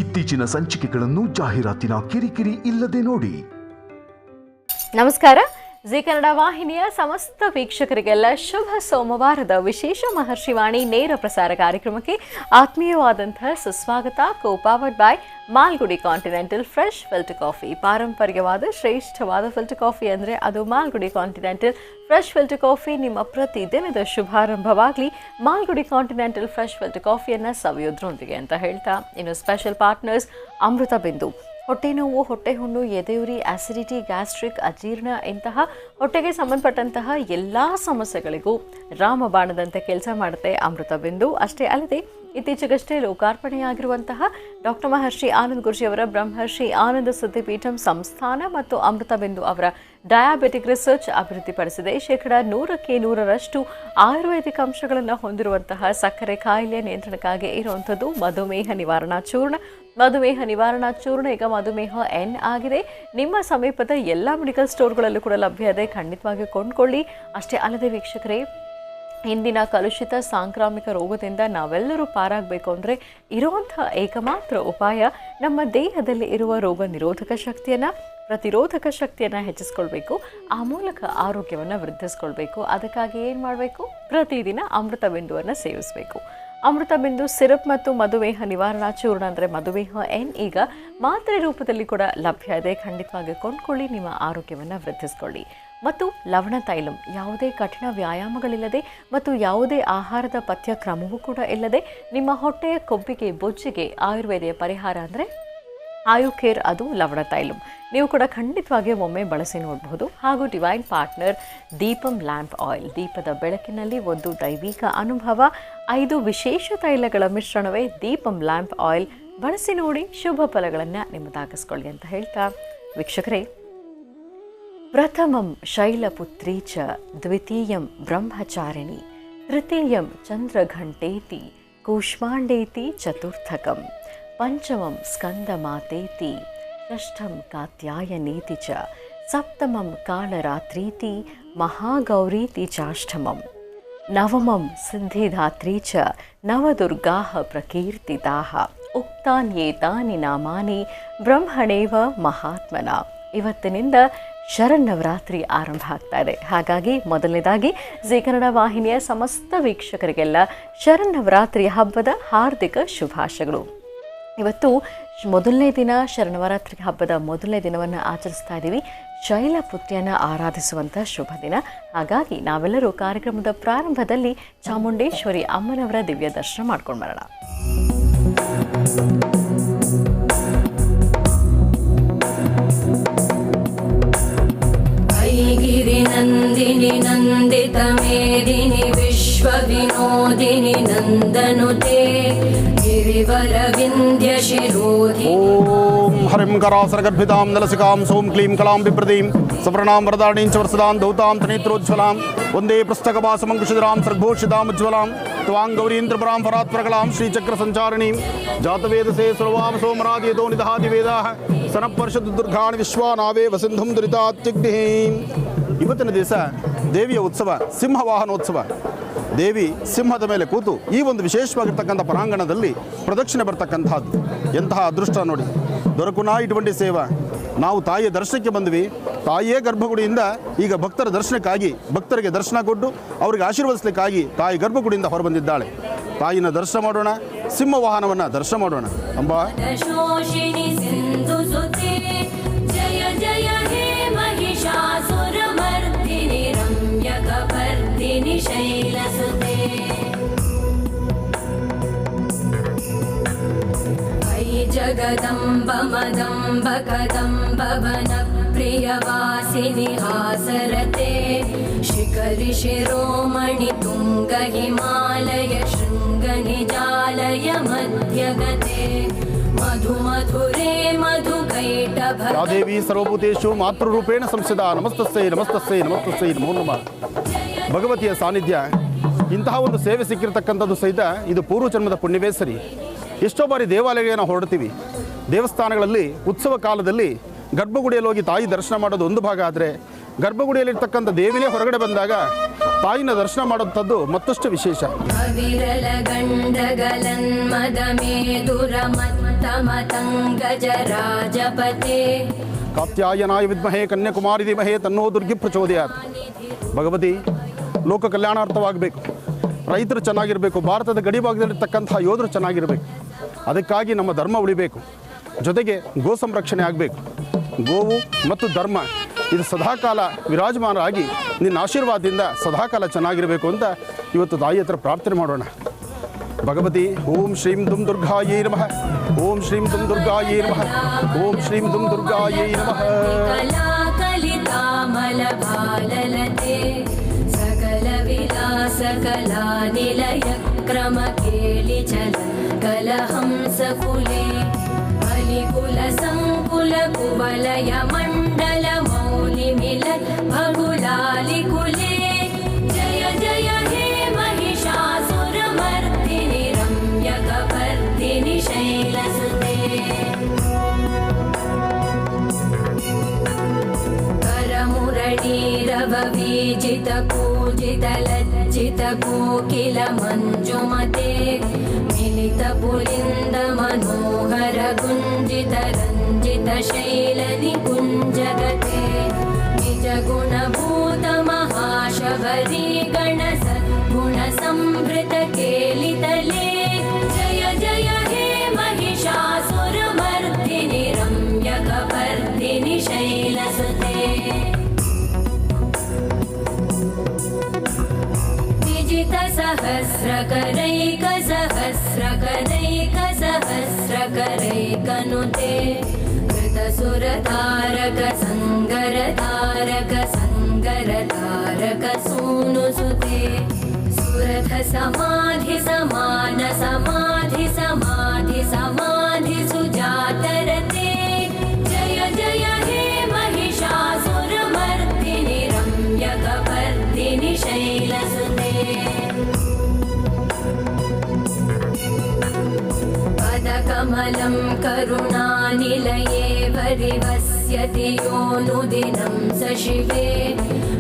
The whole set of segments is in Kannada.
ಇತ್ತೀಚಿನ ಸಂಚಿಕೆಗಳನ್ನು ಜಾಹೀರಾತಿನ ಕಿರಿಕಿರಿ ಇಲ್ಲದೆ ನೋಡಿ. ನಮಸ್ಕಾರ. ಜಿ ಕನ್ನಡ ವಾಹಿನಿಯ ಸಮಸ್ತ ವೀಕ್ಷಕರಿಗೆಲ್ಲ ಶುಭ ಸೋಮವಾರದ ವಿಶೇಷ ಮಹರ್ಷಿವಾಣಿ ನೇರ ಪ್ರಸಾರ ಕಾರ್ಯಕ್ರಮಕ್ಕೆ ಆತ್ಮೀಯವಾದಂತಹ ಸುಸ್ವಾಗತ. Copowered by Malgudi continental fresh filter coffee. ಪಾರಂಪರ್ಯವಾದ ಶ್ರೇಷ್ಠವಾದ ಫಿಲ್ಟರ್ ಕಾಫಿ ಅಂದರೆ ಅದು Malgudi continental fresh filter coffee. ನಿಮ್ಮ ಪ್ರತಿದಿನದ ಶುಭಾರಂಭವಾಗಲಿ ಮಾಲ್ಗುಡಿ ಕಾಂಟಿನೆಂಟಲ್ ಫ್ರೆಶ್ ಫಿಲ್ಟರ್ ಕಾಫಿಯನ್ನು ಸವಿಯೋದ್ರೊಂದಿಗೆ ಅಂತ ಹೇಳ್ತಾ, ಇನ್ನು ಸ್ಪೆಷಲ್ ಪಾರ್ಟ್ನರ್ಸ್ ಅಮೃತ ಬಿಂದು. ಹೊಟ್ಟೆ ನೋವು, ಹೊಟ್ಟೆ ಹುಣ್ಣು, ಎದೆಯುರಿ, ಆಸಿಡಿಟಿ, ಗ್ಯಾಸ್ಟ್ರಿಕ್, ಅಜೀರ್ಣ ಇಂತಹ ಹೊಟ್ಟೆಗೆ ಸಂಬಂಧಪಟ್ಟಂತಹ ಎಲ್ಲ ಸಮಸ್ಯೆಗಳಿಗೂ ರಾಮಬಾಣದಂತೆ ಕೆಲಸ ಮಾಡುತ್ತೆ ಅಮೃತ ಬಿಂದು. ಅಷ್ಟೇ ಅಲ್ಲದೆ ಇತ್ತೀಚೆಗಷ್ಟೇ ಲೋಕಾರ್ಪಣೆಯಾಗಿರುವಂತಹ ಡಾಕ್ಟರ್ ಮಹರ್ಷಿ ಆನಂದ್ ಗುರುಜಿಯವರ ಬ್ರಹ್ಮರ್ಷಿ ಆನಂದ ಸಿದ್ಧಿಪೀಠಂ ಸಂಸ್ಥಾನ ಮತ್ತು ಅಮೃತ ಬಿಂದು ಅವರ ಡಯಾಬಿಟಿಕ್ ರಿಸರ್ಚ್ ಅಭಿವೃದ್ಧಿಪಡಿಸಿದೆ. 100% ಆಯುರ್ವೇದಿಕ್ ಅಂಶಗಳನ್ನು ಹೊಂದಿರುವಂತಹ ಸಕ್ಕರೆ ಕಾಯಿಲೆ ನಿಯಂತ್ರಣಕ್ಕಾಗಿ ಇರುವಂಥದ್ದು ಮಧುಮೇಹ ನಿವಾರಣಾ ಚೂರ್ಣ. ಮಧುಮೇಹ ನಿವಾರಣಾ ಚೂರ್ಣ ಈಗ ಮಧುಮೇಹ ಎನ್ ಆಗಿದೆ. ನಿಮ್ಮ ಸಮೀಪದ ಎಲ್ಲ ಮೆಡಿಕಲ್ ಸ್ಟೋರ್ಗಳಲ್ಲೂ ಕೂಡ ಲಭ್ಯ ಇದೆ, ಖಂಡಿತವಾಗಿ ಕೊಂಡ್ಕೊಳ್ಳಿ. ಅಷ್ಟೇ ಅಲ್ಲದೆ ವೀಕ್ಷಕರೇ, ಇಂದಿನ ಕಲುಷಿತ ಸಾಂಕ್ರಾಮಿಕ ರೋಗದಿಂದ ನಾವೆಲ್ಲರೂ ಪಾರಾಗಬೇಕು ಅಂದರೆ ಇರುವಂಥ ಏಕಮಾತ್ರ ಉಪಾಯ ನಮ್ಮ ದೇಹದಲ್ಲಿ ಇರುವ ರೋಗ ನಿರೋಧಕ ಶಕ್ತಿಯನ್ನು, ಪ್ರತಿರೋಧಕ ಶಕ್ತಿಯನ್ನು ಹೆಚ್ಚಿಸ್ಕೊಳ್ಬೇಕು. ಆ ಮೂಲಕ ಆರೋಗ್ಯವನ್ನು ವೃದ್ಧಿಸ್ಕೊಳ್ಬೇಕು. ಅದಕ್ಕಾಗಿ ಏನು ಮಾಡಬೇಕು? ಪ್ರತಿದಿನ ಅಮೃತ ಬಿಂದುವನ್ನು ಸೇವಿಸಬೇಕು. ಅಮೃತ ಬಿಂದು ಸಿರಪ್ ಮತ್ತು ಮಧುಮೇಹ ನಿವಾರಣಾ ಚೂರ್ಣ ಅಂದರೆ ಮಧುಮೇಹ ಎನ್ ಈಗ ಮಾತ್ರೆ ರೂಪದಲ್ಲಿ ಕೂಡ ಲಭ್ಯ ಇದೆ, ಖಂಡಿತವಾಗಿ ಕೊಂಡ್ಕೊಳ್ಳಿ. ನಿಮ್ಮ ಆರೋಗ್ಯವನ್ನು ವೃದ್ಧಿಸ್ಕೊಳ್ಳಿ. ಮತ್ತು ಲವಣ ತೈಲಂ, ಯಾವುದೇ ಕಠಿಣ ವ್ಯಾಯಾಮಗಳಿಲ್ಲದೆ ಮತ್ತು ಯಾವುದೇ ಆಹಾರದ ಪಥ್ಯ ಕ್ರಮವೂ ಕೂಡ ಇಲ್ಲದೆ ನಿಮ್ಮ ಹೊಟ್ಟೆಯ ಕೊಬ್ಬಿಗೆ, ಬೊಜ್ಜಿಗೆ ಆಯುರ್ವೇದಿಯ ಪರಿಹಾರ ಅಂದರೆ ಆಯು ಕೇರ್, ಅದು ಲವಣ ತೈಲಂ. ನೀವು ಕೂಡ ಖಂಡಿತವಾಗಿ ಒಮ್ಮೆ ಬಳಸಿ ನೋಡಬಹುದು. ಹಾಗೂ divine partner Deepam lamp oil, ದೀಪದ ಬೆಳಕಿನಲ್ಲಿ ಒಂದು ದೈವಿಕ ಅನುಭವ. 5 ವಿಶೇಷ ತೈಲಗಳ ಮಿಶ್ರಣವೇ ದೀಪಂ ಲ್ಯಾಂಪ್ ಆಯಿಲ್. ಬಳಸಿ ನೋಡಿ, ಶುಭ ಫಲಗಳನ್ನು ನಿಮ್ಮದಾಗಿಸ್ಕೊಳ್ಳಿ ಅಂತ ಹೇಳ್ತಾ ವೀಕ್ಷಕರೇ, ಪ್ರಥಮಂ ಶೈಲಪುತ್ರೀ ಚ ದ್ವಿತೀಯಂ ಬ್ರಹ್ಮಚಾರಿಣಿ ತೃತೀಯಂ ಚಂದ್ರಘಂಟೇತಿ ಕೂಷ್ಮಾಂಡೇತಿ ಚತುರ್ಥಕಂ ಪಂಚಮಂ ಸ್ಕಂದಮಾತೇತಿ ಷಷ್ಠಂ ಕಾತ್ಯಾಯನೇತಿ ಚ ಸಪ್ತಮಂ ಕಾಳರಾತ್ರೀತಿ ಮಹಾಗೌರೀತಿ ಚಾಷ್ಟಮಂ ನವಮಂ ಸಿದ್ಧಿದಾತ್ರೀ ಚ ನವದುರ್ಗಾಃ ಪ್ರಕೀರ್ತಿತಾಃ ಉಕ್ತಾನ್ಯೇತಾನಿ ನಾಮಾನಿ ಬ್ರಹ್ಮಣೇವ ಮಹಾತ್ಮನ. ಇವತ್ತಿನಿಂದ ಶರನ್ನವರಾತ್ರಿ ಆರಂಭ ಆಗ್ತಾ ಇದೆ. ಹಾಗಾಗಿ ಮೊದಲನೇದಾಗಿ ಜಿ ಕನ್ನಡ ವಾಹಿನಿಯ ಸಮಸ್ತ ವೀಕ್ಷಕರಿಗೆಲ್ಲ ಶರನ್ನವರಾತ್ರಿ ಹಬ್ಬದ ಹಾರ್ದಿಕ ಶುಭಾಶಯಗಳು. ಇವತ್ತು ಮೊದಲನೇ ದಿನ, ಶರನ್ನವರಾತ್ರಿ ಹಬ್ಬದ ಮೊದಲನೇ ದಿನವನ್ನು ಆಚರಿಸ್ತಾ ಇದ್ದೀವಿ. ಶೈಲಪುತ್ರಿಯನ್ನು ಆರಾಧಿಸುವಂಥ ಶುಭ ದಿನ. ಹಾಗಾಗಿ ನಾವೆಲ್ಲರೂ ಕಾರ್ಯಕ್ರಮದ ಪ್ರಾರಂಭದಲ್ಲಿ ಚಾಮುಂಡೇಶ್ವರಿ ಅಮ್ಮನವರ ದಿವ್ಯ ದರ್ಶನ ಮಾಡ್ಕೊಂಡು ಬರೋಣ. गिरिनन्दिनि नन्दितमेदिनि विश्वविनोदिनि नन्दनुते गिरिवरविन्द्यशिरोधि ॐ हरिं करासरगर्भितां नलसिकां सौं क्लीं कलां बिप्रदीं सवर्णां वरदाणीं च वर्षदां धौतां त्रिनेत्रोज्ज्वलां वन्दे पुस्तकवासमङ्कुशधरां सर्गोषितामुज्ज्वलां त्वां गौरीन्द्रपरां परात्परकलां श्रीचक्रसञ्चारिणीं जातवेदसे सर्वां सोमरादियतो निदहादिवेदाः सनपर्षद दुर्गाणि विश्वानावे वसिन्धुं दुरितात्युग्निः. ಇವತ್ತಿನ ದಿವಸ ದೇವಿಯ ಉತ್ಸವ, ಸಿಂಹವಾಹನೋತ್ಸವ. ದೇವಿ ಸಿಂಹದ ಮೇಲೆ ಕೂತು ಈ ಒಂದು ವಿಶೇಷವಾಗಿರ್ತಕ್ಕಂಥ ಪರಾಂಗಣದಲ್ಲಿ ಪ್ರದಕ್ಷಿಣೆ ಬರ್ತಕ್ಕಂಥದ್ದು ಎಂತಹ ಅದೃಷ್ಟ ನೋಡಿ. ದೊರಕುನಾ ಇటువంటి ಸೇವಾ. ನಾವು ತಾಯಿಯ ದರ್ಶನಕ್ಕೆ ಬಂದ್ವಿ. ತಾಯಿಯೇ ಗರ್ಭಗುಡಿಯಿಂದ ಈಗ ಭಕ್ತರ ದರ್ಶನಕ್ಕಾಗಿ, ಭಕ್ತರಿಗೆ ದರ್ಶನ ಕೊಟ್ಟು ಅವರಿಗೆ ಆಶೀರ್ವದಿಸಲಿಕ್ಕಾಗಿ ತಾಯಿ ಗರ್ಭಗುಡಿಯಿಂದ ಹೊರಬಂದಿದ್ದಾಳೆ. ತಾಯಿನ ದರ್ಶನ ಮಾಡೋಣ, ಸಿಂಹವಾಹನವನ್ನು ದರ್ಶನ ಮಾಡೋಣ. ಅಂಬಾ जगदम्ब मदम्ब कदम्ब वन प्रियवासिनि हासरते शिखरि शिरोमणि तुंग हिमालय शृंग निजालय मध्यगते मधु मधुरे मधुकैटभ देवी सर्वभूतेषु मातृरूपेण संस्थिता. नमस्तस्यै नमस्तस्यै नमस्तस्यै नमो नमः. ಭಗವತಿಯ ಸಾನ್ನಿಧ್ಯ, ಇಂತಹ ಒಂದು ಸೇವೆ ಸಿಕ್ಕಿರ್ತಕ್ಕಂಥದ್ದು ಸಹಿತ ಇದು ಪೂರ್ವಜನ್ಮದ ಪುಣ್ಯವೇ ಸರಿ. ಎಷ್ಟೋ ಬಾರಿ ದೇವಾಲಯಗಳನ್ನು ಹೊರಡ್ತೀವಿ. ದೇವಸ್ಥಾನಗಳಲ್ಲಿ ಉತ್ಸವ ಕಾಲದಲ್ಲಿ ಗರ್ಭಗುಡಿಯಲ್ಲಿ ಹೋಗಿ ತಾಯಿ ದರ್ಶನ ಮಾಡೋದು ಒಂದು ಭಾಗ ಆದರೆ, ಗರ್ಭಗುಡಿಯಲ್ಲಿರ್ತಕ್ಕಂಥ ದೇವಿನೇ ಹೊರಗಡೆ ಬಂದಾಗ ತಾಯಿನ ದರ್ಶನ ಮಾಡೋಂಥದ್ದು ಮತ್ತಷ್ಟು ವಿಶೇಷ. ಅವಿರಲ ಗಂಡಗಲನ್ಮದಮೇದುರಮತ್ತಮತಂಗಜರಾಜಪತೆ ಕಾತ್ಯಾಯನಾಯ ವಿದ್ಮಹೇ ಕನ್ಯಾಕುಮಾರಿ ಧೀಮಹೇ ತನ್ನೋ ದುರ್ಗಿ ಪ್ರಚೋದಯಾತ್. ಭಗವತಿ, ಲೋಕ ಕಲ್ಯಾಣಾರ್ಥವಾಗಬೇಕು, ರೈತರು ಚೆನ್ನಾಗಿರಬೇಕು, ಭಾರತದ ಗಡಿ ಭಾಗದಲ್ಲಿರ್ತಕ್ಕಂಥ ಯೋಧರು ಚೆನ್ನಾಗಿರಬೇಕು. ಅದಕ್ಕಾಗಿ ನಮ್ಮ ಧರ್ಮ ಉಳಿಬೇಕು, ಜೊತೆಗೆ ಗೋ ಸಂರಕ್ಷಣೆ ಆಗಬೇಕು. ಗೋವು ಮತ್ತು ಧರ್ಮ ಇದು ಸದಾಕಾಲ ವಿರಾಜಮಾನರಾಗಿ ನಿನ್ನ ಆಶೀರ್ವಾದದಿಂದ ಸದಾಕಾಲ ಚೆನ್ನಾಗಿರಬೇಕು ಅಂತ ಇವತ್ತು ತಾಯಿ ಹತ್ರ ಪ್ರಾರ್ಥನೆ ಮಾಡೋಣ. ಭಗವತಿ, ಓಂ ಶ್ರೀಂ ದುಂ ದುರ್ಗಾಯೇ ನಮಃ, ಓಂ ಶ್ರೀಂ ದುಂ ದುರ್ಗಾಯೇ ನಮಃ, ಓಂ ಶ್ರೀಂ ದುಂ ದುರ್ಗಾಯೇ ನಮಃ. ಕಲಿತಾಮಲಭಾಲಲತೆ ಸಕಲ ವಿಲಾಸ ಕಲಾ ನಿಲಯ ಕ್ರಮ ಕೇಳಿ ಚಲ ಕಲಹಂಸ ಕುಲೆ ಬಲಿಕುಲ ಸಂಕುಲ ಕುವಲಯ ಮಂಡಲ ಮೌಲಿ ಮಿಲ ಭಗುಲಾಲಿ ಕುಲೆ ಜಯ ಜಯ ಹೇ ಮಹಿಷಾಸುರ ಮರ್ದಿನಿ ರಮ್ಯಕ ವರ್ಧಿನಿ ಶೈಲಸುತೆ करमुरलीरववीजित पूजित लज्जित कोकिल मञ्जुमते मिलित पुलिन्द मनोहर गुञ्जित रञ्जित शैल निकुञ्जगते निज गुणभूत महाशबरी गण सद्गुण संवृत केलितले जय जय हे महिषासुर मर्दिनि रम्यक वर्धिनि शैलसुते विजित सहस्रकरैक सहस्रकरैक सहस्रकरैकनुते कृतसुरतारक संगरतारक संगरतारक सूनुसुते सुरथ समाधि समान समाधि समाधि समाधि सुजातरते जय जय हे महिषासुर मर्दिनि रम्यक वर्धिनि शैलसुते पदकमलं करुणानिलये वरिवस्यति योऽनुदिनं स शिवे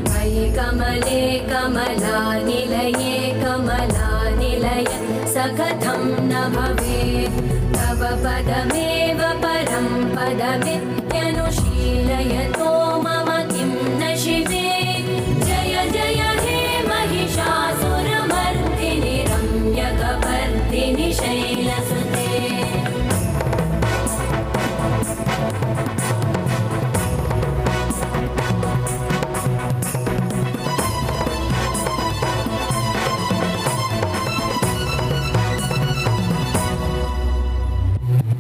मयि कमले कमलानिलये कमलानिलय स कथं न भवेत् तव पदमेव परं पदमित्यनुशीलयतो मम किं न शिवे जय जय हे महिषासुरमर्दिनि रम्यक वर्धिनि शैलसुते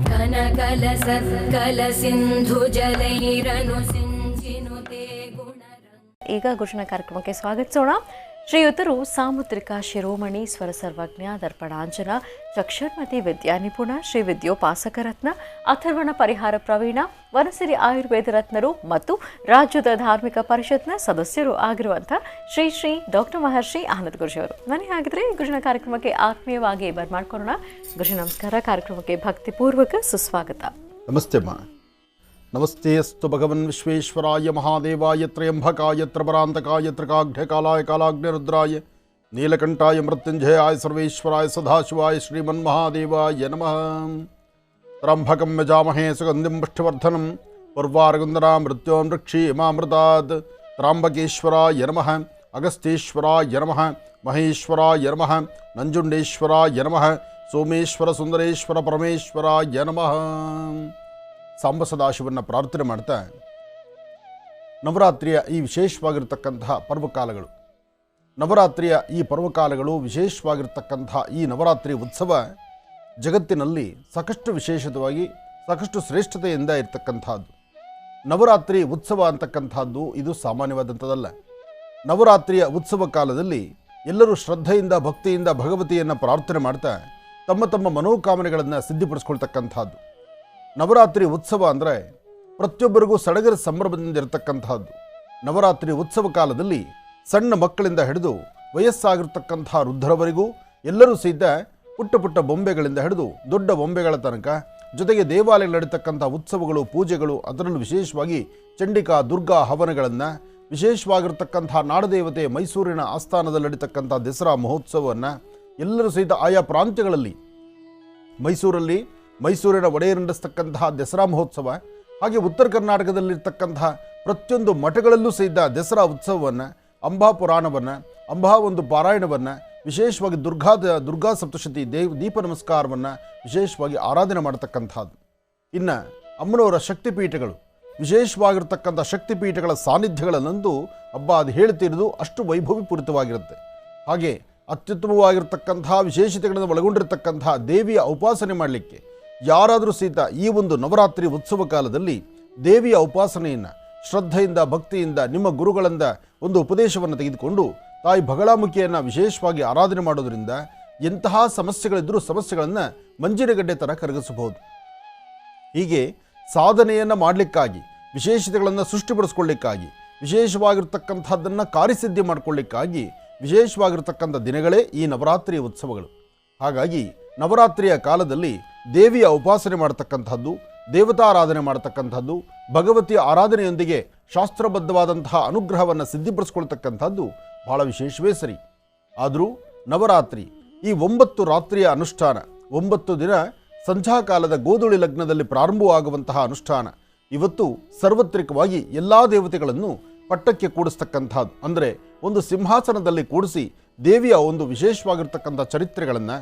कनकल सत्कल सिंधु जलैरनु सिंचिनुते गुणरं ಈಗ ಘೋಷಣಾ ಕಾರ್ಯಕ್ರಮಕ್ಕೆ ಸ್ವಾಗತಿಸೋಣ. ಶ್ರೀಯುತರು ಸಾಮುದ್ರಿಕ ಶಿರೋಮಣಿ ಸ್ವರ ಸರ್ವಜ್ಞ ದರ್ಪಣಾಂಜನ ಚಕ್ಷುರ್ಮತಿ ವಿದ್ಯಾ ನಿಪುಣ ಶ್ರೀ ವಿದ್ಯೋಪಾಸಕ ರತ್ನ ಅಥರ್ವಣ ಪರಿಹಾರ ಪ್ರವೀಣ ವನಸಿರಿ ಆಯುರ್ವೇದ ರತ್ನರು ಮತ್ತು ರಾಜ್ಯದ ಧಾರ್ಮಿಕ ಪರಿಷತ್ನ ಸದಸ್ಯರು ಆಗಿರುವಂತಹ ಶ್ರೀ ಶ್ರೀ ಡಾಕ್ಟರ್ ಮಹರ್ಷಿ ಆನಂದ್ ಗುರುಜಿ ಅವರು. ನನಗೆ ಹಾಗಿದ್ರೆ ಘೋಷಣಾ ಕಾರ್ಯಕ್ರಮಕ್ಕೆ ಆತ್ಮೀಯವಾಗಿ ಬರ್ಮಾಡ್ಕೊಳ್ಳೋಣ. ಗುರುಜಿ ನಮಸ್ಕಾರ. ಕಾರ್ಯಕ್ರಮಕ್ಕೆ ಭಕ್ತಿಪೂರ್ವಕ ಸುಸ್ವಾಗತ. ನಮಸ್ತೆ ಅಮ್ಮ. ನಮಸ್ತೆ ಅಸ್ತು ಭಗವನ್ ವಿಶ್ವೇಶ್ವರಾಯ ಮಹಾದೇವಾಯ ತ್ರಯಂಬಕಾಯ ತ್ರಪರಾಂತಕಾಯ ತ್ರಿಕಾಘ್ಯಕಾಲಾಯ ಕಾಲಾಗ್ನಿರುದ್ರಾಯ ನೀಲಕಂಠಾಯ ಮೃತ್ಯುಂಜಯಾಯ ಸರ್ವೇಶ್ವರಾಯ ಸದಾಶಿವಾಯ ಶ್ರೀಮನ್ಮಹಾದೇವಾಯ ನಮಃ. ತ್ರ್ಯಂಬಕಂ ಯಜಾಮಹೇ ಸುಗಂಧಿಂ ಪುಷ್ಟಿವರ್ಧನಂ ಉರ್ವಾರಗುಂದನಾ ಮೃತ್ಯೋನ್ ವೃಕ್ಷೀಮಾಮೃತಾತ್. ತ್ರ್ಯಂಬಕೇಶ್ವರಾಯ ನಮಃ, ಅಗಸ್ತ್ಯೇಶ್ವರಾಯ ನಮಃ, ಮಹೇಶ್ವರಾಯ ನಮಃ, ನಂಜುಂಡೇಶ್ವರಾಯ ನಮಃ, ಸೋಮೇಶ್ವರ ಸುಂದರೇಶ್ವರ ಪರಮೇಶ್ವರಾಯ ನಮಃ. ಸಾಂಬ ಸದಾಶಿವನ್ನ ಪ್ರಾರ್ಥನೆ ಮಾಡ್ತಾ ನವರಾತ್ರಿಯ ಈ ವಿಶೇಷವಾಗಿರ್ತಕ್ಕಂತಹ ಪರ್ವಕಾಲಗಳು, ನವರಾತ್ರಿಯ ಈ ಪರ್ವಕಾಲಗಳು ವಿಶೇಷವಾಗಿರ್ತಕ್ಕಂತಹ ಈ ನವರಾತ್ರಿ ಉತ್ಸವ ಜಗತ್ತಿನಲ್ಲಿ ಸಾಕಷ್ಟು ವಿಶೇಷವಾಗಿ ಸಾಕಷ್ಟು ಶ್ರೇಷ್ಠತೆಯಿಂದ ಇರತಕ್ಕಂಥದ್ದು. ನವರಾತ್ರಿ ಉತ್ಸವ ಅಂತಕ್ಕಂಥದ್ದು ಇದು ಸಾಮಾನ್ಯವಾದಂಥದ್ದಲ್ಲ. ನವರಾತ್ರಿಯ ಉತ್ಸವ ಕಾಲದಲ್ಲಿ ಎಲ್ಲರೂ ಶ್ರದ್ಧೆಯಿಂದ ಭಕ್ತಿಯಿಂದ ಭಗವತಿಯನ್ನು ಪ್ರಾರ್ಥನೆ ಮಾಡ್ತಾ ತಮ್ಮ ತಮ್ಮ ಮನೋಕಾಮನೆಗಳನ್ನು ಸಿದ್ಧಿಪಡಿಸ್ಕೊಳ್ತಕ್ಕಂಥದ್ದು. ನವರಾತ್ರಿ ಉತ್ಸವ ಅಂದರೆ ಪ್ರತಿಯೊಬ್ಬರಿಗೂ ಸಡಗರ ಸಂಭ್ರಮದಿಂದ ಇರತಕ್ಕಂಥದ್ದು. ನವರಾತ್ರಿ ಉತ್ಸವ ಕಾಲದಲ್ಲಿ ಸಣ್ಣ ಮಕ್ಕಳಿಂದ ಹಿಡಿದು ವಯಸ್ಸಾಗಿರ್ತಕ್ಕಂಥ ವೃದ್ಧರವರೆಗೂ ಎಲ್ಲರೂ ಸಹಿತ ಪುಟ್ಟ ಪುಟ್ಟ ಬೊಂಬೆಗಳಿಂದ ಹಿಡಿದು ದೊಡ್ಡ ಬೊಂಬೆಗಳ ತನಕ, ಜೊತೆಗೆ ದೇವಾಲಯಗಳು ನಡೀತಕ್ಕಂಥ ಉತ್ಸವಗಳು ಪೂಜೆಗಳು, ಅದರಲ್ಲೂ ವಿಶೇಷವಾಗಿ ಚಂಡಿಕಾ ದುರ್ಗಾ ಹವನಗಳನ್ನು ವಿಶೇಷವಾಗಿರ್ತಕ್ಕಂಥ ನಾಡದೇವತೆ ಮೈಸೂರಿನ ಆಸ್ಥಾನದಲ್ಲಿ ನಡೀತಕ್ಕಂಥ ದಸರಾ ಮಹೋತ್ಸವವನ್ನು ಎಲ್ಲರೂ ಸಹಿತ ಆಯಾ ಪ್ರಾಂತ್ಯಗಳಲ್ಲಿ ಮೈಸೂರಿನ ಒಡೆಯರು ನಡೆಸ್ತಕ್ಕಂತಹ ದಸರಾ ಮಹೋತ್ಸವ, ಹಾಗೆ ಉತ್ತರ ಕರ್ನಾಟಕದಲ್ಲಿರ್ತಕ್ಕಂತಹ ಪ್ರತಿಯೊಂದು ಮಠಗಳಲ್ಲೂ ಸಹಿತ ದಸರಾ ಉತ್ಸವವನ್ನು, ಅಂಬಾ ಪುರಾಣವನ್ನು, ಅಂಬಾ ಒಂದು ಪಾರಾಯಣವನ್ನು, ವಿಶೇಷವಾಗಿ ದುರ್ಗಾ ಸಪ್ತಶತಿ ದೀಪ ನಮಸ್ಕಾರವನ್ನು ವಿಶೇಷವಾಗಿ ಆರಾಧನೆ ಮಾಡತಕ್ಕಂಥದ್ದು. ಇನ್ನು ಅಮ್ಮನವರ ಶಕ್ತಿಪೀಠಗಳು, ವಿಶೇಷವಾಗಿರ್ತಕ್ಕಂಥ ಶಕ್ತಿಪೀಠಗಳ ಸಾನ್ನಿಧ್ಯಗಳನ್ನಂತೂ ಹಬ್ಬ ಅದು ಹೇಳ್ತಿರೋದು ಅಷ್ಟು ವೈಭವೀಪೂರಿತವಾಗಿರುತ್ತೆ. ಹಾಗೆ ಅತ್ಯುತ್ತಮವಾಗಿರ್ತಕ್ಕಂಥ ವಿಶೇಷತೆಗಳನ್ನು ಒಳಗೊಂಡಿರತಕ್ಕಂತಹ ದೇವಿಯ ಉಪಾಸನೆ ಮಾಡಲಿಕ್ಕೆ ಯಾರಾದರೂ ಸಹಿತ ಈ ಒಂದು ನವರಾತ್ರಿ ಉತ್ಸವ ಕಾಲದಲ್ಲಿ ದೇವಿಯ ಉಪಾಸನೆಯನ್ನು ಶ್ರದ್ಧೆಯಿಂದ ಭಕ್ತಿಯಿಂದ ನಿಮ್ಮ ಗುರುಗಳಿಂದ ಒಂದು ಉಪದೇಶವನ್ನು ತೆಗೆದುಕೊಂಡು ತಾಯಿ ಬಗಳಾಮುಖಿಯನ್ನು ವಿಶೇಷವಾಗಿ ಆರಾಧನೆ ಮಾಡೋದರಿಂದ ಎಂತಹ ಸಮಸ್ಯೆಗಳಿದ್ದರೂ ಸಮಸ್ಯೆಗಳನ್ನು ಮಂಜಿನಗಡ್ಡೆ ಥರ ಕರಗಿಸಬಹುದು. ಹೀಗೆ ಸಾಧನೆಯನ್ನು ಮಾಡಲಿಕ್ಕಾಗಿ, ವಿಶೇಷತೆಗಳನ್ನು ಸೃಷ್ಟಿಪಡಿಸ್ಕೊಳ್ಳಿಕ್ಕಾಗಿ, ವಿಶೇಷವಾಗಿರ್ತಕ್ಕಂಥದ್ದನ್ನು ಕಾರ್ಯಸಿದ್ಧಿ ಮಾಡಿಕೊಳ್ಳಿಕ್ಕಾಗಿ ವಿಶೇಷವಾಗಿರ್ತಕ್ಕಂಥ ದಿನಗಳೇ ಈ ನವರಾತ್ರಿಯ ಉತ್ಸವಗಳು. ಹಾಗಾಗಿ ನವರಾತ್ರಿಯ ಕಾಲದಲ್ಲಿ ದೇವಿಯ ಉಪಾಸನೆ ಮಾಡತಕ್ಕಂಥದ್ದು, ದೇವತಾರಾಧನೆ ಮಾಡತಕ್ಕಂಥದ್ದು, ಭಗವತಿಯ ಆರಾಧನೆಯೊಂದಿಗೆ ಶಾಸ್ತ್ರಬದ್ಧವಾದಂತಹ ಅನುಗ್ರಹವನ್ನು ಸಿದ್ಧಿಪಡಿಸ್ಕೊಳ್ತಕ್ಕಂಥದ್ದು ಬಹಳ ವಿಶೇಷವೇ ಸರಿ. ಆದರೂ ನವರಾತ್ರಿ ಈ 9 ರಾತ್ರಿಯ ಅನುಷ್ಠಾನ, 9 ದಿನ ಸಂಧ್ಯಾಕಾಲದ ಗೋಧೂಳಿ ಲಗ್ನದಲ್ಲಿ ಪ್ರಾರಂಭವಾಗುವಂತಹ ಅನುಷ್ಠಾನ ಇವತ್ತು ಸಾರ್ವತ್ರಿಕವಾಗಿ ಎಲ್ಲ ದೇವತೆಗಳನ್ನು ಪಟ್ಟಕ್ಕೆ ಕೂಡಿಸ್ತಕ್ಕಂಥದ್ದು. ಅಂದರೆ ಒಂದು ಸಿಂಹಾಸನದಲ್ಲಿ ಕೂಡಿಸಿ ದೇವಿಯ ಒಂದು ವಿಶೇಷವಾಗಿರ್ತಕ್ಕಂಥ ಚರಿತ್ರೆಗಳನ್ನು,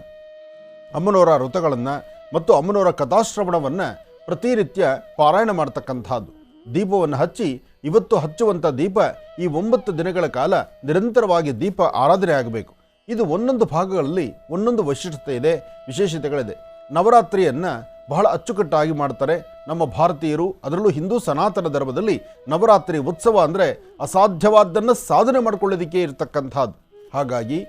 ಅಮ್ಮನವರ ವ್ರತಗಳನ್ನು ಮತ್ತು ಅಮ್ಮನವರ ಕಥಾಶ್ರವಣವನ್ನು ಪ್ರತಿನಿತ್ಯ ಪಾರಾಯಣ ಮಾಡ್ತಕ್ಕಂಥದ್ದು. ದೀಪವನ್ನು ಹಚ್ಚಿ, ಇವತ್ತು ಹಚ್ಚುವಂಥ ದೀಪ ಈ 9 ದಿನಗಳ ಕಾಲ ನಿರಂತರವಾಗಿ ದೀಪ ಆರಾಧನೆ ಆಗಬೇಕು. ಇದು ಒಂದೊಂದು ಭಾಗಗಳಲ್ಲಿ ಒಂದೊಂದು ವೈಶಿಷ್ಟ್ಯತೆ ಇದೆ, ವಿಶೇಷತೆಗಳಿದೆ. ನವರಾತ್ರಿಯನ್ನು ಬಹಳ ಅಚ್ಚುಕಟ್ಟಾಗಿ ಮಾಡ್ತಾರೆ ನಮ್ಮ ಭಾರತೀಯರು. ಅದರಲ್ಲೂ ಹಿಂದೂ ಸನಾತನ ಧರ್ಮದಲ್ಲಿ ನವರಾತ್ರಿ ಉತ್ಸವ ಅಂದರೆ ಅಸಾಧ್ಯವಾದ್ದನ್ನು ಸಾಧನೆ ಮಾಡಿಕೊಳ್ಳೋದಕ್ಕೆ ಇರತಕ್ಕಂಥದ್ದು. ಹಾಗಾಗಿ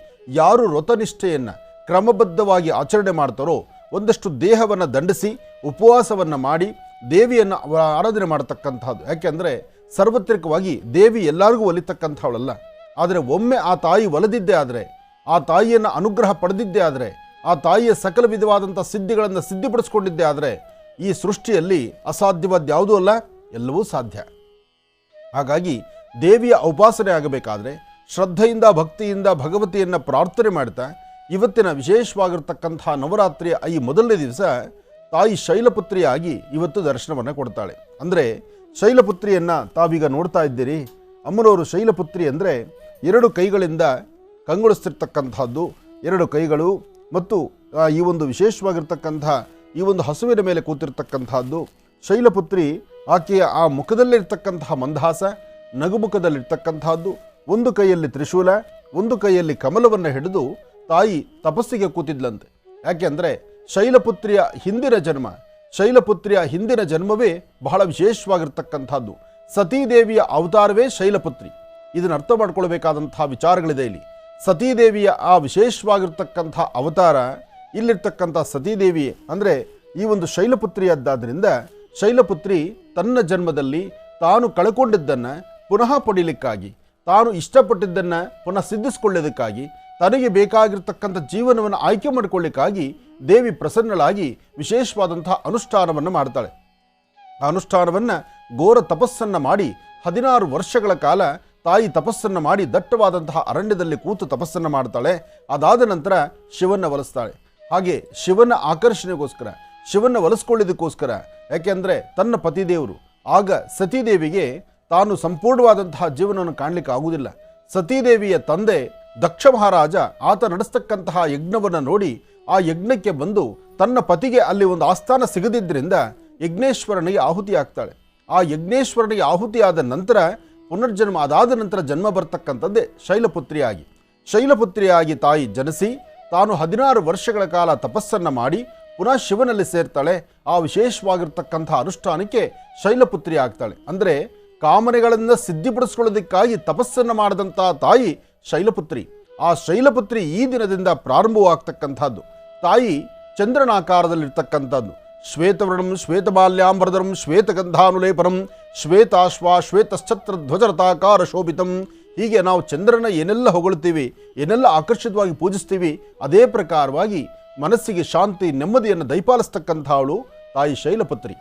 ಯಾರು ವ್ರತನಿಷ್ಠೆಯನ್ನು ಕ್ರಮಬದ್ಧವಾಗಿ ಆಚರಣೆ ಮಾಡ್ತಾರೋ, ಒಂದಷ್ಟು ದೇಹವನ್ನು ದಂಡಿಸಿ ಉಪವಾಸವನ್ನು ಮಾಡಿ ದೇವಿಯನ್ನು ಆರಾಧನೆ ಮಾಡತಕ್ಕಂಥದ್ದು. ಯಾಕೆಂದರೆ ಸಾರ್ವತ್ರಿಕವಾಗಿ ದೇವಿ ಎಲ್ಲರಿಗೂ ಒಲಿತಕ್ಕಂಥವಳಲ್ಲ. ಆದರೆ ಒಮ್ಮೆ ಆ ತಾಯಿ ಒಲಿದಿದ್ದೇ ಆದರೆ, ಆ ತಾಯಿಯನ್ನು ಅನುಗ್ರಹ ಪಡೆದಿದ್ದೇ ಆದರೆ, ಆ ತಾಯಿಯ ಸಕಲ ವಿಧವಾದಂಥ ಸಿದ್ಧಿಗಳನ್ನು ಸಿದ್ಧಿಪಡಿಸ್ಕೊಂಡಿದ್ದೇ ಆದರೆ ಈ ಸೃಷ್ಟಿಯಲ್ಲಿ ಅಸಾಧ್ಯವಾದ ಯಾವುದೂ ಅಲ್ಲ, ಎಲ್ಲವೂ ಸಾಧ್ಯ. ಹಾಗಾಗಿ ದೇವಿಯ ಉಪಾಸನೆ ಆಗಬೇಕಾದ್ರೆ ಶ್ರದ್ಧೆಯಿಂದ ಭಕ್ತಿಯಿಂದ ಭಗವತಿಯನ್ನು ಪ್ರಾರ್ಥನೆ ಮಾಡ್ತಾ ಇವತ್ತಿನ ವಿಶೇಷವಾಗಿರ್ತಕ್ಕಂಥ ನವರಾತ್ರಿಯ ಈ ಮೊದಲನೇ ದಿವಸ ತಾಯಿ ಶೈಲಪುತ್ರಿಯಾಗಿ ಇವತ್ತು ದರ್ಶನವನ್ನು ಕೊಡ್ತಾಳೆ. ಅಂದರೆ ಶೈಲಪುತ್ರಿಯನ್ನು ತಾವೀಗ ನೋಡ್ತಾ ಇದ್ದೀರಿ. ಅಮ್ಮನವರು ಶೈಲಪುತ್ರಿ ಅಂದರೆ 2 ಕೈಗಳಿಂದ ಕಂಗೊಳಿಸ್ತಿರ್ತಕ್ಕಂಥದ್ದು, 2 ಕೈಗಳು ಮತ್ತು ಈ ಒಂದು ವಿಶೇಷವಾಗಿರ್ತಕ್ಕಂಥ ಈ ಒಂದು ಹಸುವಿನ ಮೇಲೆ ಕೂತಿರ್ತಕ್ಕಂಥದ್ದು ಶೈಲಪುತ್ರಿ. ಆಕೆಯ ಆ ಮುಖದಲ್ಲಿರ್ತಕ್ಕಂತಹ ಮಂದಹಾಸ, ನಗುಮುಖದಲ್ಲಿರ್ತಕ್ಕಂಥದ್ದು, ಒಂದು ಕೈಯಲ್ಲಿ ತ್ರಿಶೂಲ, ಒಂದು ಕೈಯಲ್ಲಿ ಕಮಲವನ್ನು ಹಿಡಿದು ತಾಯಿ ತಪಸ್ಸಿಗೆ ಕೂತಿದ್ಲಂತೆ. ಯಾಕೆಂದರೆ ಶೈಲಪುತ್ರಿಯ ಹಿಂದಿನ ಜನ್ಮವೇ ಬಹಳ ವಿಶೇಷವಾಗಿರ್ತಕ್ಕಂಥದ್ದು. ಸತೀದೇವಿಯ ಅವತಾರವೇ ಶೈಲಪುತ್ರಿ. ಇದನ್ನು ಅರ್ಥ ಮಾಡ್ಕೊಳ್ಬೇಕಾದಂತಹ ವಿಚಾರಗಳಿದೆ ಇಲ್ಲಿ. ಸತೀದೇವಿಯ ಆ ವಿಶೇಷವಾಗಿರ್ತಕ್ಕಂಥ ಅವತಾರ ಇಲ್ಲಿರ್ತಕ್ಕಂಥ ಸತೀದೇವಿ ಅಂದರೆ ಈ ಒಂದು ಶೈಲಪುತ್ರಿಯದ್ದಾದ್ದರಿಂದ ಶೈಲಪುತ್ರಿ ತನ್ನ ಜನ್ಮದಲ್ಲಿ ತಾನು ಕಳ್ಕೊಂಡಿದ್ದನ್ನು ಪುನಃ ಪಡೀಲಿಕ್ಕಾಗಿ, ತಾನು ಇಷ್ಟಪಟ್ಟಿದ್ದನ್ನು ಪುನಃ ಸಿದ್ಧಿಸ್ಕೊಳ್ಳೋದಕ್ಕಾಗಿ, ತನಗೆ ಬೇಕಾಗಿರ್ತಕ್ಕಂಥ ಜೀವನವನ್ನು ಆಯ್ಕೆ ಮಾಡಿಕೊಳ್ಳಿಕ್ಕಾಗಿ ದೇವಿ ಪ್ರಸನ್ನಳಾಗಿ ವಿಶೇಷವಾದಂತಹ ಅನುಷ್ಠಾನವನ್ನು ಮಾಡ್ತಾಳೆ. ಆ ಅನುಷ್ಠಾನವನ್ನು ಘೋರ ತಪಸ್ಸನ್ನು ಮಾಡಿ 16 ವರ್ಷಗಳ ಕಾಲ ತಾಯಿ ತಪಸ್ಸನ್ನು ಮಾಡಿ ದಟ್ಟವಾದಂತಹ ಅರಣ್ಯದಲ್ಲಿ ಕೂತು ತಪಸ್ಸನ್ನು ಮಾಡ್ತಾಳೆ. ಅದಾದ ನಂತರ ಶಿವನ ಒಲಿಸ್ತಾಳೆ. ಹಾಗೆ ಶಿವನ ಆಕರ್ಷಣೆಗೋಸ್ಕರ, ಶಿವನ ಒಲಿಸ್ಕೊಳ್ಳೋದಕ್ಕೋಸ್ಕರ, ಯಾಕೆಂದರೆ ತನ್ನ ಪತಿದೇವರು ಆಗ ಸತೀದೇವಿಗೆ ತಾನು ಸಂಪೂರ್ಣವಾದಂತಹ ಜೀವನವನ್ನು ಕಾಣಲಿಕ್ಕೆ ಆಗುವುದಿಲ್ಲ. ಸತೀದೇವಿಯ ತಂದೆ ದಕ್ಷ ಮಹಾರಾಜ ಆತ ನಡೆಸ್ತಕ್ಕಂತಹ ಯಜ್ಞವನ್ನು ನೋಡಿ ಆ ಯಜ್ಞಕ್ಕೆ ಬಂದು ತನ್ನ ಪತಿಗೆ ಅಲ್ಲಿ ಒಂದು ಆಸ್ಥಾನ ಸಿಗದಿದ್ದರಿಂದ ಯಜ್ಞೇಶ್ವರನಿಗೆ ಆಹುತಿ ಆಗ್ತಾಳೆ. ಆ ಯಜ್ಞೇಶ್ವರನಿಗೆ ಆಹುತಿಯಾದ ನಂತರ ಪುನರ್ಜನ್ಮ, ಅದಾದ ನಂತರ ಜನ್ಮ ಬರ್ತಕ್ಕಂಥದ್ದೇ ಶೈಲಪುತ್ರಿಯಾಗಿ ತಾಯಿ ಜನಿಸಿ ತಾನು 16 ವರ್ಷಗಳ ಕಾಲ ತಪಸ್ಸನ್ನು ಮಾಡಿ ಪುನಃ ಶಿವನಲ್ಲಿ ಸೇರ್ತಾಳೆ. ಆ ವಿಶೇಷವಾಗಿರ್ತಕ್ಕಂಥ ಅನುಷ್ಠಾನಕ್ಕೆ ಶೈಲಪುತ್ರಿ ಆಗ್ತಾಳೆ. ಅಂದರೆ ಕಾಮನೆಗಳನ್ನು ಸಿದ್ಧಿಪಡಿಸ್ಕೊಳ್ಳೋದಕ್ಕಾಗಿ ತಪಸ್ಸನ್ನು ಮಾಡಿದಂಥ ತಾಯಿ ಶೈಲಪುತ್ರಿ. ಆ ಶೈಲಪುತ್ರಿ ಈ ದಿನದಿಂದ ಪ್ರಾರಂಭವಾಗ್ತಕ್ಕಂಥದ್ದು. ತಾಯಿ ಚಂದ್ರನಾಕಾರದಲ್ಲಿರ್ತಕ್ಕಂಥದ್ದು. ಶ್ವೇತವರ್ಣಂ ಶ್ವೇತಮಾಲ್ಯಾಂಬರಧರಂ ಶ್ವೇತಗಂಧಾನುಲೇಪನಂ ಶ್ವೇತಾಶ್ವ ಶ್ವೇತಶ್ಛತ್ರಧ್ವಜರತಾಕಾರ ಶೋಭಿತಂ. ಹೀಗೆ ನಾವು ಚಂದ್ರನ ಏನೆಲ್ಲ ಹೊಗಳ್ತೀವಿ, ಏನೆಲ್ಲ ಆಕರ್ಷಿತವಾಗಿ ಪೂಜಿಸ್ತೀವಿ, ಅದೇ ಪ್ರಕಾರವಾಗಿ ಮನಸ್ಸಿಗೆ ಶಾಂತಿ ನೆಮ್ಮದಿಯನ್ನು ದಯಪಾಲಿಸ್ತಕ್ಕಂಥವಳು ತಾಯಿ ಶೈಲಪುತ್ರಿ.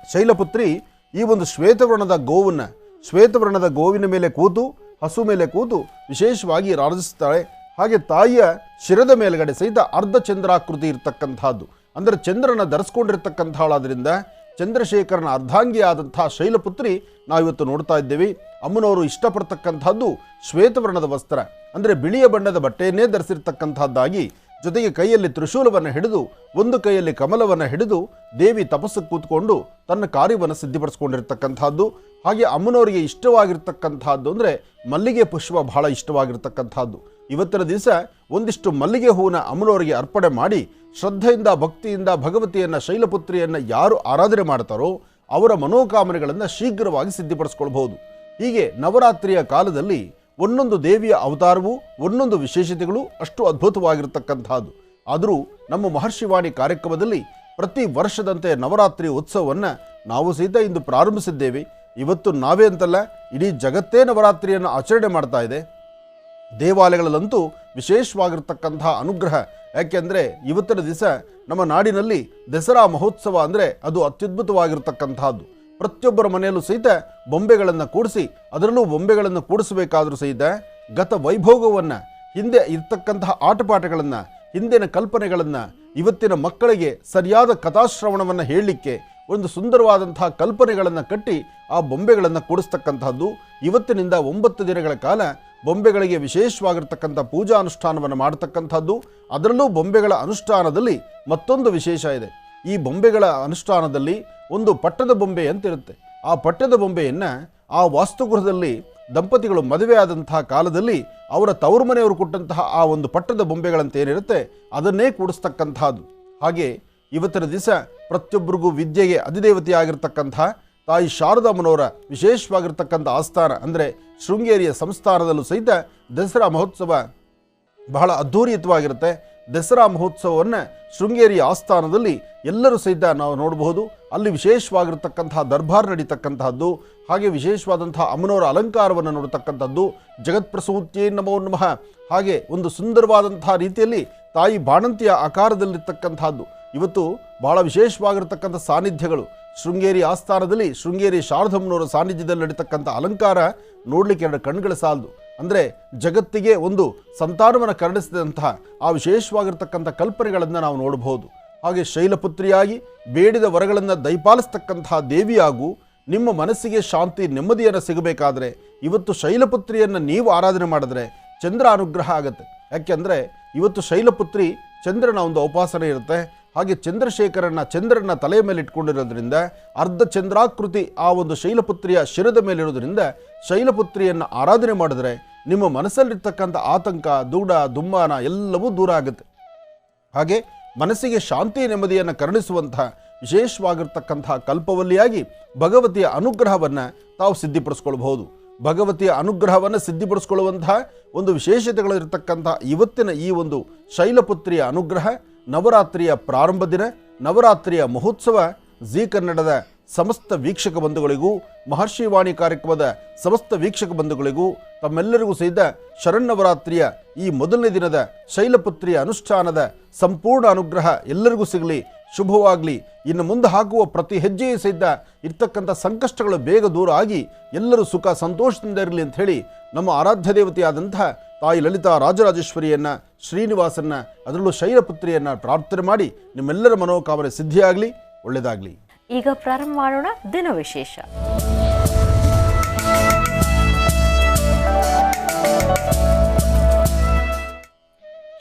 ಶೈಲಪುತ್ರಿ ಈ ಒಂದು ಶ್ವೇತವರ್ಣದ ಗೋವನ್ನು, ಶ್ವೇತವರ್ಣದ ಗೋವಿನ ಮೇಲೆ ಕೂತು, ಹಸು ಮೇಲೆ ಕೂತು ವಿಶೇಷವಾಗಿ ರಾಜಿಸ್ತಾಳೆ. ಹಾಗೆ ತಾಯಿಯ ಶಿರದ ಮೇಲ್ಗಡೆ ಸಹಿತ ಅರ್ಧ ಚಂದ್ರಾಕೃತಿ ಇರತಕ್ಕಂಥದ್ದು, ಅಂದರೆ ಚಂದ್ರನ ಧರಿಸ್ಕೊಂಡಿರ್ತಕ್ಕಂಥವಳಾದ್ರಿಂದ ಚಂದ್ರಶೇಖರನ ಅರ್ಧಾಂಗಿಯಾದಂಥ ಶೈಲಪುತ್ರಿ ನಾವಿವತ್ತು ನೋಡ್ತಾ ಇದ್ದೇವೆ. ಅಮ್ಮನವರು ಇಷ್ಟಪಡ್ತಕ್ಕಂಥದ್ದು ಶ್ವೇತವರ್ಣದ ವಸ್ತ್ರ, ಅಂದರೆ ಬಿಳಿಯ ಬಣ್ಣದ ಬಟ್ಟೆಯನ್ನೇ ಧರಿಸಿರ್ತಕ್ಕಂಥದ್ದಾಗಿ, ಜೊತೆಗೆ ಕೈಯಲ್ಲಿ ತ್ರಿಶೂಲವನ್ನು ಹಿಡಿದು ಒಂದು ಕೈಯಲ್ಲಿ ಕಮಲವನ್ನು ಹಿಡಿದು ದೇವಿ ತಪಸ್ಸು ಕೂತ್ಕೊಂಡು ತನ್ನ ಕಾರ್ಯವನ್ನು ಸಿದ್ಧಪಡಿಸ್ಕೊಂಡಿರ್ತಕ್ಕಂಥದ್ದು. ಹಾಗೆ ಅಮ್ಮನವರಿಗೆ ಇಷ್ಟವಾಗಿರ್ತಕ್ಕಂಥದ್ದು ಅಂದರೆ ಮಲ್ಲಿಗೆ ಪುಷ್ಪ ಬಹಳ ಇಷ್ಟವಾಗಿರ್ತಕ್ಕಂಥದ್ದು. ಇವತ್ತಿನ ದಿವಸ ಒಂದಿಷ್ಟು ಮಲ್ಲಿಗೆ ಹೂವಿನ ಅಮ್ಮನವರಿಗೆ ಅರ್ಪಣೆ ಮಾಡಿ ಶ್ರದ್ಧೆಯಿಂದ ಭಕ್ತಿಯಿಂದ ಭಗವತಿಯನ್ನು ಶೈಲಪುತ್ರಿಯನ್ನು ಯಾರು ಆರಾಧನೆ ಮಾಡ್ತಾರೋ ಅವರ ಮನೋಕಾಮನೆಗಳನ್ನು ಶೀಘ್ರವಾಗಿ ಸಿದ್ಧಪಡಿಸ್ಕೊಳ್ಬಹುದು. ಹೀಗೆ ನವರಾತ್ರಿಯ ಕಾಲದಲ್ಲಿ ಒಂದೊಂದು ದೇವಿಯ ಅವತಾರವು ಒಂದೊಂದು ವಿಶೇಷತೆಗಳು ಅಷ್ಟು ಅದ್ಭುತವಾಗಿರ್ತಕ್ಕಂಥದ್ದು. ಆದರೂ ನಮ್ಮ ಮಹರ್ಷಿವಾಣಿ ಕಾರ್ಯಕ್ರಮದಲ್ಲಿ ಪ್ರತಿ ವರ್ಷದಂತೆ ನವರಾತ್ರಿ ಉತ್ಸವವನ್ನು ನಾವು ಸಹಿತ ಇಂದು ಪ್ರಾರಂಭಿಸಿದ್ದೇವೆ. ಇವತ್ತು ನಾವೇ ಅಂತಲ್ಲ, ಇಡೀ ಜಗತ್ತೇ ನವರಾತ್ರಿಯನ್ನು ಆಚರಣೆ ಮಾಡ್ತಾ ಇದೆ. ದೇವಾಲಯಗಳಲ್ಲಂತೂ ವಿಶೇಷವಾಗಿರ್ತಕ್ಕಂಥ ಅನುಗ್ರಹ. ಯಾಕೆಂದರೆ ಇವತ್ತಿನ ದಿವಸ ನಮ್ಮ ನಾಡಿನಲ್ಲಿ ದಸರಾ ಮಹೋತ್ಸವ ಅಂದರೆ ಅದು ಅತ್ಯದ್ಭುತವಾಗಿರ್ತಕ್ಕಂಥದ್ದು. ಪ್ರತಿಯೊಬ್ಬರ ಮನೆಯಲ್ಲೂ ಸಹಿತ ಬೊಂಬೆಗಳನ್ನು ಕೂಡಿಸಿ, ಅದರಲ್ಲೂ ಬೊಂಬೆಗಳನ್ನು ಕೂಡಿಸಬೇಕಾದರೂ ಸಹಿತ ಗತ ವೈಭೋಗವನ್ನು, ಹಿಂದೆ ಇರ್ತಕ್ಕಂತಹ ಆಟಪಾಠಗಳನ್ನು, ಹಿಂದಿನ ಕಲ್ಪನೆಗಳನ್ನು ಇವತ್ತಿನ ಮಕ್ಕಳಿಗೆ ಸರಿಯಾದ ಕಥಾಶ್ರವಣವನ್ನು ಹೇಳಲಿಕ್ಕೆ ಒಂದು ಸುಂದರವಾದಂತಹ ಕಲ್ಪನೆಗಳನ್ನು ಕಟ್ಟಿ ಆ ಬೊಂಬೆಗಳನ್ನು ಕೂಡಿಸ್ತಕ್ಕಂಥದ್ದು. ಇವತ್ತಿನಿಂದ 9 ದಿನಗಳ ಕಾಲ ಬೊಂಬೆಗಳಿಗೆ ವಿಶೇಷವಾಗಿರ್ತಕ್ಕಂಥ ಪೂಜಾ ಅನುಷ್ಠಾನವನ್ನು ಮಾಡತಕ್ಕಂಥದ್ದು. ಅದರಲ್ಲೂ ಬೊಂಬೆಗಳ ಅನುಷ್ಠಾನದಲ್ಲಿ ಮತ್ತೊಂದು ವಿಶೇಷ ಇದೆ. ಈ ಬೊಂಬೆಗಳ ಅನುಷ್ಠಾನದಲ್ಲಿ ಒಂದು ಪಟ್ಟದ ಬೊಂಬೆ ಅಂತಿರುತ್ತೆ. ಆ ಪಟ್ಟದ ಬೊಂಬೆಯನ್ನು ಆ ವಾಸ್ತುಗೃಹದಲ್ಲಿ ದಂಪತಿಗಳು ಮದುವೆ ಆದಂತಹ ಕಾಲದಲ್ಲಿ ಅವರ ತವರು ಮನೆಯವರು ಕೊಟ್ಟಂತಹ ಆ ಒಂದು ಪಟ್ಟದ ಬೊಂಬೆಗಳಂತ ಏನಿರುತ್ತೆ ಅದನ್ನೇ ಕೂಡಿಸ್ತಕ್ಕಂಥದ್ದು. ಹಾಗೆ ಇವತ್ತಿನ ದಿವಸ ಪ್ರತಿಯೊಬ್ಬರಿಗೂ ವಿದ್ಯೆಗೆ ಅಧಿದೇವತೆಯಾಗಿರ್ತಕ್ಕಂಥ ತಾಯಿ ಶಾರದಾಮ್ಮನವರ ವಿಶೇಷವಾಗಿರ್ತಕ್ಕಂಥ ಆಸ್ಥಾನ ಅಂದರೆ ಶೃಂಗೇರಿಯ ಸಂಸ್ಥಾನದಲ್ಲೂ ಸಹಿತ ದಸರಾ ಮಹೋತ್ಸವ ಬಹಳ ಅದ್ಧೂರಿಯುತವಾಗಿರುತ್ತೆ. ದಸರಾ ಮಹೋತ್ಸವವನ್ನು ಶೃಂಗೇರಿಯ ಆಸ್ಥಾನದಲ್ಲಿ ಎಲ್ಲರೂ ಸಹಿತ ನಾವು ನೋಡಬಹುದು. ಅಲ್ಲಿ ವಿಶೇಷವಾಗಿರ್ತಕ್ಕಂತಹ ದರ್ಬಾರ್ ನಡೀತಕ್ಕಂತಹದ್ದು, ಹಾಗೆ ವಿಶೇಷವಾದಂತಹ ಅಮ್ಮನವರ ಅಲಂಕಾರವನ್ನು ನೋಡತಕ್ಕಂಥದ್ದು, ಜಗತ್ಪ್ರಸೂತ್ಯೇ ನಮೋ ನಮಃ, ಹಾಗೆ ಒಂದು ಸುಂದರವಾದಂತಹ ರೀತಿಯಲ್ಲಿ ತಾಯಿ ಬಾಣಂತಿಯ ಆಕಾರದಲ್ಲಿರ್ತಕ್ಕಂಥದ್ದು. ಇವತ್ತು ಬಹಳ ವಿಶೇಷವಾಗಿರ್ತಕ್ಕಂಥ ಸಾನ್ನಿಧ್ಯಗಳು ಶೃಂಗೇರಿ ಆಸ್ಥಾನದಲ್ಲಿ ಶೃಂಗೇರಿ ಶಾರದಮ್ಮನವರ ಸಾನ್ನಿಧ್ಯದಲ್ಲಿ ನಡೀತಕ್ಕಂಥ ಅಲಂಕಾರ ನೋಡಲಿಕ್ಕೆ 2 ಕಣ್ಗಳ ಸಾಲದು. ಅಂದರೆ ಜಗತ್ತಿಗೆ ಒಂದು ಸಂತಾನವನ್ನು ಕರುಣಿಸಿದಂತಹ ಆ ವಿಶೇಷವಾಗಿರ್ತಕ್ಕಂಥ ಕಲ್ಪನೆಗಳನ್ನು ನಾವು ನೋಡಬಹುದು. ಹಾಗೆ ಶೈಲಪುತ್ರಿಯಾಗಿ ಬೇಡಿದ ವರಗಳನ್ನು ದಯಪಾಲಿಸ್ತಕ್ಕಂತಹ ದೇವಿಯಾಗೂ ನಿಮ್ಮ ಮನಸ್ಸಿಗೆ ಶಾಂತಿ ನೆಮ್ಮದಿಯನ್ನು ಸಿಗಬೇಕಾದ್ರೆ ಇವತ್ತು ಶೈಲಪುತ್ರಿಯನ್ನು ನೀವು ಆರಾಧನೆ ಮಾಡಿದ್ರೆ ಚಂದ್ರ ಅನುಗ್ರಹ ಆಗುತ್ತೆ. ಯಾಕೆಂದರೆ ಇವತ್ತು ಶೈಲಪುತ್ರಿ ಚಂದ್ರನ ಒಂದು ಉಪಾಸನೆ ಇರುತ್ತೆ. ಹಾಗೆ ಚಂದ್ರನ ತಲೆಯ ಮೇಲೆ ಇಟ್ಕೊಂಡಿರೋದ್ರಿಂದ ಅರ್ಧ ಚಂದ್ರಾಕೃತಿ ಆ ಒಂದು ಶೈಲಪುತ್ರಿಯ ಶಿರದ ಮೇಲಿರೋದ್ರಿಂದ ಶೈಲಪುತ್ರಿಯನ್ನು ಆರಾಧನೆ ಮಾಡಿದ್ರೆ ನಿಮ್ಮ ಮನಸ್ಸಲ್ಲಿರ್ತಕ್ಕಂಥ ಆತಂಕ, ದೂಡ, ದುಮ್ಮಾನ ಎಲ್ಲವೂ ದೂರ ಆಗುತ್ತೆ. ಹಾಗೆ ಮನಸ್ಸಿಗೆ ಶಾಂತಿ ನೆಮ್ಮದಿಯನ್ನು ಕರುಣಿಸುವಂತಹ ವಿಶೇಷವಾಗಿರ್ತಕ್ಕಂತಹ ಕಲ್ಪವಲ್ಲಿಯಾಗಿ ಭಗವತಿಯ ಅನುಗ್ರಹವನ್ನು ತಾವು ಸಿದ್ಧಿಪಡಿಸ್ಕೊಳ್ಬಹುದು. ಭಗವತಿಯ ಅನುಗ್ರಹವನ್ನು ಸಿದ್ಧಿಪಡಿಸ್ಕೊಳ್ಳುವಂತಹ ಒಂದು ವಿಶೇಷತೆಗಳಿರ್ತಕ್ಕಂಥ ಇವತ್ತಿನ ಈ ಒಂದು ಶೈಲಪುತ್ರಿಯ ಅನುಗ್ರಹ ನವರಾತ್ರಿಯ ಪ್ರಾರಂಭ ದಿನ, ನವರಾತ್ರಿಯ ಮಹೋತ್ಸವ ಜೀ ಕನ್ನಡದ ಸಮಸ್ತ ವೀಕ್ಷಕ ಬಂಧುಗಳಿಗೂ, ಮಹರ್ಷಿವಾಣಿ ಕಾರ್ಯಕ್ರಮದ ಸಮಸ್ತ ವೀಕ್ಷಕ ಬಂಧುಗಳಿಗೂ ತಮ್ಮೆಲ್ಲರಿಗೂ ಸಹಿತ ಶರನ್ನವರಾತ್ರಿಯ ಈ ಮೊದಲನೇ ದಿನದ ಶೈಲಪುತ್ರಿಯ ಅನುಷ್ಠಾನದ ಸಂಪೂರ್ಣ ಅನುಗ್ರಹ ಎಲ್ಲರಿಗೂ ಸಿಗಲಿ, ಶುಭವಾಗಲಿ. ಇನ್ನು ಮುಂದೆ ಹಾಕುವ ಪ್ರತಿ ಹೆಜ್ಜೆಯೂ ಸಹಿತ ಇರ್ತಕ್ಕಂಥ ಸಂಕಷ್ಟಗಳು ಬೇಗ ದೂರ ಆಗಿ ಎಲ್ಲರೂ ಸುಖ ಸಂತೋಷದಿಂದ ಇರಲಿ ಅಂತ ಹೇಳಿ ನಮ್ಮ ಆರಾಧ್ಯ ದೇವತೆಯಾದಂತಹ ತಾಯಿ ಲಲಿತಾ ರಾಜರಾಜೇಶ್ವರಿಯನ್ನು, ಶ್ರೀನಿವಾಸನ್ನ, ಅದರಲ್ಲೂ ಶೈಲಪುತ್ರಿಯನ್ನು ಪ್ರಾರ್ಥನೆ ಮಾಡಿ ನಿಮ್ಮೆಲ್ಲರ ಮನೋಕಾಮನೆ ಸಿದ್ಧಿಯಾಗಲಿ, ಒಳ್ಳೆಯದಾಗಲಿ. ಈಗ ಪ್ರಾರಂಭ ಮಾಡೋಣ ದಿನ ವಿಶೇಷ.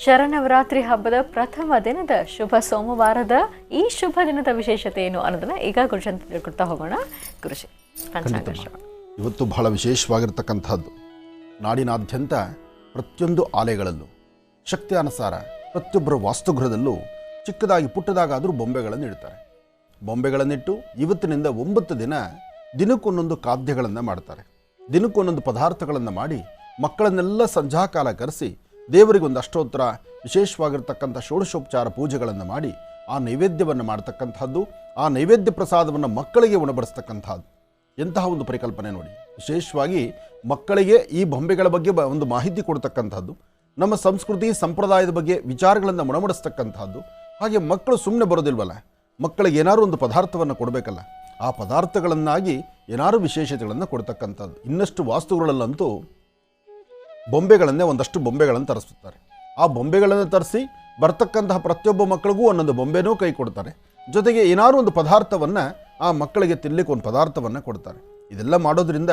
ಶರನ್ನವರಾತ್ರಿ ಹಬ್ಬದ ಪ್ರಥಮ ದಿನದ ಶುಭ ಸೋಮವಾರದ ಈ ಶುಭ ದಿನದ ವಿಶೇಷತೆ ಏನು ಅನ್ನೋದನ್ನ ಈಗ ಗುರುಜನ್ ತಿಳ್ಕೊಳ್ತಾ ಹೋಗೋಣ. ಗುರುಜಿ, ಇವತ್ತು ಬಹಳ ವಿಶೇಷವಾಗಿರ್ತಕ್ಕಂಥದ್ದು. ನಾಡಿನಾದ್ಯಂತ ಪ್ರತಿಯೊಂದು ಆಲಯಗಳಲ್ಲೂ ಶಕ್ತಿಯಾನುಸಾರ ಪ್ರತಿಯೊಬ್ಬರ ವಾಸ್ತುಗೃಹದಲ್ಲೂ ಚಿಕ್ಕದಾಗಿ ಪುಟ್ಟದಾಗಾದರೂ ಬೊಂಬೆಗಳನ್ನು ಇಡ್ತಾರೆ. ಬೊಂಬೆಗಳನ್ನಿಟ್ಟು ಇವತ್ತಿನಿಂದ 9 ದಿನ ದಿನಕ್ಕೊಂದೊಂದು ಖಾದ್ಯಗಳನ್ನು ಮಾಡ್ತಾರೆ. ದಿನಕ್ಕೊಂದೊಂದು ಪದಾರ್ಥಗಳನ್ನು ಮಾಡಿ ಮಕ್ಕಳನ್ನೆಲ್ಲ ಸಂಧ್ಯಾಕಾಲ ಕರೆಸಿ ದೇವರಿಗೊಂದು ಅಷ್ಟೋತ್ತರ ವಿಶೇಷವಾಗಿರ್ತಕ್ಕಂಥ ಷೋಡಶೋಪಚಾರ ಪೂಜೆಗಳನ್ನು ಮಾಡಿ ಆ ನೈವೇದ್ಯವನ್ನು ಮಾಡ್ತಕ್ಕಂಥದ್ದು. ಆ ನೈವೇದ್ಯ ಪ್ರಸಾದವನ್ನು ಮಕ್ಕಳಿಗೆ ಉಣಬಡಿಸ್ತಕ್ಕಂಥದ್ದು ಎಂತಹ ಒಂದು ಪರಿಕಲ್ಪನೆ ನೋಡಿ. ವಿಶೇಷವಾಗಿ ಮಕ್ಕಳಿಗೆ ಈ ಬೊಂಬೆಗಳ ಬಗ್ಗೆ ಒಂದು ಮಾಹಿತಿ ಕೊಡ್ತಕ್ಕಂಥದ್ದು, ನಮ್ಮ ಸಂಸ್ಕೃತಿ ಸಂಪ್ರದಾಯದ ಬಗ್ಗೆ ವಿಚಾರಗಳನ್ನು ಮುಣಮಡಿಸ್ತಕ್ಕಂಥದ್ದು. ಹಾಗೆ ಮಕ್ಕಳು ಸುಮ್ಮನೆ ಬರೋದಿಲ್ವಲ್ಲ, ಮಕ್ಕಳಿಗೆ ಏನಾದ್ರು ಒಂದು ಪದಾರ್ಥವನ್ನು ಕೊಡಬೇಕಲ್ಲ. ಆ ಪದಾರ್ಥಗಳನ್ನಾಗಿ ಏನಾರು ವಿಶೇಷತೆಗಳನ್ನು ಕೊಡ್ತಕ್ಕಂಥದ್ದು. ಇನ್ನಷ್ಟು ವಾಸ್ತುಗಳಲ್ಲಂತೂ ಬೊಂಬೆಗಳನ್ನೇ ಒಂದಷ್ಟು ಬೊಂಬೆಗಳನ್ನು ತರಿಸುತ್ತಾರೆ. ಆ ಬೊಂಬೆಗಳನ್ನು ತರಿಸಿ ಬರ್ತಕ್ಕಂತಹ ಪ್ರತಿಯೊಬ್ಬ ಮಕ್ಕಳಿಗೂ ಒಂದೊಂದು ಬೊಂಬೆನೂ ಕೈ ಕೊಡ್ತಾರೆ. ಜೊತೆಗೆ ಏನಾರು ಒಂದು ಪದಾರ್ಥವನ್ನು ಆ ಮಕ್ಕಳಿಗೆ ತಿನ್ನಲಿಕ್ಕೆ ಒಂದು ಪದಾರ್ಥವನ್ನು ಕೊಡ್ತಾರೆ. ಇದೆಲ್ಲ ಮಾಡೋದ್ರಿಂದ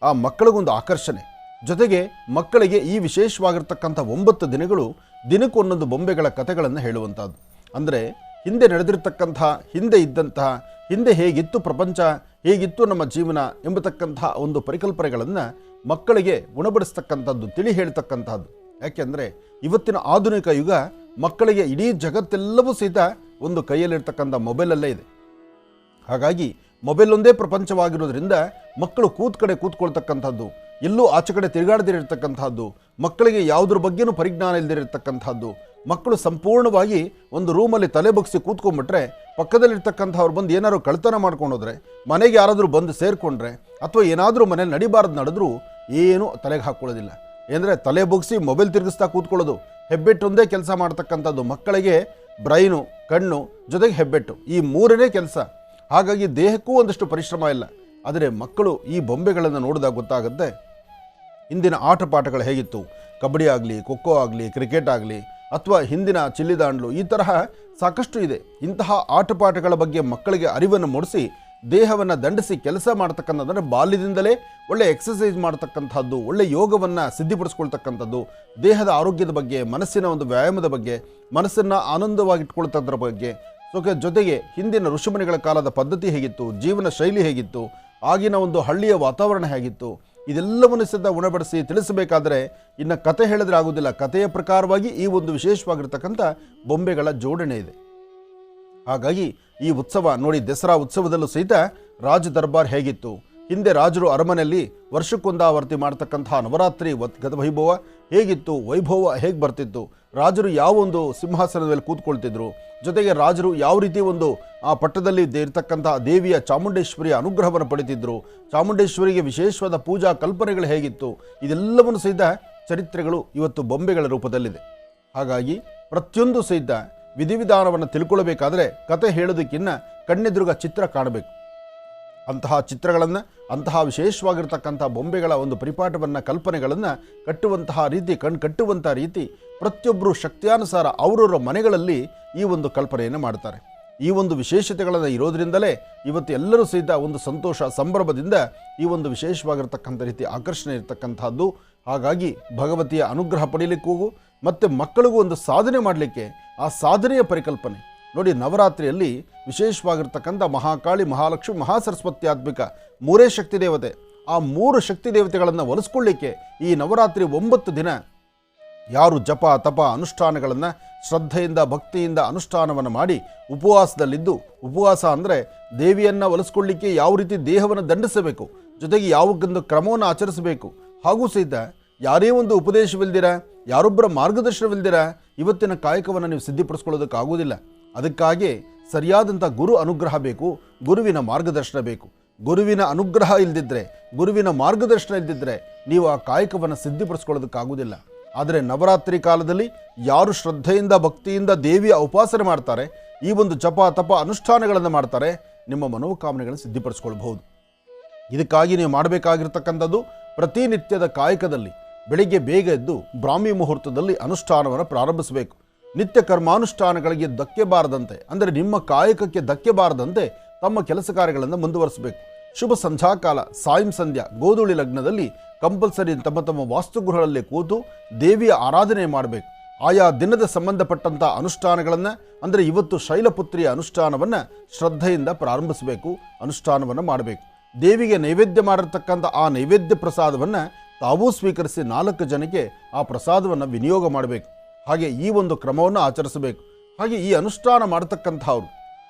ಆ ಮಕ್ಕಳಿಗೊಂದು ಆಕರ್ಷಣೆ, ಜೊತೆಗೆ ಮಕ್ಕಳಿಗೆ ಈ ವಿಶೇಷವಾಗಿರ್ತಕ್ಕಂಥ 9 ದಿನಗಳು ದಿನಕ್ಕೊಂದೊಂದು ಬೊಂಬೆಗಳ ಕಥೆಗಳನ್ನು ಹೇಳುವಂಥದ್ದು. ಅಂದರೆ ಹಿಂದೆ ನಡೆದಿರ್ತಕ್ಕಂಥ, ಹಿಂದೆ ಇದ್ದಂತಹ, ಹಿಂದೆ ಹೇಗಿತ್ತು ಪ್ರಪಂಚ, ಹೇಗಿತ್ತು ನಮ್ಮ ಜೀವನ ಎಂಬತಕ್ಕಂಥ ಒಂದು ಪರಿಕಲ್ಪನೆಗಳನ್ನು ಮಕ್ಕಳಿಗೆ ಉಣಬಡಿಸ್ತಕ್ಕಂಥದ್ದು, ತಿಳಿ ಹೇಳ್ತಕ್ಕಂಥದ್ದು. ಯಾಕೆಂದರೆ ಇವತ್ತಿನ ಆಧುನಿಕ ಯುಗ ಮಕ್ಕಳಿಗೆ ಇಡೀ ಜಗತ್ತೆಲ್ಲವೂ ಸಹಿತ ಒಂದು ಕೈಯಲ್ಲಿರ್ತಕ್ಕಂಥ ಮೊಬೈಲಲ್ಲೇ ಇದೆ. ಹಾಗಾಗಿ ಮೊಬೈಲ್ ಒಂದೇ ಪ್ರಪಂಚವಾಗಿರೋದ್ರಿಂದ ಮಕ್ಕಳು ಕೂತ್ಕೊಳ್ತಕ್ಕಂಥದ್ದು, ಎಲ್ಲೂ ಆಚೆ ಕಡೆ ತಿರುಗಾಡದಿರತಕ್ಕಂಥದ್ದು, ಮಕ್ಕಳಿಗೆ ಯಾವುದ್ರ ಬಗ್ಗೆನೂ ಪರಿಜ್ಞಾನ ಇಲ್ಲದಿರತಕ್ಕಂಥದ್ದು. ಮಕ್ಕಳು ಸಂಪೂರ್ಣವಾಗಿ ಒಂದು ರೂಮಲ್ಲಿ ತಲೆ ಬಗ್ಸಿ ಕೂತ್ಕೊಂಡ್ಬಿಟ್ರೆ ಪಕ್ಕದಲ್ಲಿರ್ತಕ್ಕಂಥವ್ರು ಬಂದು ಏನಾದ್ರು ಕಳ್ತನ ಮಾಡ್ಕೊಂಡೋದ್ರೆ, ಮನೆಗೆ ಯಾರಾದರೂ ಬಂದು ಸೇರಿಕೊಂಡ್ರೆ ಅಥವಾ ಏನಾದರೂ ಮನೇಲಿ ನಡಿಬಾರ್ದು ನಡೆದ್ರೂ ಏನೂ ತಲೆಗೆ ಹಾಕ್ಕೊಳ್ಳೋದಿಲ್ಲ. ಅಂದರೆ ತಲೆ ಬಗ್ಸಿ ಮೊಬೈಲ್ ತಿರುಗಿಸ್ತಾ ಕೂತ್ಕೊಳ್ಳೋದು, ಹೆಬ್ಬೆಟ್ಟೊಂದೇ ಕೆಲಸ ಮಾಡ್ತಕ್ಕಂಥದ್ದು. ಮಕ್ಕಳಿಗೆ ಬ್ರೈನು, ಕಣ್ಣು, ಜೊತೆಗೆ ಹೆಬ್ಬೆಟ್ಟು, ಈ ಮೂರನೇ ಕೆಲಸ. ಹಾಗಾಗಿ ದೇಹಕ್ಕೂ ಒಂದಷ್ಟು ಪರಿಶ್ರಮ ಇಲ್ಲ. ಆದರೆ ಮಕ್ಕಳು ಈ ಬೊಂಬೆಗಳನ್ನು ನೋಡಿದಾಗ ಗೊತ್ತಾಗುತ್ತೆ ಹಿಂದಿನ ಆಟ ಪಾಠಗಳು ಹೇಗಿತ್ತು. ಕಬಡ್ಡಿ ಆಗಲಿ, ಖೋಖೋ ಆಗಲಿ, ಕ್ರಿಕೆಟ್ ಆಗಲಿ, ಅಥವಾ ಹಿಂದಿನ ಚಿಲ್ಲಿದಾಂಡ್ಲು, ಈ ತರಹ ಸಾಕಷ್ಟು ಇದೆ. ಇಂತಹ ಆಟ ಪಾಠಗಳ ಬಗ್ಗೆ ಮಕ್ಕಳಿಗೆ ಅರಿವನ್ನು ಮೂಡಿಸಿ ದೇಹವನ್ನು ದಂಡಿಸಿ ಕೆಲಸ ಮಾಡ್ತಕ್ಕಂಥದ್ದು, ಬಾಲ್ಯದಿಂದಲೇ ಒಳ್ಳೆ ಎಕ್ಸಸೈಸ್ ಮಾಡ್ತಕ್ಕಂಥದ್ದು, ಒಳ್ಳೆ ಯೋಗವನ್ನು ಸಿದ್ಧಿಪಡಿಸ್ಕೊಳ್ತಕ್ಕಂಥದ್ದು, ದೇಹದ ಆರೋಗ್ಯದ ಬಗ್ಗೆ, ಮನಸ್ಸಿನ ಒಂದು ವ್ಯಾಯಾಮದ ಬಗ್ಗೆ, ಮನಸ್ಸನ್ನು ಆನಂದವಾಗಿಟ್ಕೊಳ್ತದ್ರ ಬಗ್ಗೆ, ಜೊತೆಗೆ ಹಿಂದಿನ ಋಷಿಮುನಿಗಳ ಕಾಲದ ಪದ್ಧತಿ ಹೇಗಿತ್ತು, ಜೀವನ ಶೈಲಿ ಹೇಗಿತ್ತು, ಆಗಿನ ಒಂದು ಹಳ್ಳಿಯ ವಾತಾವರಣ ಹೇಗಿತ್ತು, ಇದೆಲ್ಲವನ್ನು ಸಹಿತ ಉಣಬಡಿಸಿ ತಿಳಿಸಬೇಕಾದ್ರೆ ಇನ್ನು ಕತೆ ಹೇಳಿದ್ರೆ ಆಗೋದಿಲ್ಲ. ಕಥೆಯ ಪ್ರಕಾರವಾಗಿ ಈ ಒಂದು ವಿಶೇಷವಾಗಿರ್ತಕ್ಕಂಥ ಬೊಂಬೆಗಳ ಜೋಡಣೆ ಇದೆ. ಹಾಗಾಗಿ ಈ ಉತ್ಸವ ನೋಡಿ, ದಸರಾ ಉತ್ಸವದಲ್ಲೂ ಸಹಿತ ರಾಜ ದರ್ಬಾರ್ ಹೇಗಿತ್ತು, ಹಿಂದೆ ರಾಜರು ಅರಮನೆಯಲ್ಲಿ ವರ್ಷಕ್ಕೊಂದಾವರ್ತಿ ಮಾಡ್ತಕ್ಕಂತಹ ನವರಾತ್ರಿ ವೈಭವ ಹೇಗಿತ್ತು, ವೈಭವ ಹೇಗೆ ಬರ್ತಿತ್ತು, ರಾಜರು ಯಾವ ಒಂದು ಸಿಂಹಾಸನದ ಮೇಲೆ ಕೂತ್ಕೊಳ್ತಿದ್ರು, ಜೊತೆಗೆ ರಾಜರು ಯಾವ ರೀತಿ ಒಂದು ಆ ಪಟ್ಟದಲ್ಲಿ ಇರ್ತಕ್ಕಂಥ ದೇವಿಯ ಚಾಮುಂಡೇಶ್ವರಿಯ ಅನುಗ್ರಹವನ್ನು ಪಡೆದಿದ್ರು, ಚಾಮುಂಡೇಶ್ವರಿಗೆ ವಿಶೇಷವಾದ ಪೂಜಾ ಕಲ್ಪನೆಗಳು ಹೇಗಿತ್ತು, ಇದೆಲ್ಲವನ್ನು ಸಹಿತ ಚರಿತ್ರೆಗಳು ಇವತ್ತು ಬೊಂಬೆಗಳ ರೂಪದಲ್ಲಿದೆ. ಹಾಗಾಗಿ ಪ್ರತಿಯೊಂದು ಸಹಿತ ವಿಧಿವಿಧಾನವನ್ನು ತಿಳ್ಕೊಳ್ಬೇಕಾದ್ರೆ ಕತೆ ಹೇಳೋದಕ್ಕಿನ್ನ ಕಣ್ಣೆದುರುಗ ಚಿತ್ರ ಕಾಣಬೇಕು. ಅಂತಹ ಚಿತ್ರಗಳನ್ನು, ಅಂತಹ ವಿಶೇಷವಾಗಿರ್ತಕ್ಕಂಥ ಬೊಂಬೆಗಳ ಒಂದು ಪರಿಪಾಠವನ್ನು, ಕಲ್ಪನೆಗಳನ್ನು ಕಟ್ಟುವಂತಹ ರೀತಿ, ಕಟ್ಟುವಂಥ ರೀತಿ ಪ್ರತಿಯೊಬ್ಬರು ಶಕ್ತಿಯಾನುಸಾರ ಅವರವರ ಮನೆಗಳಲ್ಲಿ ಈ ಒಂದು ಕಲ್ಪನೆಯನ್ನು ಮಾಡ್ತಾರೆ. ಈ ಒಂದು ವಿಶೇಷತೆಗಳನ್ನು ಇರೋದ್ರಿಂದಲೇ ಇವತ್ತು ಎಲ್ಲರೂ ಸಹಿತ ಒಂದು ಸಂತೋಷ ಸಂಭ್ರಮದಿಂದ ಈ ಒಂದು ವಿಶೇಷವಾಗಿರ್ತಕ್ಕಂಥ ರೀತಿ ಆಕರ್ಷಣೆ ಇರತಕ್ಕಂಥದ್ದು. ಹಾಗಾಗಿ ಭಗವತಿಯ ಅನುಗ್ರಹ ಪಡೀಲಿಕ್ಕೂ ಮತ್ತು ಮಕ್ಕಳಿಗೂ ಒಂದು ಸಾಧನೆ ಮಾಡಲಿಕ್ಕೆ ಆ ಸಾಧನೆಯ ಪರಿಕಲ್ಪನೆ ನೋಡಿ. ನವರಾತ್ರಿಯಲ್ಲಿ ವಿಶೇಷವಾಗಿರ್ತಕ್ಕಂಥ ಮಹಾಕಾಳಿ, ಮಹಾಲಕ್ಷ್ಮಿ, ಮಹಾಸರಸ್ವತ್ಯಾತ್ಮಿಕ ಮೂರೇ ಶಕ್ತಿ ದೇವತೆ. ಆ 3 ಶಕ್ತಿ ದೇವತೆಗಳನ್ನು ಒಲಿಸ್ಕೊಳ್ಳಿಕ್ಕೆ ಈ ನವರಾತ್ರಿ 9 ದಿನ ಯಾರು ಜಪ ತಪ ಅನುಷ್ಠಾನಗಳನ್ನು ಶ್ರದ್ಧೆಯಿಂದ ಭಕ್ತಿಯಿಂದ ಅನುಷ್ಠಾನವನ್ನು ಮಾಡಿ ಉಪವಾಸದಲ್ಲಿದ್ದು, ಉಪವಾಸ ಅಂದರೆ ದೇವಿಯನ್ನು ಒಲಿಸ್ಕೊಳ್ಳಿಕ್ಕೆ ಯಾವ ರೀತಿ ದೇಹವನ್ನು ದಂಡಿಸಬೇಕು, ಜೊತೆಗೆ ಯಾವಕ್ಕೊಂದು ಕ್ರಮವನ್ನು ಆಚರಿಸಬೇಕು, ಹಾಗೂ ಸಹಿತ ಯಾರೇ ಒಂದು ಉಪದೇಶವಿಲ್ದಿರ, ಯಾರೊಬ್ಬರ ಮಾರ್ಗದರ್ಶನವಿಲ್ದಿರ ಇವತ್ತಿನ ಕಾಯಕವನ್ನು ನೀವು ಸಿದ್ಧಿಪಡಿಸ್ಕೊಳ್ಳೋದಕ್ಕಾಗೋದಿಲ್ಲ. ಅದಕ್ಕಾಗಿ ಸರಿಯಾದಂಥ ಗುರು ಅನುಗ್ರಹ ಬೇಕು, ಗುರುವಿನ ಮಾರ್ಗದರ್ಶನ ಬೇಕು. ಗುರುವಿನ ಅನುಗ್ರಹ ಇಲ್ಲದಿದ್ದರೆ, ಗುರುವಿನ ಮಾರ್ಗದರ್ಶನ ಇಲ್ಲದಿದ್ದರೆ ನೀವು ಆ ಕಾಯಕವನ್ನು ಸಿದ್ಧಿಪಡಿಸ್ಕೊಳ್ಳೋದಕ್ಕಾಗೋದಿಲ್ಲ. ಆದರೆ ನವರಾತ್ರಿ ಕಾಲದಲ್ಲಿ ಯಾರು ಶ್ರದ್ಧೆಯಿಂದ ಭಕ್ತಿಯಿಂದ ದೇವಿಯ ಉಪಾಸನೆ ಮಾಡ್ತಾರೆ, ಈ ಒಂದು ಜಪ ತಪ ಅನುಷ್ಠಾನಗಳನ್ನು ಮಾಡ್ತಾರೆ, ನಿಮ್ಮ ಮನೋಕಾಮನೆಗಳನ್ನು ಸಿದ್ಧಿಪಡಿಸ್ಕೊಳ್ಬಹುದು. ಇದಕ್ಕಾಗಿ ನೀವು ಮಾಡಬೇಕಾಗಿರ್ತಕ್ಕಂಥದ್ದು ಪ್ರತಿನಿತ್ಯದ ಕಾಯಕದಲ್ಲಿ ಬೆಳಿಗ್ಗೆ ಬೇಗ ಎದ್ದು ಬ್ರಾಹ್ಮಿ ಮುಹೂರ್ತದಲ್ಲಿ ಅನುಷ್ಠಾನವನ್ನು ಪ್ರಾರಂಭಿಸಬೇಕು. ನಿತ್ಯ ಕರ್ಮಾನುಷ್ಠಾನಗಳಿಗೆ ಧಕ್ಕೆ ಬಾರದಂತೆ, ಅಂದರೆ ನಿಮ್ಮ ಕಾಯಕಕ್ಕೆ ಧಕ್ಕೆ ಬಾರದಂತೆ ತಮ್ಮ ಕೆಲಸ ಕಾರ್ಯಗಳನ್ನು ಮುಂದುವರಿಸಬೇಕು. ಶುಭ ಸಂಧ್ಯಾಕಾಲ, ಸಾಯಂ ಸಂಧ್ಯಾ, ಗೋಧೂಳಿ ಲಗ್ನದಲ್ಲಿ ಕಂಪಲ್ಸರಿ ತಮ್ಮ ವಾಸ್ತುಗೃಹಗಳಲ್ಲಿ ಕೂತು ದೇವಿಯ ಆರಾಧನೆ ಮಾಡಬೇಕು. ಆಯಾ ದಿನದ ಸಂಬಂಧಪಟ್ಟಂಥ ಅನುಷ್ಠಾನಗಳನ್ನು, ಅಂದರೆ ಇವತ್ತು ಶೈಲಪುತ್ರಿಯ ಅನುಷ್ಠಾನವನ್ನು ಶ್ರದ್ಧೆಯಿಂದ ಪ್ರಾರಂಭಿಸಬೇಕು, ಅನುಷ್ಠಾನವನ್ನು ಮಾಡಬೇಕು. ದೇವಿಗೆ ನೈವೇದ್ಯ ಮಾಡಿರ್ತಕ್ಕಂಥ ಆ ನೈವೇದ್ಯ ಪ್ರಸಾದವನ್ನು ತಾವೂ ಸ್ವೀಕರಿಸಿ 4 ಜನಕ್ಕೆ ಆ ಪ್ರಸಾದವನ್ನು ವಿನಿಯೋಗ ಮಾಡಬೇಕು. ಹಾಗೆ ಈ ಒಂದು ಕ್ರಮವನ್ನು ಆಚರಿಸಬೇಕು. ಹಾಗೆ ಈ ಅನುಷ್ಠಾನ ಮಾಡತಕ್ಕಂಥವ್ರು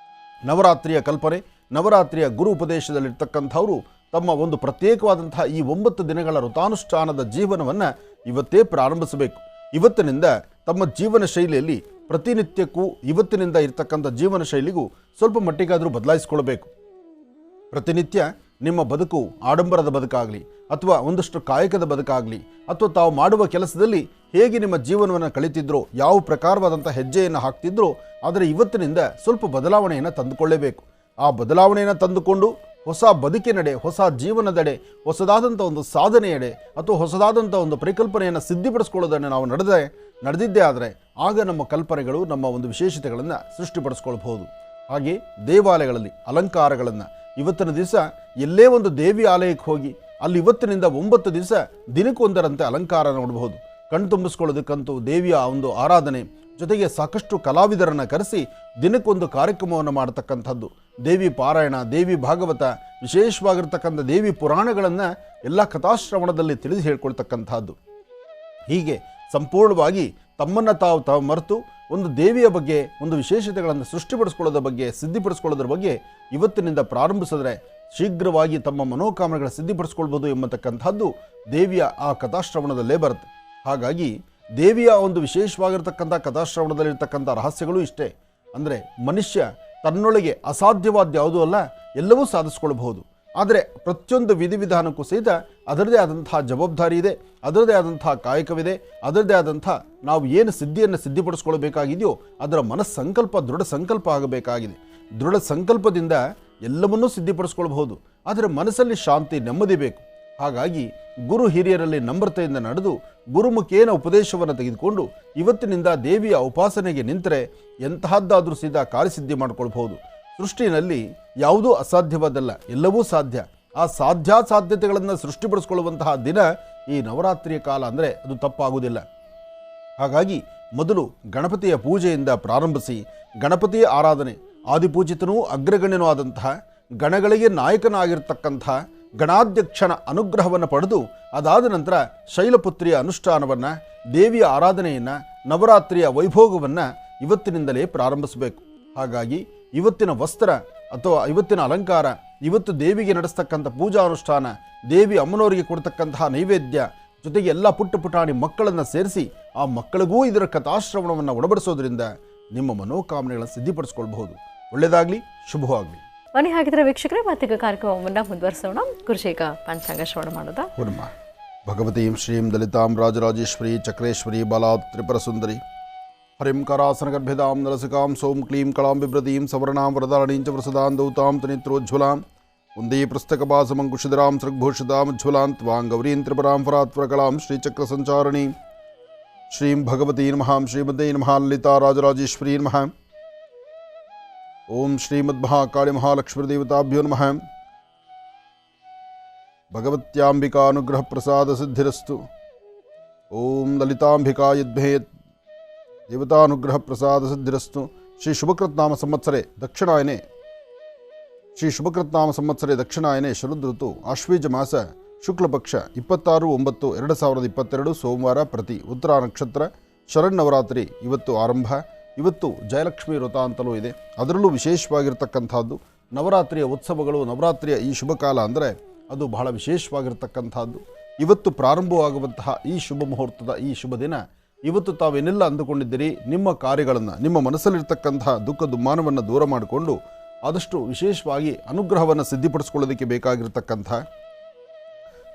ನವರಾತ್ರಿಯ ಕಲ್ಪನೆ, ನವರಾತ್ರಿಯ ಗುರು ಉಪದೇಶದಲ್ಲಿರ್ತಕ್ಕಂಥವರು ತಮ್ಮ ಒಂದು ಪ್ರತ್ಯೇಕವಾದಂತಹ ಈ 9 ದಿನಗಳ ವೃತಾನುಷ್ಠಾನದ ಜೀವನವನ್ನು ಇವತ್ತೇ ಪ್ರಾರಂಭಿಸಬೇಕು. ಇವತ್ತಿನಿಂದ ತಮ್ಮ ಜೀವನ ಶೈಲಿಯಲ್ಲಿ ಪ್ರತಿನಿತ್ಯಕ್ಕೂ ಇವತ್ತಿನಿಂದ ಇರ್ತಕ್ಕಂಥ ಜೀವನ ಶೈಲಿಗೂ ಸ್ವಲ್ಪ ಮಟ್ಟಿಗಾದರೂ ಬದಲಾಯಿಸ್ಕೊಳ್ಬೇಕು. ಪ್ರತಿನಿತ್ಯ ನಿಮ್ಮ ಬದುಕು ಆಡಂಬರದ ಬದುಕಾಗಲಿ, ಅಥವಾ ಒಂದಷ್ಟು ಕಾಯಕದ ಬದುಕಾಗಲಿ, ಅಥವಾ ತಾವು ಮಾಡುವ ಕೆಲಸದಲ್ಲಿ ಹೇಗೆ ನಿಮ್ಮ ಜೀವನವನ್ನು ಕಳೀತಿದ್ರೋ, ಯಾವ ಪ್ರಕಾರವಾದಂಥ ಹೆಜ್ಜೆಯನ್ನು ಹಾಕ್ತಿದ್ರೋ, ಆದರೆ ಇವತ್ತಿನಿಂದ ಸ್ವಲ್ಪ ಬದಲಾವಣೆಯನ್ನು ತಂದುಕೊಳ್ಳೇಬೇಕು. ಆ ಬದಲಾವಣೆಯನ್ನು ತಂದುಕೊಂಡು ಹೊಸ ಬದುಕಿನೆಡೆ, ಹೊಸ ಜೀವನದೆಡೆ, ಹೊಸದಾದಂಥ ಒಂದು ಸಾಧನೆಯೆಡೆ ಅಥವಾ ಹೊಸದಾದಂಥ ಒಂದು ಪರಿಕಲ್ಪನೆಯನ್ನು ಸಿದ್ಧಿಪಡಿಸ್ಕೊಳ್ಳೋದನ್ನು ನಾವು ನಡೆದಿದ್ದೇ ಆದರೆ ಆಗ ನಮ್ಮ ಕಲ್ಪನೆಗಳು, ನಮ್ಮ ಒಂದು ವಿಶೇಷತೆಗಳನ್ನು ಸೃಷ್ಟಿಪಡಿಸ್ಕೊಳ್ಬಹುದು. ಹಾಗೆ ದೇವಾಲಯಗಳಲ್ಲಿ ಅಲಂಕಾರಗಳನ್ನು ಇವತ್ತಿನ ದಿವಸ ಎಲ್ಲೇ ಒಂದು ದೇವಿ ಆಲಯಕ್ಕೆ ಹೋಗಿ ಅಲ್ಲಿ ಇವತ್ತಿನಿಂದ 9 ದಿವಸ ದಿನಕ್ಕೊಂದರಂತೆ ಅಲಂಕಾರ ನೋಡಬಹುದು. ಕಣ್ತುಂಬಿಸ್ಕೊಳ್ಳೋದಕ್ಕಂತೂ ದೇವಿಯ ಒಂದು ಆರಾಧನೆ ಜೊತೆಗೆ ಸಾಕಷ್ಟು ಕಲಾವಿದರನ್ನು ಕರೆಸಿ ದಿನಕ್ಕೊಂದು ಕಾರ್ಯಕ್ರಮವನ್ನು ಮಾಡತಕ್ಕಂಥದ್ದು. ದೇವಿ ಪಾರಾಯಣ, ದೇವಿ ಭಾಗವತ, ವಿಶೇಷವಾಗಿರ್ತಕ್ಕಂಥ ದೇವಿ ಪುರಾಣಗಳನ್ನು ಎಲ್ಲ ಕಥಾಶ್ರವಣದಲ್ಲಿ ತಿಳಿದು ಹೇಳ್ಕೊಳ್ತಕ್ಕಂಥದ್ದು. ಹೀಗೆ ಸಂಪೂರ್ಣವಾಗಿ ತಮ್ಮನ್ನು ತಾವು ಮರೆತು ಒಂದು ದೇವಿಯ ಬಗ್ಗೆ ಒಂದು ವಿಶೇಷತೆಗಳನ್ನು ಸೃಷ್ಟಿಪಡಿಸ್ಕೊಳ್ಳೋದ್ರ ಬಗ್ಗೆ, ಸಿದ್ಧಿಪಡಿಸ್ಕೊಳ್ಳೋದ್ರ ಬಗ್ಗೆ ಇವತ್ತಿನಿಂದ ಪ್ರಾರಂಭಿಸಿದ್ರೆ ಶೀಘ್ರವಾಗಿ ತಮ್ಮ ಮನೋಕಾಮನೆಗಳ ಸಿದ್ಧಿಪಡಿಸ್ಕೊಳ್ಬೋದು ಎಂಬತಕ್ಕಂಥದ್ದು ದೇವಿಯ ಆ ಕಥಾಶ್ರವಣದಲ್ಲೇ ಬರುತ್ತೆ. ಹಾಗಾಗಿ ದೇವಿಯ ಒಂದು ವಿಶೇಷವಾಗಿರ್ತಕ್ಕಂಥ ಕಥಾಶ್ರವಣದಲ್ಲಿರ್ತಕ್ಕಂಥ ರಹಸ್ಯಗಳು ಇಷ್ಟೇ. ಅಂದರೆ ಮನುಷ್ಯ ತನ್ನೊಳಗೆ ಅಸಾಧ್ಯವಾದ ಯಾವುದೂ ಅಲ್ಲ, ಎಲ್ಲವೂ ಸಾಧಿಸ್ಕೊಳ್ಬಹುದು. ಆದರೆ ಪ್ರತಿಯೊಂದು ವಿಧಿವಿಧಾನಕ್ಕೂ ಸಹಿತ ಅದರದೇ ಆದಂಥ ಜವಾಬ್ದಾರಿ ಇದೆ, ಅದರದೇ ಆದಂಥ ಕಾಯಕವಿದೆ, ಅದರದೇ ಆದಂಥ ನಾವು ಏನು ಸಿದ್ಧಿಯನ್ನು ಸಿದ್ಧಿಪಡಿಸ್ಕೊಳ್ಬೇಕಾಗಿದೆಯೋ ಅದರ ಮನಸ್ಸಂಕಲ್ಪ ದೃಢ ಸಂಕಲ್ಪ ಆಗಬೇಕಾಗಿದೆ. ದೃಢ ಸಂಕಲ್ಪದಿಂದ ಎಲ್ಲವನ್ನೂ ಸಿದ್ಧಿಪಡಿಸ್ಕೊಳ್ಬಹುದು. ಆದರೆ ಮನಸ್ಸಲ್ಲಿ ಶಾಂತಿ, ನೆಮ್ಮದಿ ಬೇಕು. ಹಾಗಾಗಿ ಗುರು ಹಿರಿಯರಲ್ಲಿ ನಮ್ರತೆಯಿಂದ ನಡೆದು ಗುರುಮುಖೇನ ಉಪದೇಶವನ್ನು ತೆಗೆದುಕೊಂಡು ಇವತ್ತಿನಿಂದ ದೇವಿಯ ಉಪಾಸನೆಗೆ ನಿಂತರೆ ಎಂತಹದ್ದಾದರೂ ಸೀದಾ ಕಾರ್ಯಸಿದ್ಧಿ ಮಾಡಿಕೊಳ್ಬಹುದು. ಸೃಷ್ಟಿನಲ್ಲಿ ಯಾವುದೂ ಅಸಾಧ್ಯವಾದಲ್ಲ, ಎಲ್ಲವೂ ಸಾಧ್ಯ. ಆ ಸಾಧ್ಯತೆಗಳನ್ನು ಸೃಷ್ಟಿಪಡಿಸ್ಕೊಳ್ಳುವಂತಹ ದಿನ ಈ ನವರಾತ್ರಿಯ ಕಾಲ ಅಂದರೆ ಅದು ತಪ್ಪಾಗುವುದಿಲ್ಲ. ಹಾಗಾಗಿ ಮೊದಲು ಗಣಪತಿಯ ಪೂಜೆಯಿಂದ ಪ್ರಾರಂಭಿಸಿ ಗಣಪತಿಯ ಆರಾಧನೆ, ಆದಿಪೂಜಿತನೂ ಅಗ್ರಗಣ್ಯನೂ ಆದಂತಹ ಗಣಗಳಿಗೆ ನಾಯಕನಾಗಿರ್ತಕ್ಕಂಥ ಗಣಾಧ್ಯಕ್ಷನ ಅನುಗ್ರಹವನ್ನು ಪಡೆದು ಅದಾದ ನಂತರ ಶೈಲಪುತ್ರಿಯ ಅನುಷ್ಠಾನವನ್ನು, ದೇವಿಯ ಆರಾಧನೆಯನ್ನು, ನವರಾತ್ರಿಯ ವೈಭೋಗವನ್ನು ಇವತ್ತಿನಿಂದಲೇ ಪ್ರಾರಂಭಿಸಬೇಕು. ಹಾಗಾಗಿ ಇವತ್ತಿನ ವಸ್ತ್ರ ಅಥವಾ ಇವತ್ತಿನ ಅಲಂಕಾರ, ಇವತ್ತು ದೇವಿಗೆ ನಡೆಸ್ತಕ್ಕಂಥ ಪೂಜಾ ಅನುಷ್ಠಾನ, ದೇವಿ ಅಮ್ಮನವರಿಗೆ ಕೊಡ್ತಕ್ಕಂತಹ ನೈವೇದ್ಯ, ಜೊತೆಗೆ ಎಲ್ಲ ಪುಟ್ಟ ಪುಟಾಣಿ ಮಕ್ಕಳನ್ನು ಸೇರಿಸಿ ಆ ಮಕ್ಕಳಿಗೂ ಇದರ ಕಥಾಶ್ರವಣವನ್ನು ಒಡಬಡಿಸೋದ್ರಿಂದ ನಿಮ್ಮ ಮನೋಕಾಮನೆಗಳನ್ನು ಸಿದ್ಧಿಪಡಿಸ್ಕೊಳ್ಬಹುದು. ಒಳ್ಳೆಯದಾಗಲಿ, ಶುಭವಾಗಲಿ. ಬನ್ನಿ ಹಾಗಿದ್ರೆ ವೀಕ್ಷಕರೇ, ಮತ್ತೀಗ ಕಾರ್ಯಕ್ರಮವನ್ನು ಮುಂದುವರಿಸೋಣ. ಗುರುಜೀಗ ಪಂಚಾಂಗ ಶ್ರವಣ ಮಾಡೋದಾ? ಪೂರ್ಣ ಭಗವತೀಂ ಶ್ರೀಂ ದಲಿತಾಂ ರಾಜರಾಜೇಶ್ವರಿ ಚಕ್ರೇಶ್ವರಿ ಬಾಲಾ ತ್ರಿಪುರ ಸುಂದರಿ ಹರಿಂ ಕರಾಸನಗರ್ಭಿದಾಂ ನಲಸಿಕಾಂ ಸೋಂ ಕ್ಲೀಂ ಕಳಾಂ ಬಿಭ್ರತೀಂ ಸವರ್ಣಾಂ ವರದಾರಣೀಂ ಚ ವರಸದಾಂ ದೌತಾಂ ತನಿತ್ರೋಜ್ವಲಾಂ ಒಂದೇ ಪುಸ್ತಕಭಾಸಮಂಕುಶಿಧರಾಂ ಸೃಗ್ಭೂಷಿತಾಂ ಉಜ್ವಲಾಂ ತ್ವಾಂ ಗೌರೀಂ ತ್ರಿಪುರಾಂ ಫರಾತ್ವರಕಲಾಂ ಶ್ರೀಚಕ್ರ ಸಂಚಾರಣಿ ಶ್ರೀಂ ಭಗವತೀ ನಮಃ ಶ್ರೀಮತೇ ನಮಃ ಲಲಿತಾ ರಾಜರಾಜೇಶ್ವರಿ ನಮಃ. ಓಂ ಶ್ರೀಮದ್ಮಹಾಕಾಳಿ ಮಹಾಲಕ್ಷ್ಮೀದೇವತಾಭ್ಯೋ ನಮಃ. ಭಗವತ್ಯಾಂಬಿಕಾ ಅನುಗ್ರಹ ಪ್ರಸಾದ ಸಿದ್ಧಿರಸ್ತು. ಓಂ ಲಲಿತಾಂಬಿಕಾ ಯದ್ಭೇ ದೇವತಾನುಗ್ರಹ ಪ್ರಸಾದ ಸಿದ್ಧಿರಸ್ತು. ಶ್ರೀ ಶುಭಕೃತ್ನಾಮ ಸಂವತ್ಸರೆ ದಕ್ಷಿಣಾಯನೆ ಶರದ್ ಋತು ಆಶ್ವೀಜ ಮಾಸ ಶುಕ್ಲಪಕ್ಷ 26/9/2022 ಸೋಮವಾರ ಪ್ರತಿ ಉತ್ತರ ನಕ್ಷತ್ರ ಶರನ್ನವರಾತ್ರಿ ಇವತ್ತು ಆರಂಭ. ಇವತ್ತು ಜಯಲಕ್ಷ್ಮಿ ವ್ರತ ಅಂತಲೂ ಇದೆ. ಅದರಲ್ಲೂ ವಿಶೇಷವಾಗಿರ್ತಕ್ಕಂಥದ್ದು ನವರಾತ್ರಿಯ ಉತ್ಸವಗಳು. ನವರಾತ್ರಿಯ ಈ ಶುಭ ಕಾಲ ಅಂದರೆ ಅದು ಬಹಳ ವಿಶೇಷವಾಗಿರ್ತಕ್ಕಂಥದ್ದು. ಇವತ್ತು ಪ್ರಾರಂಭವಾಗುವಂತಹ ಈ ಶುಭ ಮುಹೂರ್ತದ ಈ ಶುಭ ದಿನ, ಇವತ್ತು ತಾವೇನೆಲ್ಲ ಅಂದುಕೊಂಡಿದ್ದೀರಿ, ನಿಮ್ಮ ಕಾರ್ಯಗಳನ್ನು, ನಿಮ್ಮ ಮನಸ್ಸಲ್ಲಿರ್ತಕ್ಕಂತಹ ದುಃಖ ದುಮ್ಮಾನವನ್ನು ದೂರ ಮಾಡಿಕೊಂಡು ಆದಷ್ಟು ವಿಶೇಷವಾಗಿ ಅನುಗ್ರಹವನ್ನು ಸಿದ್ಧಿಪಡಿಸ್ಕೊಳ್ಳೋದಕ್ಕೆ ಬೇಕಾಗಿರ್ತಕ್ಕಂಥ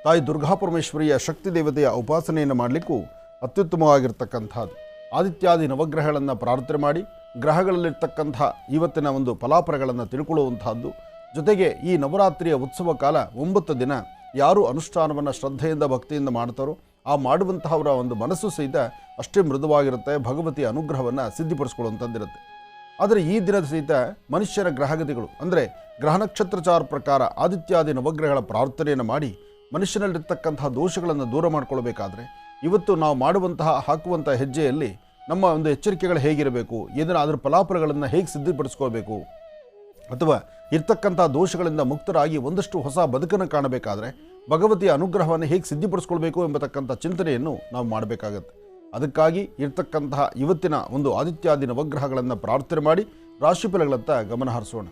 ತಾಯಿ ದುರ್ಗಾಪರಮೇಶ್ವರಿಯ ಶಕ್ತಿ ದೇವತೆಯ ಉಪಾಸನೆಯನ್ನು ಮಾಡಲಿಕ್ಕೂ ಅತ್ಯುತ್ತಮವಾಗಿರ್ತಕ್ಕಂಥದ್ದು. ಆದಿತ್ಯಾದಿ ನವಗ್ರಹಗಳನ್ನು ಪ್ರಾರ್ಥನೆ ಮಾಡಿ ಗ್ರಹಗಳಲ್ಲಿರ್ತಕ್ಕಂಥ ಇವತ್ತಿನ ಒಂದು ಫಲಾಫಲಗಳನ್ನು ತಿಳ್ಕೊಳ್ಳುವಂತಹದ್ದು. ಜೊತೆಗೆ ಈ ನವರಾತ್ರಿಯ ಉತ್ಸವ ಕಾಲ 9 ದಿನ ಯಾರು ಅನುಷ್ಠಾನವನ್ನು ಶ್ರದ್ಧೆಯಿಂದ ಭಕ್ತಿಯಿಂದ ಮಾಡ್ತಾರೋ ಆ ಮಾಡುವಂತಹವರ ಒಂದು ಮನಸ್ಸು ಸಹಿತ ಅಷ್ಟೇ ಮೃದುವಾಗಿರುತ್ತೆ. ಭಗವತಿಯ ಅನುಗ್ರಹವನ್ನು ಸಿದ್ಧಿಪಡಿಸ್ಕೊಳ್ಳುವಂಥದ್ದಿರುತ್ತೆ. ಆದರೆ ಈ ದಿನದ ಸಹಿತ ಮನುಷ್ಯರ ಗ್ರಹಗತಿಗಳು ಅಂದರೆ ಗ್ರಹ ನಕ್ಷತ್ರಚಾರ ಪ್ರಕಾರ ಆದಿತ್ಯಾದಿ ನವಗ್ರಹಗಳ ಪ್ರಾರ್ಥನೆಯನ್ನು ಮಾಡಿ ಮನುಷ್ಯನಲ್ಲಿರ್ತಕ್ಕಂತಹ ದೋಷಗಳನ್ನು ದೂರ ಮಾಡಿಕೊಳ್ಬೇಕಾದ್ರೆ ಇವತ್ತು ನಾವು ಹಾಕುವಂಥ ಹೆಜ್ಜೆಯಲ್ಲಿ ನಮ್ಮ ಒಂದು ಎಚ್ಚರಿಕೆಗಳು ಹೇಗಿರಬೇಕು, ಅದರ ಫಲಾಫಲಗಳನ್ನು ಹೇಗೆ ಸಿದ್ಧಪಡಿಸ್ಕೊಳ್ಬೇಕು, ಅಥವಾ ಇರ್ತಕ್ಕಂಥ ದೋಷಗಳಿಂದ ಮುಕ್ತರಾಗಿ ಒಂದಷ್ಟು ಹೊಸ ಬದುಕನ್ನು ಕಾಣಬೇಕಾದ್ರೆ ಭಗವತಿಯ ಅನುಗ್ರಹವನ್ನು ಹೇಗೆ ಸಿದ್ಧಿಪಡಿಸ್ಕೊಳ್ಬೇಕು ಎಂಬತಕ್ಕಂಥ ಚಿಂತನೆಯನ್ನು ನಾವು ಮಾಡಬೇಕಾಗತ್ತೆ. ಅದಕ್ಕಾಗಿ ಇರ್ತಕ್ಕಂತಹ ಇವತ್ತಿನ ಒಂದು ಆದಿತ್ಯಾದಿ ನವಗ್ರಹಗಳನ್ನು ಪ್ರಾರ್ಥನೆ ಮಾಡಿ ರಾಶಿಫಲಗಳತ್ತ ಗಮನ ಹರಿಸೋಣ.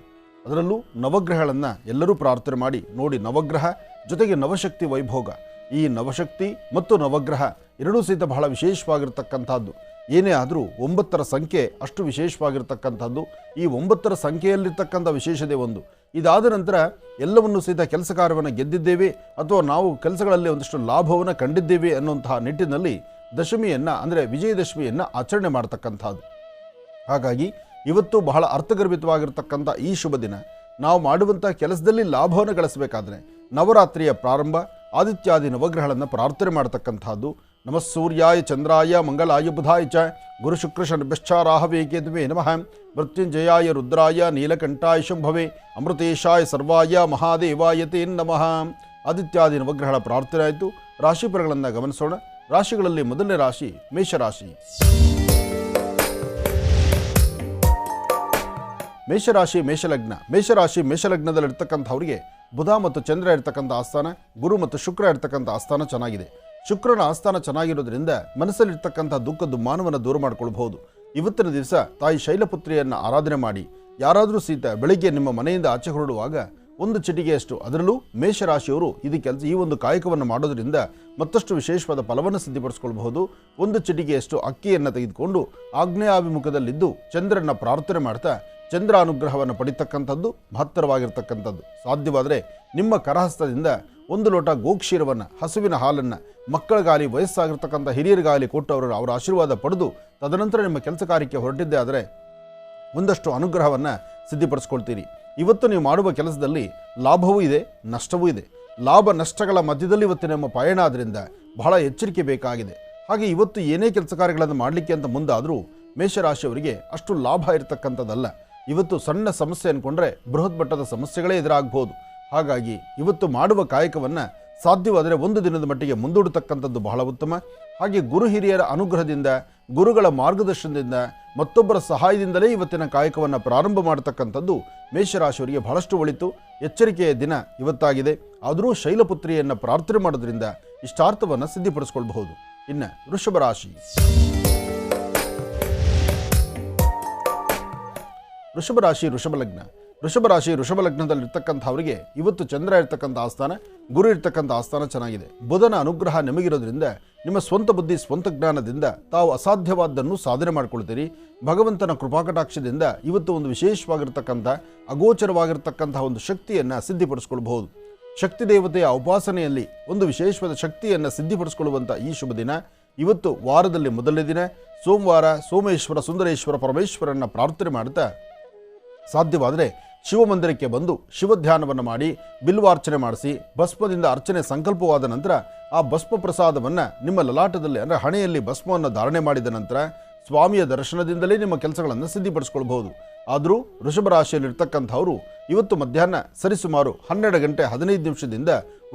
ಅದರಲ್ಲೂ ನವಗ್ರಹಗಳನ್ನು ಎಲ್ಲರೂ ಪ್ರಾರ್ಥನೆ ಮಾಡಿ ನೋಡಿ. ನವಗ್ರಹ ಜೊತೆಗೆ ನವಶಕ್ತಿ ವೈಭೋಗ, ಈ ನವಶಕ್ತಿ ಮತ್ತು ನವಗ್ರಹ ಎರಡೂ ಸಹಿತ ಬಹಳ ವಿಶೇಷವಾಗಿರ್ತಕ್ಕಂಥದ್ದು. ಏನೇ ಆದರೂ 9ರ ಸಂಖ್ಯೆ ಅಷ್ಟು ವಿಶೇಷವಾಗಿರ್ತಕ್ಕಂಥದ್ದು. ಈ 9ರ ಸಂಖ್ಯೆಯಲ್ಲಿರ್ತಕ್ಕಂಥ ವಿಶೇಷತೆ ಒಂದು. ಇದಾದ ನಂತರ ಎಲ್ಲವನ್ನೂ ಸಹಿತ ಕೆಲಸ ಕಾರ್ಯವನ್ನು ಗೆದ್ದಿದ್ದೇವೆ ಅಥವಾ ನಾವು ಕೆಲಸಗಳಲ್ಲಿ ಒಂದಷ್ಟು ಲಾಭವನ್ನು ಕಂಡಿದ್ದೇವೆ ಅನ್ನುವಂತಹ ನಿಟ್ಟಿನಲ್ಲಿ ದಶಮಿಯನ್ನು ಅಂದರೆ ವಿಜಯದಶಮಿಯನ್ನು ಆಚರಣೆ ಮಾಡ್ತಕ್ಕಂಥದ್ದು. ಹಾಗಾಗಿ ಇವತ್ತು ಬಹಳ ಅರ್ಥಗರ್ಭಿತವಾಗಿರ್ತಕ್ಕಂಥ ಈ ಶುಭ ದಿನ ನಾವು ಮಾಡುವಂಥ ಕೆಲಸದಲ್ಲಿ ಲಾಭವನ್ನು ಗಳಿಸಬೇಕಾದ್ರೆ ನವರಾತ್ರಿಯ ಪ್ರಾರಂಭ ಆದಿತ್ಯಾದಿ ನವಗ್ರಹಗಳನ್ನು ಪ್ರಾರ್ಥನೆ ಮಾಡತಕ್ಕಂಥದ್ದು. ನಮಃ ಸೂರ್ಯಾಯ ಚಂದ್ರಾಯ ಮಂಗಲಾಯ ಬುಧಾಯ ಚ ಗುರು ಶುಕ್ರ ಶನಿಭ್ಯಶ್ಚ ರಾಹವೇ ಕೇತುವೇ ನಮಃ ಮೃತ್ಯುಂಜಯಾಯ ರುದ್ರಾಯ ನೀಲಕಂಠಾಯ ಶಂಭವೇ ಅಮೃತೇಶಾಯ ಸರ್ವಾಯ ಮಹಾದೇವಾಯ ತೇ ನಮಃ. ಆದಿತ್ಯಾದಿ ನವಗ್ರಹಗಳ ಪ್ರಾರ್ಥನೆ ಆಯಿತು. ರಾಶಿಫಲಗಳನ್ನು ಗಮನಿಸೋಣ. ರಾಶಿಗಳಲ್ಲಿ ಮೊದಲನೇ ರಾಶಿ ಮೇಷರಾಶಿ. ಮೇಷರಾಶಿ ಮೇಷಲಗ್ನದಲ್ಲಿರ್ತಕ್ಕಂಥವ್ರಿಗೆ ಬುಧ ಮತ್ತು ಚಂದ್ರ ಇರ್ತಕ್ಕಂಥ ಆಸ್ಥಾನ, ಗುರು ಮತ್ತು ಶುಕ್ರ ಇರ್ತಕ್ಕಂಥ ಆಸ್ಥಾನ ಚೆನ್ನಾಗಿದೆ. ಶುಕ್ರನ ಆಸ್ಥಾನ ಚೆನ್ನಾಗಿರೋದ್ರಿಂದ ಮನಸ್ಸಲ್ಲಿರ್ತಕ್ಕಂಥ ದುಃಖ ದುಮ್ಮಾನವನ್ನು ದೂರ ಮಾಡ್ಕೊಳ್ಬಹುದು. ಇವತ್ತಿನ ದಿವಸ ತಾಯಿ ಶೈಲಪುತ್ರಿಯನ್ನು ಆರಾಧನೆ ಮಾಡಿ. ಯಾರಾದರೂ ಸಹಿತ ಬೆಳಿಗ್ಗೆ ನಿಮ್ಮ ಮನೆಯಿಂದ ಆಚೆ ಹೊರಡುವಾಗ ಒಂದು ಚಿಟಿಗೆಯಷ್ಟು, ಅದರಲ್ಲೂ ಮೇಷರಾಶಿಯವರು ಈ ಒಂದು ಕಾಯಕವನ್ನು ಮಾಡೋದ್ರಿಂದ ಮತ್ತಷ್ಟು ವಿಶೇಷವಾದ ಫಲವನ್ನು ಸಿದ್ಧಿಪಡಿಸ್ಕೊಳ್ಬಹುದು. ಒಂದು ಚಿಟಿಗೆಯಷ್ಟು ಅಕ್ಕಿಯನ್ನು ತೆಗೆದುಕೊಂಡು ಆಗ್ನೇಯಾಭಿಮುಖದಲ್ಲಿದ್ದು ಚಂದ್ರನ ಪ್ರಾರ್ಥನೆ ಮಾಡ್ತಾ ಚಂದ್ರ ಅನುಗ್ರಹವನ್ನು ಪಡಿತಕ್ಕಂಥದ್ದು ಮಹತ್ತರವಾಗಿರ್ತಕ್ಕಂಥದ್ದು. ಸಾಧ್ಯವಾದರೆ ನಿಮ್ಮ ಕರಹಸ್ತದಿಂದ ಒಂದು ಲೋಟ ಗೋಕ್ಷೀರವನ್ನು, ಹಸುವಿನ ಹಾಲನ್ನು ಮಕ್ಕಳಿಗಾಗಲಿ ವಯಸ್ಸಾಗಿರ್ತಕ್ಕಂಥ ಹಿರಿಯರಿಗಾಗಲಿ ಕೊಟ್ಟು ಅವರ ಆಶೀರ್ವಾದ ಪಡೆದು ತದನಂತರ ನಿಮ್ಮ ಕೆಲಸ ಕಾರ್ಯಕ್ಕೆ ಹೊರಟಿದ್ದೆ ಆದರೆ ಒಂದಷ್ಟು ಅನುಗ್ರಹವನ್ನು ಸಿದ್ಧಿಪಡಿಸ್ಕೊಳ್ತೀರಿ. ಇವತ್ತು ನೀವು ಮಾಡುವ ಕೆಲಸದಲ್ಲಿ ಲಾಭವೂ ಇದೆ, ನಷ್ಟವೂ ಇದೆ. ಲಾಭ ನಷ್ಟಗಳ ಮಧ್ಯದಲ್ಲಿ ಇವತ್ತು ನಮ್ಮ ಪಯಣ ಆದ್ದರಿಂದ ಬಹಳ ಎಚ್ಚರಿಕೆ ಬೇಕಾಗಿದೆ. ಹಾಗೆ ಇವತ್ತು ಏನೇ ಕೆಲಸ ಕಾರ್ಯಗಳನ್ನು ಮಾಡಲಿಕ್ಕೆ ಅಂತ ಮುಂದಾದರೂ ಮೇಷರಾಶಿಯವರಿಗೆ ಅಷ್ಟು ಲಾಭ ಇರತಕ್ಕಂಥದ್ದಲ್ಲ. ಇವತ್ತು ಸಣ್ಣ ಸಮಸ್ಯೆ ಅಂದ್ಕೊಂಡ್ರೆ ಬೃಹತ್ ಮಟ್ಟದ ಸಮಸ್ಯೆಗಳೇ ಎದುರಾಗಬಹುದು. ಹಾಗಾಗಿ ಇವತ್ತು ಮಾಡುವ ಕಾಯಕವನ್ನು ಸಾಧ್ಯವಾದರೆ ಒಂದು ದಿನದ ಮಟ್ಟಿಗೆ ಮುಂದೂಡತಕ್ಕಂಥದ್ದು ಬಹಳ ಉತ್ತಮ. ಹಾಗೆ ಗುರು ಹಿರಿಯರ ಅನುಗ್ರಹದಿಂದ, ಗುರುಗಳ ಮಾರ್ಗದರ್ಶನದಿಂದ, ಮತ್ತೊಬ್ಬರ ಸಹಾಯದಿಂದಲೇ ಇವತ್ತಿನ ಕಾಯಕವನ್ನು ಪ್ರಾರಂಭ ಮಾಡತಕ್ಕಂಥದ್ದು ಮೇಷರಾಶಿಯವರಿಗೆ ಬಹಳಷ್ಟು ಒಳಿತು. ಎಚ್ಚರಿಕೆಯ ದಿನ ಇವತ್ತಾಗಿದೆ. ಆದರೂ ಶೈಲಪುತ್ರಿಯನ್ನು ಪ್ರಾರ್ಥನೆ ಮಾಡೋದ್ರಿಂದ ಇಷ್ಟಾರ್ಥವನ್ನು ಸಿದ್ಧಿಪಡಿಸ್ಕೊಳ್ಬಹುದು. ಇನ್ನು ವೃಷಭ ರಾಶಿ. ವೃಷಭ ಲಗ್ನದಲ್ಲಿರ್ತಕ್ಕಂಥವರಿಗೆ ಇವತ್ತು ಚಂದ್ರ ಇರ್ತಕ್ಕಂಥ ಆಸ್ಥಾನ, ಗುರು ಇರ್ತಕ್ಕಂಥ ಆಸ್ಥಾನ ಚೆನ್ನಾಗಿದೆ. ಬುಧನ ಅನುಗ್ರಹ ನಿಮಗಿರೋದ್ರಿಂದ ನಿಮ್ಮ ಸ್ವಂತ ಬುದ್ಧಿ, ಸ್ವಂತ ಜ್ಞಾನದಿಂದ ತಾವು ಅಸಾಧ್ಯವಾದ್ದನ್ನು ಸಾಧನೆ ಮಾಡಿಕೊಳ್ತೀರಿ. ಭಗವಂತನ ಕೃಪಾಕಟಾಕ್ಷದಿಂದ ಇವತ್ತು ಒಂದು ವಿಶೇಷವಾಗಿರ್ತಕ್ಕಂಥ ಅಗೋಚರವಾಗಿರ್ತಕ್ಕಂಥ ಒಂದು ಶಕ್ತಿಯನ್ನು ಸಿದ್ಧಿಪಡಿಸ್ಕೊಳ್ಬಹುದು. ಶಕ್ತಿ ದೇವತೆಯ ಉಪಾಸನೆಯಲ್ಲಿ ಒಂದು ವಿಶೇಷವಾದ ಶಕ್ತಿಯನ್ನು ಸಿದ್ಧಿಪಡಿಸ್ಕೊಳ್ಳುವಂಥ ಈ ಶುಭ ದಿನ. ಇವತ್ತು ವಾರದಲ್ಲಿ ಮೊದಲನೇ ದಿನ ಸೋಮವಾರ ಸೋಮೇಶ್ವರ ಸುಂದರೇಶ್ವರ ಪರಮೇಶ್ವರನ್ನ ಪ್ರಾರ್ಥನೆ ಮಾಡ್ತಾ ಸಾಧ್ಯವಾದರೆ ಶಿವಮಂದಿರಕ್ಕೆ ಬಂದು ಶಿವಧ್ಯಾನವನ್ನು ಮಾಡಿ ಬಿಲ್ವಾರ್ಚನೆ ಮಾಡಿಸಿ ಭಸ್ಮದಿಂದ ಅರ್ಚನೆ ಸಂಕಲ್ಪವಾದ ನಂತರ ಆ ಭಸ್ಮ ಪ್ರಸಾದವನ್ನು ನಿಮ್ಮ ಲಲಾಟದಲ್ಲಿ ಅಂದರೆ ಹಣೆಯಲ್ಲಿ ಭಸ್ಮವನ್ನು ಧಾರಣೆ ಮಾಡಿದ ನಂತರ ಸ್ವಾಮಿಯ ದರ್ಶನದಿಂದಲೇ ನಿಮ್ಮ ಕೆಲಸಗಳನ್ನು ಸಿದ್ಧಿಪಡಿಸ್ಕೊಳ್ಬಹುದು. ಆದರೂ ವೃಷಭ ರಾಶಿಯಲ್ಲಿರ್ತಕ್ಕಂಥವರು ಇವತ್ತು ಮಧ್ಯಾಹ್ನ ಸರಿಸುಮಾರು 12 ಗಂಟೆ 15 ನಿಮಿಷದಿಂದ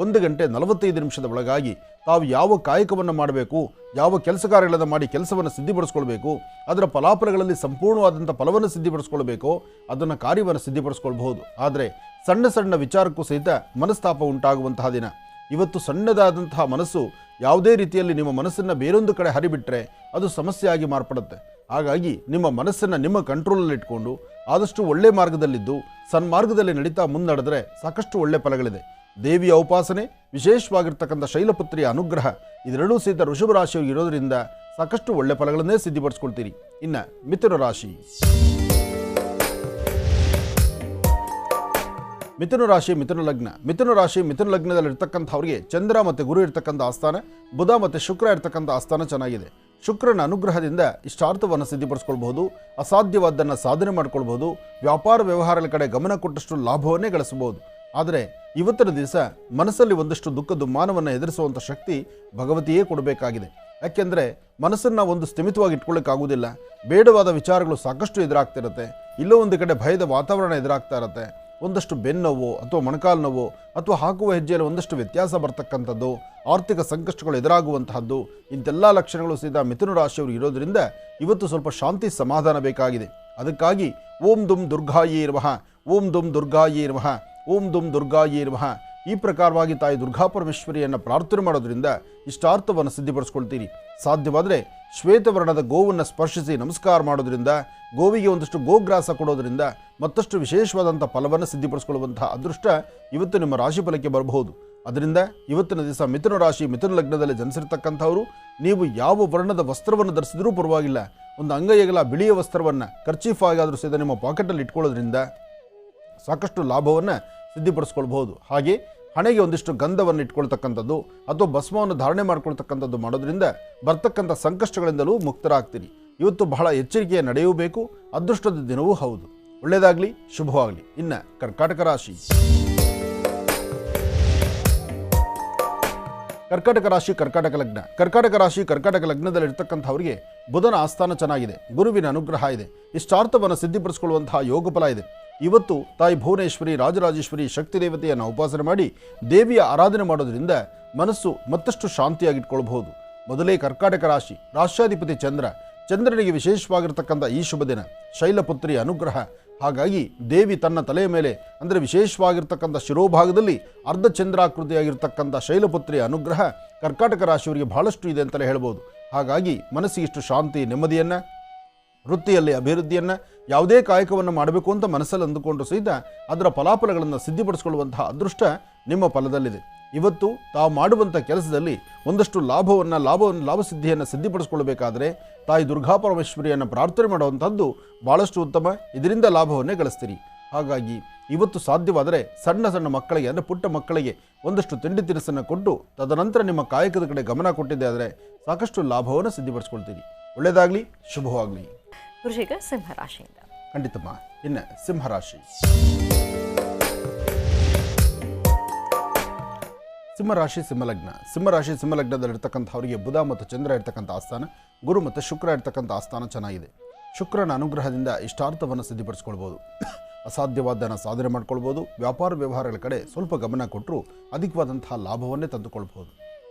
1 ಗಂಟೆ 45 ನಿಮಿಷದ ಒಳಗಾಗಿ ತಾವು ಯಾವ ಕಾಯಕವನ್ನು ಮಾಡಬೇಕು, ಯಾವ ಕೆಲಸ ಕಾರ್ಯಗಳನ್ನು ಮಾಡಿ ಕೆಲಸವನ್ನು ಸಿದ್ಧಿಪಡಿಸ್ಕೊಳ್ಬೇಕು, ಅದರ ಫಲಾಫಲಗಳಲ್ಲಿ ಸಂಪೂರ್ಣವಾದಂಥ ಫಲವನ್ನು ಸಿದ್ಧಿಪಡಿಸ್ಕೊಳ್ಬೇಕು, ಅದನ್ನು ಕಾರ್ಯವನ್ನು ಸಿದ್ಧಿಪಡಿಸ್ಕೊಳ್ಬಹುದು. ಆದರೆ ಸಣ್ಣ ಸಣ್ಣ ವಿಚಾರಕ್ಕೂ ಸಹಿತ ಮನಸ್ತಾಪ ಉಂಟಾಗುವಂತಹ ದಿನ. ಇವತ್ತು ಸಣ್ಣದಾದಂತಹ ಮನಸ್ಸು ಯಾವುದೇ ರೀತಿಯಲ್ಲಿ ನಿಮ್ಮ ಮನಸ್ಸನ್ನು ಬೇರೊಂದು ಕಡೆ ಹರಿಬಿಟ್ರೆ ಅದು ಸಮಸ್ಯೆಯಾಗಿ ಮಾರ್ಪಡುತ್ತೆ. ಹಾಗಾಗಿ ನಿಮ್ಮ ಮನಸ್ಸನ್ನು ನಿಮ್ಮ ಕಂಟ್ರೋಲಲ್ಲಿ ಇಟ್ಕೊಂಡು ಆದಷ್ಟು ಒಳ್ಳೆ ಮಾರ್ಗದಲ್ಲಿದ್ದು ಸನ್ಮಾರ್ಗದಲ್ಲಿ ನಡೀತಾ ಮುನ್ನಡೆದ್ರೆ ಸಾಕಷ್ಟು ಒಳ್ಳೆ ಫಲಗಳಿದೆ. ದೇವಿಯ ಉಪಾಸನೆ, ವಿಶೇಷವಾಗಿರ್ತಕ್ಕಂಥ ಶೈಲಪುತ್ರಿಯ ಅನುಗ್ರಹ ಇದೆರಡೂ ಸಹಿತ ವೃಷಭ ರಾಶಿಯವರು ಇರೋದರಿಂದ ಸಾಕಷ್ಟು ಒಳ್ಳೆ ಫಲಗಳನ್ನೇ ಸಿದ್ಧಿಪಡಿಸ್ಕೊಳ್ತೀರಿ. ಇನ್ನು ಮಿಥುನ ರಾಶಿ. ಮಿಥುನ ಲಗ್ನದಲ್ಲಿರ್ತಕ್ಕಂಥವ್ರಿಗೆ ಚಂದ್ರ ಮತ್ತು ಗುರು ಇರ್ತಕ್ಕಂಥ ಆಸ್ಥಾನ, ಬುಧ ಮತ್ತು ಶುಕ್ರ ಇರ್ತಕ್ಕಂಥ ಆಸ್ಥಾನ ಚೆನ್ನಾಗಿದೆ. ಶುಕ್ರನ ಅನುಗ್ರಹದಿಂದ ಇಷ್ಟಾರ್ಥವನ್ನು ಸಿದ್ಧಿಪಡಿಸ್ಕೊಳ್ಬಹುದು. ಅಸಾಧ್ಯವಾದ್ದನ್ನು ಸಾಧನೆ ಮಾಡಿಕೊಳ್ಬಹುದು. ವ್ಯಾಪಾರ ವ್ಯವಹಾರಗಳ ಕಡೆ ಗಮನ ಕೊಟ್ಟಷ್ಟು ಲಾಭವನ್ನೇ ಗಳಿಸಬಹುದು. ಆದರೆ ಇವತ್ತಿನ ದಿವಸ ಮನಸ್ಸಲ್ಲಿ ಒಂದಷ್ಟು ದುಃಖ ದುಮ್ಮಾನವನ್ನು ಎದುರಿಸುವಂಥ ಶಕ್ತಿ ಭಗವತಿಯೇ ಕೊಡಬೇಕಾಗಿದೆ. ಯಾಕೆಂದರೆ ಮನಸ್ಸನ್ನು ಒಂದು ಸ್ಥಿಮಿತವಾಗಿ ಇಟ್ಕೊಳ್ಳೋಕ್ಕಾಗೋದಿಲ್ಲ. ಬೇಡವಾದ ವಿಚಾರಗಳು ಸಾಕಷ್ಟು ಎದುರಾಗ್ತಿರುತ್ತೆ. ಇಲ್ಲೋ ಒಂದು ಕಡೆ ಭಯದ ವಾತಾವರಣ ಎದುರಾಗ್ತಾ ಇರುತ್ತೆ. ಒಂದಷ್ಟು ಬೆನ್ನೋವು ಅಥವಾ ಮೊಣಕಾಲು ನೋವು ಅಥವಾ ಹಾಕುವ ಹೆಜ್ಜೆಯಲ್ಲಿ ಒಂದಷ್ಟು ವ್ಯತ್ಯಾಸ ಬರ್ತಕ್ಕಂಥದ್ದು, ಆರ್ಥಿಕ ಸಂಕಷ್ಟಗಳು ಎದುರಾಗುವಂತಹದ್ದು, ಇಂತೆಲ್ಲ ಲಕ್ಷಣಗಳು ಸಹಿತ ಮಿಥುನ ರಾಶಿಯವರು ಇರೋದರಿಂದ ಇವತ್ತು ಸ್ವಲ್ಪ ಶಾಂತಿ ಸಮಾಧಾನ ಬೇಕಾಗಿದೆ. ಅದಕ್ಕಾಗಿ ಓಂ ದುಂ ದುರ್ಗಾಯೇ ನಮಃ, ಓಂ ದುಂ ದುರ್ಗಾಯೇ ನಮಃ, ಓಂ ದುಂ ದುರ್ಗಾಯೇ ನಮಃ ಈ ಪ್ರಕಾರವಾಗಿ ತಾಯಿ ದುರ್ಗಾ ಪರಮೇಶ್ವರಿಯನ್ನು ಪ್ರಾರ್ಥನೆ ಮಾಡೋದ್ರಿಂದ ಇಷ್ಟಾರ್ಥವನ್ನು ಸಿದ್ಧಿಪಡಿಸ್ಕೊಳ್ತೀರಿ. ಸಾಧ್ಯವಾದರೆ ಶ್ವೇತವರ್ಣದ ಗೋವನ್ನು ಸ್ಪರ್ಶಿಸಿ ನಮಸ್ಕಾರ ಮಾಡೋದ್ರಿಂದ, ಗೋವಿಗೆ ಒಂದಷ್ಟು ಗೋಗ್ರಾಸ ಕೊಡೋದ್ರಿಂದ ಮತ್ತಷ್ಟು ವಿಶೇಷವಾದಂಥ ಫಲವನ್ನು ಸಿದ್ಧಿಪಡಿಸ್ಕೊಳ್ಳುವಂತಹ ಅದೃಷ್ಟ ಇವತ್ತು ನಿಮ್ಮ ರಾಶಿ ಫಲಕ್ಕೆ ಬರಬಹುದು. ಅದರಿಂದ ಇವತ್ತಿನ ದಿವಸ ಮಿಥುನ ರಾಶಿ ಮಿಥುನ ಲಗ್ನದಲ್ಲಿ ಜನಿಸಿರ್ತಕ್ಕಂಥವರು ನೀವು ಯಾವ ವರ್ಣದ ವಸ್ತ್ರವನ್ನು ಧರಿಸಿದ್ರೂ ಪರವಾಗಿಲ್ಲ, ಒಂದು ಅಂಗೈಯಗಲ ಬಿಳಿಯ ವಸ್ತ್ರವನ್ನು ಕರ್ಚೀಫ್ ಆಗಾದರೂ ಸಹಿತ ನಿಮ್ಮ ಪಾಕೆಟಲ್ಲಿ ಇಟ್ಕೊಳ್ಳೋದ್ರಿಂದ ಸಾಕಷ್ಟು ಲಾಭವನ್ನು ಸಿದ್ಧಿಪಡಿಸ್ಕೊಳ್ಬಹುದು. ಹಾಗೆ ಹಣೆಗೆ ಒಂದಿಷ್ಟು ಗಂಧವನ್ನು ಇಟ್ಕೊಳ್ತಕ್ಕಂಥದ್ದು ಅಥವಾ ಭಸ್ಮವನ್ನು ಧಾರಣೆ ಮಾಡ್ಕೊಳ್ತಕ್ಕಂಥದ್ದು ಮಾಡೋದ್ರಿಂದ ಬರ್ತಕ್ಕಂಥ ಸಂಕಷ್ಟಗಳಿಂದಲೂ ಮುಕ್ತರಾಗ್ತೀರಿ. ಇವತ್ತು ಬಹಳ ಎಚ್ಚರಿಕೆಯ ನಡೆಯಬೇಕು. ಅದೃಷ್ಟದ ದಿನವೂ ಹೌದು. ಒಳ್ಳೆಯದಾಗಲಿ, ಶುಭವಾಗಲಿ. ಇನ್ನು ಕರ್ಕಾಟಕ ರಾಶಿ. ಕರ್ಕಾಟಕ ರಾಶಿ, ಕರ್ಕಾಟಕ ಲಗ್ನ. ಕರ್ಕಾಟಕ ರಾಶಿ, ಕರ್ಕಾಟಕ ಲಗ್ನದಲ್ಲಿರ್ತಕ್ಕಂಥವರಿಗೆ ಬುಧನ ಆಸ್ಥಾನ ಚೆನ್ನಾಗಿದೆ, ಗುರುವಿನ ಅನುಗ್ರಹ ಇದೆ, ಇಷ್ಟಾರ್ಥವನ್ನು ಸಿದ್ಧಿಪಡಿಸಿಕೊಳ್ಳುವಂತಹ ಯೋಗ ಫಲ ಇದೆ. ಇವತ್ತು ತಾಯಿ ಭುವನೇಶ್ವರಿ, ರಾಜರಾಜೇಶ್ವರಿ ಶಕ್ತಿ ದೇವತೆಯನ್ನು ಉಪಾಸನೆ ಮಾಡಿ ದೇವಿಯ ಆರಾಧನೆ ಮಾಡೋದ್ರಿಂದ ಮನಸ್ಸು ಮತ್ತಷ್ಟು ಶಾಂತಿಯಾಗಿಟ್ಕೊಳ್ಬಹುದು. ಮೊದಲೇ ಕರ್ಕಾಟಕ ರಾಶಿ, ರಾಷ್ಟ್ರಾಧಿಪತಿ ಚಂದ್ರನಿಗೆ ವಿಶೇಷವಾಗಿರ್ತಕ್ಕಂಥ ಈ ಶುಭ ದಿನ ಶೈಲಪುತ್ರಿ ಅನುಗ್ರಹ. ಹಾಗಾಗಿ ದೇವಿ ತನ್ನ ತಲೆಯ ಮೇಲೆ ಅಂದರೆ ವಿಶೇಷವಾಗಿರ್ತಕ್ಕಂಥ ಶಿರೋಭಾಗದಲ್ಲಿ ಅರ್ಧ ಚಂದ್ರಾಕೃತಿಯಾಗಿರ್ತಕ್ಕಂಥ ಶೈಲಪುತ್ರಿಯ ಅನುಗ್ರಹ ಕರ್ಕಾಟಕ ರಾಶಿಯವರಿಗೆ ಬಹಳಷ್ಟು ಇದೆ ಅಂತಲೇ ಹೇಳ್ಬೋದು. ಹಾಗಾಗಿ ಮನಸ್ಸಿಗಿಷ್ಟು ಶಾಂತಿ, ನೆಮ್ಮದಿಯನ್ನು, ವೃತ್ತಿಯಲ್ಲಿ ಅಭಿವೃದ್ಧಿಯನ್ನು, ಯಾವುದೇ ಕಾಯಕವನ್ನು ಮಾಡಬೇಕು ಅಂತ ಮನಸ್ಸಲ್ಲಿ ಅಂದುಕೊಂಡು ಸಹಿತ ಅದರ ಫಲಾಫಲಗಳನ್ನು ಸಿದ್ಧಿಪಡಿಸಿಕೊಳ್ಳುವಂತಹ ಅದೃಷ್ಟ ನಿಮ್ಮ ಫಲದಲ್ಲಿದೆ. ಇವತ್ತು ತಾವು ಮಾಡುವಂಥ ಕೆಲಸದಲ್ಲಿ ಒಂದಷ್ಟು ಲಾಭಸಿದ್ಧಿಯನ್ನು ಸಿದ್ಧಿಪಡಿಸಿಕೊಳ್ಳಬೇಕಾದರೆ ತಾಯಿ ದುರ್ಗಾಪರಮೇಶ್ವರಿಯನ್ನು ಪ್ರಾರ್ಥನೆ ಮಾಡುವಂಥದ್ದು ಭಾಳಷ್ಟು ಉತ್ತಮ. ಇದರಿಂದ ಲಾಭವನ್ನೇ ಗಳಿಸ್ತೀರಿ. ಹಾಗಾಗಿ ಇವತ್ತು ಸಾಧ್ಯವಾದರೆ ಸಣ್ಣ ಸಣ್ಣ ಮಕ್ಕಳಿಗೆ ಅಂದರೆ ಪುಟ್ಟ ಮಕ್ಕಳಿಗೆ ಒಂದಷ್ಟು ತಿಂಡಿ ತಿನಿಸನ್ನು ಕೊಟ್ಟು ತದನಂತರ ನಿಮ್ಮ ಕಾಯಕದ ಕಡೆ ಗಮನ ಕೊಟ್ಟಿದ್ದೆ ಆದರೆ ಸಾಕಷ್ಟು ಲಾಭವನ್ನು ಸಿದ್ಧಿಪಡಿಸ್ಕೊಳ್ತೀರಿ. ಒಳ್ಳೆಯದಾಗಲಿ, ಶುಭವಾಗಲಿ. ವೃಶ್ಚಿಕ ಸಿಂಹರಾಶಿಯಿಂದ. ಖಂಡಿತಮ್ಮ. ಇನ್ನು ಸಿಂಹರಾಶಿ. ಸಿಂಹರಾಶಿ, ಸಿಂಹಲಗ್ನ. ಸಿಂಹರಾಶಿ, ಸಿಂಹಲಗ್ನದಲ್ಲಿರ್ತಕ್ಕಂಥವರಿಗೆ ಬುಧ ಮತ್ತು ಚಂದ್ರ ಇರ್ತಕ್ಕಂಥ ಆಸ್ಥಾನ, ಗುರು ಮತ್ತು ಶುಕ್ರ ಇರ್ತಕ್ಕಂಥ ಆಸ್ಥಾನ ಚೆನ್ನಾಗಿದೆ. ಶುಕ್ರನ ಅನುಗ್ರಹದಿಂದ ಇಷ್ಟಾರ್ಥವನ್ನು ಸಿದ್ಧಿಪಡಿಸ್ಕೊಳ್ಬೋದು. ಅಸಾಧ್ಯವಾದನ್ನು ಸಾಧನೆ ಮಾಡ್ಕೊಳ್ಬೋದು. ವ್ಯಾಪಾರ ವ್ಯವಹಾರಗಳ ಕಡೆ ಸ್ವಲ್ಪ ಗಮನ ಕೊಟ್ಟರೂ ಅಧಿಕವಾದಂತಹ ಲಾಭವನ್ನೇ ತಂದುಕೊಳ್ಬೋದು.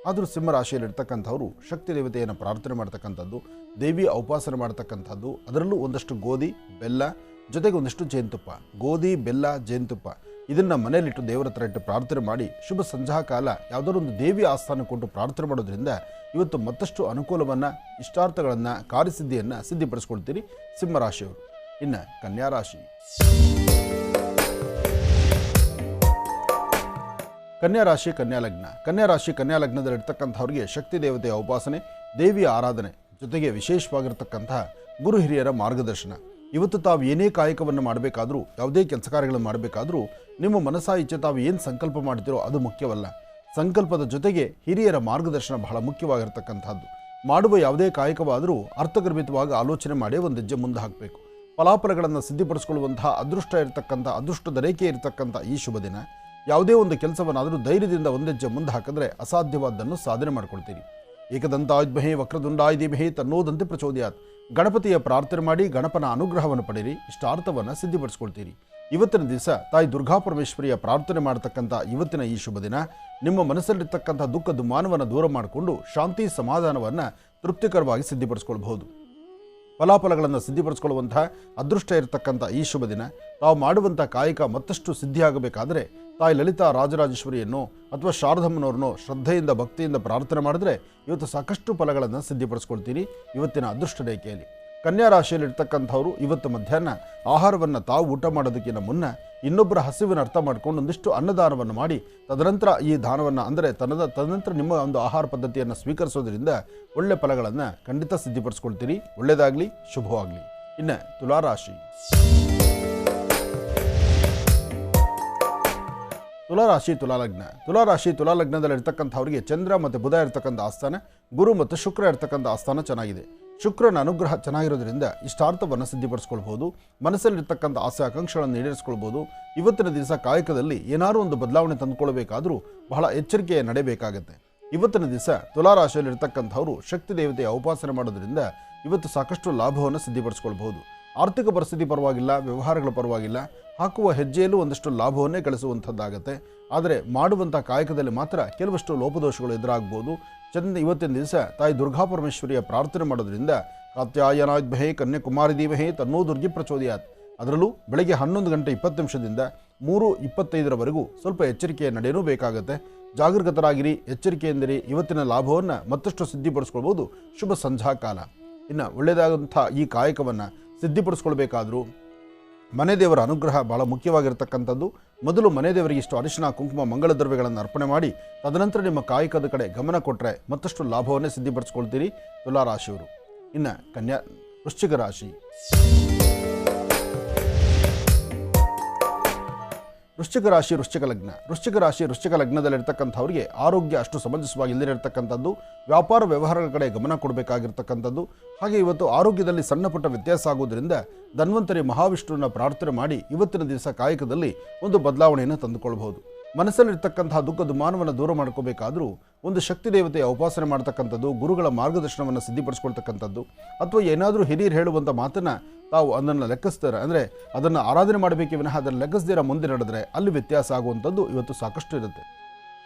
ಆದರೂ ಸಿಂಹರಾಶಿಯಲ್ಲಿರ್ತಕ್ಕಂಥವರು ಶಕ್ತಿ ದೇವತೆಯನ್ನು ಪ್ರಾರ್ಥನೆ ಮಾಡ್ತಕ್ಕಂಥದ್ದು, ದೇವಿಯ ಉಪಾಸನೆ ಮಾಡ್ತಕ್ಕಂಥದ್ದು, ಅದರಲ್ಲೂ ಒಂದಷ್ಟು ಗೋಧಿ, ಬೆಲ್ಲ, ಜೊತೆಗೆ ಒಂದಷ್ಟು ಜೇನುತುಪ್ಪ, ಗೋಧಿ, ಬೆಲ್ಲ, ಜೇನುತುಪ್ಪ ಇದನ್ನು ಮನೆಯಲ್ಲಿಟ್ಟು ದೇವರ ಹತ್ರ ಇಟ್ಟು ಪ್ರಾರ್ಥನೆ ಮಾಡಿ ಶುಭ ಸಂಧ್ಯಾ ಕಾಲ ಯಾವುದಾದ್ರು ಒಂದು ದೇವಿಯ ಆಸ್ಥಾನ ಕೊಟ್ಟು ಪ್ರಾರ್ಥನೆ ಮಾಡೋದ್ರಿಂದ ಇವತ್ತು ಮತ್ತಷ್ಟು ಅನುಕೂಲವನ್ನು, ಇಷ್ಟಾರ್ಥಗಳನ್ನು, ಕಾರ್ಯಸಿದ್ಧಿಯನ್ನು ಸಿದ್ಧಿಪಡಿಸ್ಕೊಳ್ತೀರಿ ಸಿಂಹರಾಶಿಯವರು. ಇನ್ನು ಕನ್ಯಾರಾಶಿ. ಕನ್ಯಾರಾಶಿ, ಕನ್ಯಾಲಗ್ನ. ಕನ್ಯಾರಾಶಿ, ಕನ್ಯಾಲಗ್ನದಲ್ಲಿರ್ತಕ್ಕಂಥವ್ರಿಗೆ ಶಕ್ತಿ ದೇವತೆಯ ಉಪಾಸನೆ, ದೇವಿಯ ಆರಾಧನೆ, ಜೊತೆಗೆ ವಿಶೇಷವಾಗಿರ್ತಕ್ಕಂತಹ ಗುರು ಹಿರಿಯರ ಮಾರ್ಗದರ್ಶನ. ಇವತ್ತು ತಾವು ಏನೇ ಕಾಯಕವನ್ನು ಮಾಡಬೇಕಾದ್ರೂ, ಯಾವುದೇ ಕೆಲಸ ಕಾರ್ಯಗಳನ್ನು ಮಾಡಬೇಕಾದ್ರೂ ನಿಮ್ಮ ಮನಸ್ಸಾ ಇಚ್ಛೆ ತಾವು ಏನು ಸಂಕಲ್ಪ ಮಾಡ್ತೀರೋ ಅದು ಮುಖ್ಯವಲ್ಲ. ಸಂಕಲ್ಪದ ಜೊತೆಗೆ ಹಿರಿಯರ ಮಾರ್ಗದರ್ಶನ ಬಹಳ ಮುಖ್ಯವಾಗಿರ್ತಕ್ಕಂಥದ್ದು. ಮಾಡುವ ಯಾವುದೇ ಕಾಯಕವಾದರೂ ಅರ್ಥಗರ್ಭಿತವಾಗಿ ಆಲೋಚನೆ ಮಾಡಿ ಒಂದು ಹೆಜ್ಜೆ ಮುಂದೆ ಹಾಕಬೇಕು. ಫಲಾಫಲಗಳನ್ನು ಸಿದ್ಧಿಪಡಿಸಿಕೊಳ್ಳುವಂತಹ ಅದೃಷ್ಟ ಇರತಕ್ಕಂಥ, ಅದೃಷ್ಟದ ರೇಖೆ ಇರತಕ್ಕಂಥ ಈ ಶುಭ ದಿನ ಯಾವುದೇ ಒಂದು ಕೆಲಸವನ್ನಾದರೂ ಧೈರ್ಯದಿಂದ ಒಂದು ಹೆಜ್ಜೆ ಮುಂದೆ ಹಾಕಿದ್ರೆ ಅಸಾಧ್ಯವಾದ್ದನ್ನು ಸಾಧನೆ ಮಾಡ್ಕೊಳ್ತೀರಿ. ಏಕದಂತಾಯುಧ್ಮಹೇ ವಕ್ರದುಂಡಾಯ ಧೀಮಹಿ ತನ್ನೋದಂತೆ ಪ್ರಚೋದಯಾತ್. ಗಣಪತಿಯ ಪ್ರಾರ್ಥನೆ ಮಾಡಿ ಗಣಪನ ಅನುಗ್ರಹವನ್ನು ಪಡೆಯಿರಿ, ಇಷ್ಟಾರ್ಥವನ್ನು ಸಿದ್ಧಿಪಡಿಸ್ಕೊಳ್ತೀರಿ. ಇವತ್ತಿನ ದಿವಸ ತಾಯಿ ದುರ್ಗಾಪರಮೇಶ್ವರಿಯ ಪ್ರಾರ್ಥನೆ ಮಾಡತಕ್ಕಂಥ ಇವತ್ತಿನ ಈ ಶುಭ ದಿನ ನಿಮ್ಮ ಮನಸ್ಸಲ್ಲಿರ್ತಕ್ಕಂಥ ದುಃಖ ದುಮ್ಮಾನವನ್ನು ದೂರ ಮಾಡಿಕೊಂಡು ಶಾಂತಿ ಸಮಾಧಾನವನ್ನು ತೃಪ್ತಿಕರವಾಗಿ ಸಿದ್ಧಿಪಡಿಸ್ಕೊಳ್ಬಹುದು. ಫಲಾಫಲಗಳನ್ನು ಸಿದ್ಧಿಪಡಿಸ್ಕೊಳ್ಳುವಂತಹ ಅದೃಷ್ಟ ಇರತಕ್ಕಂಥ ಈ ಶುಭ ದಿನ ತಾವು ಮಾಡುವಂಥ ಕಾಯಕ ಮತ್ತಷ್ಟು ಸಿದ್ಧಿಯಾಗಬೇಕಾದರೆ ತಾಯಿ ಲಲಿತಾ ರಾಜರಾಜೇಶ್ವರಿಯನ್ನು ಅಥವಾ ಶಾರದಮ್ಮನವ್ರನ್ನೋ ಶ್ರದ್ಧೆಯಿಂದ ಭಕ್ತಿಯಿಂದ ಪ್ರಾರ್ಥನೆ ಮಾಡಿದ್ರೆ ಇವತ್ತು ಸಾಕಷ್ಟು ಫಲಗಳನ್ನು ಸಿದ್ಧಿಪಡಿಸ್ಕೊಳ್ತೀರಿ ಇವತ್ತಿನ ಅದೃಷ್ಟ ರೇಖೆಯಲ್ಲಿ. ಕನ್ಯಾ ರಾಶಿಯಲ್ಲಿರ್ತಕ್ಕಂಥವರು ಇವತ್ತು ಮಧ್ಯಾಹ್ನ ಆಹಾರವನ್ನು ತಾವು ಊಟ ಮಾಡೋದಕ್ಕಿಂತ ಮುನ್ನ ಇನ್ನೊಬ್ಬರ ಹಸಿವನ್ನು ಅರ್ಥ ಮಾಡಿಕೊಂಡು ಒಂದಿಷ್ಟು ಅನ್ನದಾನವನ್ನು ಮಾಡಿ ತದನಂತರ ಈ ದಾನವನ್ನು ಅಂದರೆ ತದನಂತರ ನಿಮ್ಮ ಒಂದು ಆಹಾರ ಪದ್ಧತಿಯನ್ನು ಸ್ವೀಕರಿಸೋದ್ರಿಂದ ಒಳ್ಳೆ ಫಲಗಳನ್ನು ಖಂಡಿತ ಸಿದ್ಧಿಪಡಿಸ್ಕೊಳ್ತೀರಿ. ಒಳ್ಳೆಯದಾಗಲಿ, ಶುಭವಾಗಲಿ. ಇನ್ನು ತುಲಾರಾಶಿ. ತುಲಾರಾಶಿ, ತುಲಾಲಗ್ನ. ತುಲಾರಾಶಿ, ತುಲಾಲಗ್ನದಲ್ಲಿರ್ತಕ್ಕಂಥವರಿಗೆ ಚಂದ್ರ ಮತ್ತು ಬುಧ ಇರ್ತಕ್ಕಂಥ ಆಸ್ಥಾನ, ಗುರು ಮತ್ತು ಶುಕ್ರ ಇರ್ತಕ್ಕಂಥ ಆಸ್ಥಾನ ಚೆನ್ನಾಗಿದೆ. ಶುಕ್ರನ ಅನುಗ್ರಹ ಚೆನ್ನಾಗಿರೋದ್ರಿಂದ ಇಷ್ಟಾರ್ಥವನ್ನು ಸಿದ್ಧಿಪಡಿಸ್ಕೊಳ್ಬೋದು. ಮನಸ್ಸಲ್ಲಿರ್ತಕ್ಕಂಥ ಆಸೆ ಆಕಾಂಕ್ಷೆಗಳನ್ನು ಈಡೇರಿಸ್ಕೊಳ್ಬೋದು. ಇವತ್ತಿನ ದಿವಸ ಕಾಯಕದಲ್ಲಿ ಏನಾದರೂ ಒಂದು ಬದಲಾವಣೆ ತಂದುಕೊಳ್ಬೇಕಾದ್ರೂ ಬಹಳ ಎಚ್ಚರಿಕೆ ನಡೆಯಬೇಕಾಗತ್ತೆ. ಇವತ್ತಿನ ದಿವಸ ತುಲಾರಾಶಿಯಲ್ಲಿರ್ತಕ್ಕಂಥವರು ಶಕ್ತಿ ದೇವತೆಯ ಉಪಾಸನೆ ಮಾಡೋದ್ರಿಂದ ಇವತ್ತು ಸಾಕಷ್ಟು ಲಾಭವನ್ನು ಸಿದ್ಧಿಪಡಿಸ್ಕೊಳ್ಬೋದು. ಆರ್ಥಿಕ ಪರಿಸ್ಥಿತಿ ಪರವಾಗಿಲ್ಲ, ವ್ಯವಹಾರಗಳ ಪರವಾಗಿಲ್ಲ, ಹಾಕುವ ಹೆಜ್ಜೆಯಲ್ಲೂ ಒಂದಷ್ಟು ಲಾಭವನ್ನೇ ಗಳಿಸುವಂಥದ್ದಾಗತ್ತೆ. ಆದರೆ ಮಾಡುವಂಥ ಕಾಯಕದಲ್ಲಿ ಮಾತ್ರ ಕೆಲವಷ್ಟು ಲೋಪದೋಷಗಳು ಎದುರಾಗ್ಬೋದು. ಇವತ್ತಿನ ದಿವಸ ತಾಯಿ ದುರ್ಗಾಪರಮೇಶ್ವರಿಯ ಪ್ರಾರ್ಥನೆ ಮಾಡೋದ್ರಿಂದ ಕಾತ್ಯಾಯನಾದ್ಮಹೇ ಕನ್ಯಾಕುಮಾರಿ ಧೀಮಹಿ ತನ್ನೋ ದುರ್ಗಿ ಪ್ರಚೋದಯಾತ್. ಅದರಲ್ಲೂ ಬೆಳಗ್ಗೆ 11:20 3:25 ಸ್ವಲ್ಪ ಎಚ್ಚರಿಕೆಯ ನಡೆಯೂ ಬೇಕಾಗುತ್ತೆ. ಜಾಗೃತರಾಗಿರಿ, ಎಚ್ಚರಿಕೆಯಿಂದಿರಿ. ಇವತ್ತಿನ ಲಾಭವನ್ನು ಮತ್ತಷ್ಟು ಸಿದ್ಧಿಪಡಿಸ್ಕೊಳ್ಬೋದು ಶುಭ ಸಂಧ್ಯಾ ಕಾಲ. ಇನ್ನು ಒಳ್ಳೆಯದಾದಂಥ ಈ ಕಾಯಕವನ್ನು ಸಿದ್ಧಿಪಡಿಸ್ಕೊಳ್ಬೇಕಾದ್ರೂ ಮನೆ ದೇವರ ಅನುಗ್ರಹ ಬಹಳ ಮುಖ್ಯವಾಗಿರ್ತಕ್ಕಂಥದ್ದು. ಮೊದಲು ಮನೆ ದೇವರಿಗೆ ಇಷ್ಟು ಅರಿಶಿನ ಕುಂಕುಮ ಮಂಗಳ ದ್ರವ್ಯಗಳನ್ನು ಅರ್ಪಣೆ ಮಾಡಿ ತದನಂತರ ನಿಮ್ಮ ಕಾಯಕದ ಕಡೆ ಗಮನ ಕೊಟ್ಟರೆ ಮತ್ತಷ್ಟು ಲಾಭವನ್ನೇ ಸಿದ್ಧಿಪಡಿಸ್ಕೊಳ್ತೀರಿ ತುಲಾರಾಶಿಯವರು. ಇನ್ನು ವೃಶ್ಚಿಕ ರಾಶಿ. ವೃಶ್ಚಿಕ ರಾಶಿ ವೃಶ್ಚಿಕ ಲಗ್ನ. ವೃಶ್ಚಿಕ ರಾಶಿ ವೃಶ್ಚಿಕ ಲಗ್ನದಲ್ಲಿರ್ತಕ್ಕಂಥವ್ರಿಗೆ ಆರೋಗ್ಯ ಅಷ್ಟು ಸಮಂಜಸವಾಗಿ ಇಲ್ಲದಿರತಕ್ಕಂಥದ್ದು, ವ್ಯಾಪಾರ ವ್ಯವಹಾರಗಳ ಕಡೆ ಗಮನ ಕೊಡಬೇಕಾಗಿರ್ತಕ್ಕಂಥದ್ದು. ಹಾಗೆ ಇವತ್ತು ಆರೋಗ್ಯದಲ್ಲಿ ಸಣ್ಣ ಪುಟ್ಟ ವ್ಯತ್ಯಾಸ ಆಗೋದ್ರಿಂದ ಧನ್ವಂತರಿ ಮಹಾವಿಷ್ಣುವನ್ನ ಪ್ರಾರ್ಥನೆ ಮಾಡಿ ಇವತ್ತಿನ ದಿವಸ ಕಾಯಕದಲ್ಲಿ ಒಂದು ಬದಲಾವಣೆಯನ್ನು ತಂದುಕೊಳ್ಬಹುದು. ಮನಸ್ಸಲ್ಲಿರ್ತಕ್ಕಂತಹ ದುಃಖ ದುಮಾನವನ್ನು ದೂರ ಮಾಡ್ಕೋಬೇಕಾದ್ರೂ ಒಂದು ಶಕ್ತಿ ದೇವತೆಯ ಉಪಾಸನೆ ಮಾಡ್ತಕ್ಕಂಥದ್ದು, ಗುರುಗಳ ಮಾರ್ಗದರ್ಶನವನ್ನು ಸಿದ್ಧಿಪಡಿಸ್ಕೊಳ್ತಕ್ಕಂಥದ್ದು, ಅಥವಾ ಏನಾದರೂ ಹಿರಿಯರು ಹೇಳುವಂಥ ಮಾತನ್ನು ತಾವು ಅದನ್ನು ಲೆಕ್ಕಿಸ್ತಾರೆ, ಅಂದರೆ ಅದನ್ನು ಆರಾಧನೆ ಮಾಡಬೇಕೇ ವಿನಃ ಅದನ್ನು ಲೆಕ್ಕಿಸ್ದಿರ ಮುಂದೆ ನಡೆದರೆ ಅಲ್ಲಿ ವ್ಯತ್ಯಾಸ ಆಗುವಂಥದ್ದು ಇವತ್ತು ಸಾಕಷ್ಟು ಇರುತ್ತೆ.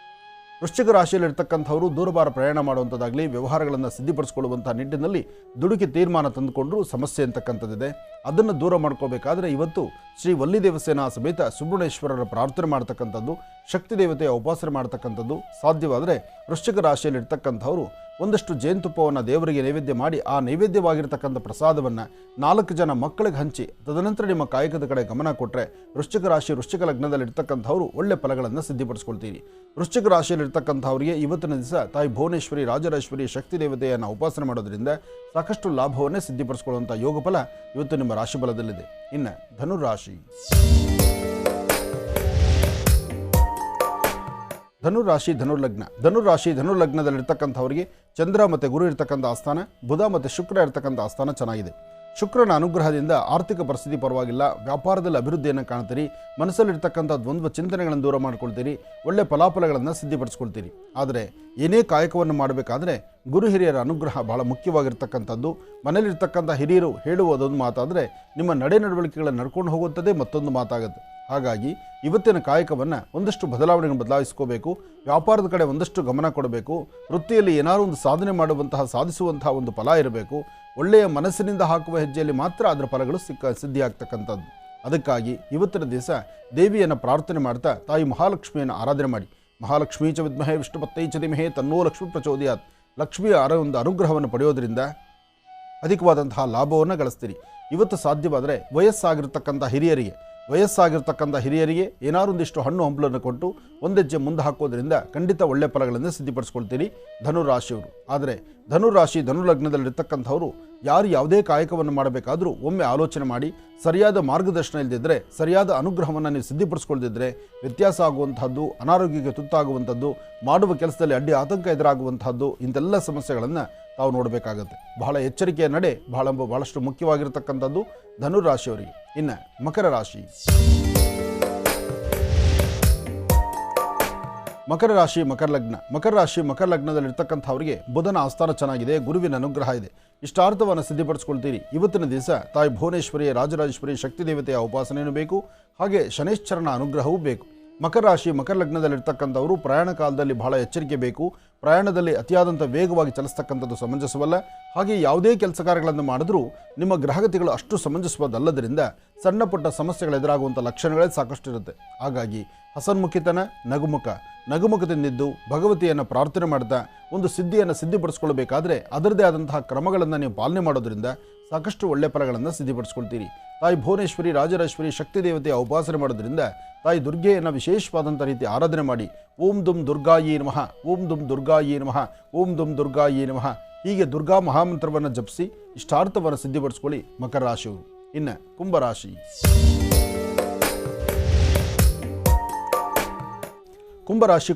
ವೃಶ್ಚಿಕ ರಾಶಿಯಲ್ಲಿರ್ತಕ್ಕಂಥವರು ದೂರಭಾರ ಪ್ರಯಾಣ ಮಾಡುವಂಥದ್ದಾಗಲಿ, ವ್ಯವಹಾರಗಳನ್ನು ಸಿದ್ಧಿಪಡಿಸ್ಕೊಳ್ಳುವಂಥ ನಿಟ್ಟಿನಲ್ಲಿ ದುಡುಕಿ ತೀರ್ಮಾನ ತಂದುಕೊಂಡ್ರೂ ಸಮಸ್ಯೆ ಅಂತಕ್ಕಂಥದ್ದಿದೆ. ಅದನ್ನು ದೂರ ಮಾಡ್ಕೋಬೇಕಾದ್ರೆ ಇವತ್ತು ಶ್ರೀ ವಲ್ಲಿ ದೇವಸೇನಾ ಸಮೇತ ಸುಬ್ರಹ್ಮಣ್ಯೇಶ್ವರರ ಪ್ರಾರ್ಥನೆ ಮಾಡ್ತಕ್ಕಂಥದ್ದು, ಶಕ್ತಿ ದೇವತೆಯ ಉಪಾಸನೆ ಮಾಡ್ತಕ್ಕಂಥದ್ದು. ಸಾಧ್ಯವಾದರೆ ವೃಶ್ಚಿಕ ರಾಶಿಯಲ್ಲಿರ್ತಕ್ಕಂಥವರು ಒಂದಷ್ಟು ಜೇನುತುಪ್ಪವನ್ನು ದೇವರಿಗೆ ನೈವೇದ್ಯ ಮಾಡಿ ಆ ನೈವೇದ್ಯವಾಗಿರ್ತಕ್ಕಂಥ ಪ್ರಸಾದವನ್ನು 4 ಜನ ಮಕ್ಕಳಿಗೆ ಹಂಚಿ ತದನಂತರ ನಿಮ್ಮ ಕಾಯಕದ ಕಡೆ ಗಮನ ಕೊಟ್ಟರೆ ವೃಶ್ಚಿಕ ರಾಶಿ ವೃಶ್ಚಿಕ ಲಗ್ನದಲ್ಲಿರ್ತಕ್ಕಂಥವರು ಒಳ್ಳೆ ಫಲಗಳನ್ನು ಸಿದ್ಧಿಪಡಿಸ್ಕೊಳ್ತೀರಿ. ವೃಶ್ಚಿಕ ರಾಶಿಯಲ್ಲಿರ್ತಕ್ಕಂಥವರಿಗೆ ಇವತ್ತಿನ ದಿವಸ ತಾಯಿ ಭುವನೇಶ್ವರಿ ರಾಜರಾಜೇಶ್ವರಿ ಶಕ್ತಿ ದೇವತೆಯನ್ನು ಉಪಾಸನೆ ಮಾಡೋದ್ರಿಂದ ಸಾಕಷ್ಟು ಲಾಭವನ್ನೇ ಸಿದ್ಧಿಪಡಿಸ್ಕೊಳ್ಳುವಂಥ ಯೋಗ ಫಲ ಇವತ್ತು ನಿಮ್ಮ ರಾಶಿ ಫಲದಲ್ಲಿದೆ. ಇನ್ನು ಧನುರಾಶಿ. ಧನುರಾಶಿ ಧನುರ್ಲಗ್ನ. ಧನುರಾಶಿ ಧನುರ್ಲಗ್ನದಲ್ಲಿರ್ತಕ್ಕಂಥವರಿಗೆ ಚಂದ್ರ ಮತ್ತು ಗುರು ಇರ್ತಕ್ಕಂಥ ಆಸ್ಥಾನ, ಬುಧ ಮತ್ತು ಶುಕ್ರ ಇರ್ತಕ್ಕಂಥ ಆಸ್ಥಾನ ಚೆನ್ನಾಗಿದೆ. ಶುಕ್ರನ ಅನುಗ್ರಹದಿಂದ ಆರ್ಥಿಕ ಪರಿಸ್ಥಿತಿ ಪರವಾಗಿಲ್ಲ, ವ್ಯಾಪಾರದಲ್ಲಿ ಅಭಿವೃದ್ಧಿಯನ್ನು ಕಾಣ್ತೀರಿ, ಮನಸ್ಸಲ್ಲಿರ್ತಕ್ಕಂಥ ದ್ವಂದ್ವ ಚಿಂತನೆಗಳನ್ನು ದೂರ ಮಾಡ್ಕೊಳ್ತೀರಿ, ಒಳ್ಳೆ ಫಲಾಫಲಗಳನ್ನು ಸಿದ್ಧಿಪಡಿಸ್ಕೊಳ್ತೀರಿ. ಆದರೆ ಏನೇ ಕಾಯಕವನ್ನು ಮಾಡಬೇಕಾದ್ರೆ ಗುರು ಹಿರಿಯರ ಅನುಗ್ರಹ ಬಹಳ ಮುಖ್ಯವಾಗಿರ್ತಕ್ಕಂಥದ್ದು. ಮನೇಲಿರ್ತಕ್ಕಂಥ ಹಿರಿಯರು ಹೇಳುವುದೊಂದು ಮಾತಾದರೆ ನಿಮ್ಮ ನಡೆ ನಡವಳಿಕೆಗಳನ್ನು ನಡ್ಕೊಂಡು ಹೋಗುತ್ತದೆ ಮತ್ತೊಂದು ಮಾತಾಗುತ್ತೆ. ಹಾಗಾಗಿ ಇವತ್ತಿನ ಕಾಯಕವನ್ನು ಒಂದಷ್ಟು ಬದಲಾವಣೆಗಳನ್ನು ಬದಲಾಯಿಸ್ಕೋಬೇಕು. ವ್ಯಾಪಾರದ ಕಡೆ ಒಂದಷ್ಟು ಗಮನ ಕೊಡಬೇಕು. ವೃತ್ತಿಯಲ್ಲಿ ಏನಾದರೂ ಒಂದು ಸಾಧನೆ ಸಾಧಿಸುವಂತಹ ಒಂದು ಫಲ ಇರಬೇಕು. ಒಳ್ಳೆಯ ಮನಸ್ಸಿನಿಂದ ಹಾಕುವ ಹೆಜ್ಜೆಯಲ್ಲಿ ಮಾತ್ರ ಅದರ ಫಲಗಳು ಸಿದ್ಧಿಯಾಗ್ತಕ್ಕಂಥದ್ದು. ಅದಕ್ಕಾಗಿ ಇವತ್ತಿನ ದಿವಸ ದೇವಿಯನ್ನು ಪ್ರಾರ್ಥನೆ ಮಾಡ್ತಾ ತಾಯಿ ಮಹಾಲಕ್ಷ್ಮಿಯನ್ನು ಆರಾಧನೆ ಮಾಡಿ. ಮಹಾಲಕ್ಷ್ಮೀ ಚ ವಿದ್ಮಹೇ ವಿಷ್ಣುಪತ್ತೈ ಚ ಧೀಮಹಿ ತನ್ನೋ ಲಕ್ಷ್ಮೀ ಪ್ರಚೋದಯಾತ್. ಲಕ್ಷ್ಮಿಯ ಒಂದು ಅನುಗ್ರಹವನ್ನು ಪಡೆಯೋದ್ರಿಂದ ಅಧಿಕವಾದಂತಹ ಲಾಭವನ್ನು ಗಳಿಸ್ತೀರಿ. ಇವತ್ತು ಸಾಧ್ಯವಾದರೆ ವಯಸ್ಸಾಗಿರ್ತಕ್ಕಂಥ ಹಿರಿಯರಿಗೆ ಏನಾರು ಒಂದಿಷ್ಟು ಹಣ್ಣು ಹಂಪಲನ್ನು ಕೊಟ್ಟು ಒಂದೆಜ್ಜೆ ಮುಂದೆ ಹಾಕೋದ್ರಿಂದ ಖಂಡಿತ ಒಳ್ಳೆ ಫಲಗಳನ್ನು ಸಿದ್ಧಿಪಡಿಸ್ಕೊಳ್ತೀರಿ ಧನುರಾಶಿಯವರು. ಆದರೆ ಧನುರಾಶಿ ಧನುಲಗ್ನದಲ್ಲಿರ್ತಕ್ಕಂಥವರು ಯಾರು ಯಾವುದೇ ಕಾಯಕವನ್ನು ಮಾಡಬೇಕಾದ್ರೂ ಒಮ್ಮೆ ಆಲೋಚನೆ ಮಾಡಿ, ಸರಿಯಾದ ಮಾರ್ಗದರ್ಶನ ಇಲ್ಲದಿದ್ದರೆ, ಸರಿಯಾದ ಅನುಗ್ರಹವನ್ನು ನೀವು ಸಿದ್ಧಿಪಡಿಸ್ಕೊಳ್ದಿದ್ರೆ ವ್ಯತ್ಯಾಸ ಆಗುವಂತಹದ್ದು, ಅನಾರೋಗ್ಯಕ್ಕೆ ತುತ್ತಾಗುವಂಥದ್ದು, ಮಾಡುವ ಕೆಲಸದಲ್ಲಿ ಅಡ್ಡಿ ಆತಂಕ ಎದುರಾಗುವಂತಹದ್ದು, ಇಂಥೆಲ್ಲ ಸಮಸ್ಯೆಗಳನ್ನು ತಾವು ನೋಡಬೇಕಾಗತ್ತೆ. ಬಹಳ ಎಚ್ಚರಿಕೆಯ ನಡೆ ಬಹಳಷ್ಟು ಮುಖ್ಯವಾಗಿರ್ತಕ್ಕಂಥದ್ದು ಧನುರಾಶಿಯವರಿಗೆ. ಇನ್ನು ಮಕರ ರಾಶಿ. ಮಕರ ರಾಶಿ ಮಕರ ಲಗ್ನ. ಮಕರ ರಾಶಿ ಮಕರ ಲಗ್ನದಲ್ಲಿರ್ತಕ್ಕಂಥವರಿಗೆ ಬುಧನ ಆಸ್ಥಾನ ಚೆನ್ನಾಗಿದೆ, ಗುರುವಿನ ಅನುಗ್ರಹ ಇದೆ, ಇಷ್ಟಾರ್ಥವನ್ನು ಸಿದ್ಧಿಪಡಿಸ್ಕೊಳ್ತೀರಿ. ಇವತ್ತಿನ ದಿವಸ ತಾಯಿ ಭುವನೇಶ್ವರಿ ರಾಜರಾಜೇಶ್ವರಿ ಶಕ್ತಿ ದೇವತೆಯ ಉಪಾಸನೆಯೂ ಬೇಕು, ಹಾಗೆ ಶನೇಶ್ವರನ ಅನುಗ್ರಹವೂ ಬೇಕು. ಮಕರ ರಾಶಿ ಮಕರ ಲಗ್ನದಲ್ಲಿರ್ತಕ್ಕಂಥವರು ಪ್ರಯಾಣ ಕಾಲದಲ್ಲಿ ಬಹಳ ಎಚ್ಚರಿಕೆ ಬೇಕು. ಪ್ರಯಾಣದಲ್ಲಿ ಅತಿಯಾದಂಥ ವೇಗವಾಗಿ ಚಲಿಸ್ತಕ್ಕಂಥದ್ದು ಸಮಂಜಸವಲ್ಲ. ಹಾಗೆ ಯಾವುದೇ ಕೆಲಸ ಕಾರ್ಯಗಳನ್ನು ಮಾಡಿದ್ರೂ ನಿಮ್ಮ ಗ್ರಹಗತಿಗಳು ಅಷ್ಟು ಸಮಂಜಸವಾದಲ್ಲದರಿಂದ ಸಣ್ಣ ಪುಟ್ಟ ಸಮಸ್ಯೆಗಳು ಎದುರಾಗುವಂಥ ಲಕ್ಷಣಗಳೇ ಸಾಕಷ್ಟು ಇರುತ್ತೆ. ಹಾಗಾಗಿ ಹಸನ್ಮುಖಿತನ ನಗುಮುಖದಿಂದಿದ್ದು ಭಗವತಿಯನ್ನು ಪ್ರಾರ್ಥನೆ ಮಾಡ್ತಾ ಒಂದು ಸಿದ್ಧಿಯನ್ನು ಸಿದ್ಧಿಪಡಿಸ್ಕೊಳ್ಬೇಕಾದ್ರೆ ಅದರದೇ ಆದಂತಹ ಕ್ರಮಗಳನ್ನು ನೀವು ಪಾಲನೆ ಮಾಡೋದ್ರಿಂದ ಸಾಕಷ್ಟು ಒಳ್ಳೆ ಫಲಗಳನ್ನು ಸಿದ್ಧಿಪಡಿಸ್ಕೊಳ್ತೀರಿ. ತಾಯಿ ಭುವನೇಶ್ವರಿ ರಾಜರಾಜೇಶ್ವರಿ ಶಕ್ತಿ ದೇವತೆಯ ಉಪಾಸನೆ ಮಾಡೋದ್ರಿಂದ ತಾಯಿ ದುರ್ಗೆಯನ್ನು ವಿಶೇಷವಾದಂಥ ರೀತಿ ಆರಾಧನೆ ಮಾಡಿ ಓಂ ದುಂ ದುರ್ಗಾಯೇ ನಮಃ, ಓಂ ದುಂ ದುರ್ಗಾಯೇ ನಮಃ, ಓಂ ದುಂ ದುರ್ಗಾಯೇ ನಮಃ ಹೀಗೆ ದುರ್ಗಾ ಮಹಾಮಂತ್ರವನ್ನು ಜಪಿಸಿ ಇಷ್ಟಾರ್ಥವನ್ನು ಸಿದ್ಧಿಪಡಿಸ್ಕೊಳ್ಳಿ ಮಕರ ರಾಶಿಯವರು. ಇನ್ನು ಕುಂಭರಾಶಿ. ಕುಂಭರಾಶಿ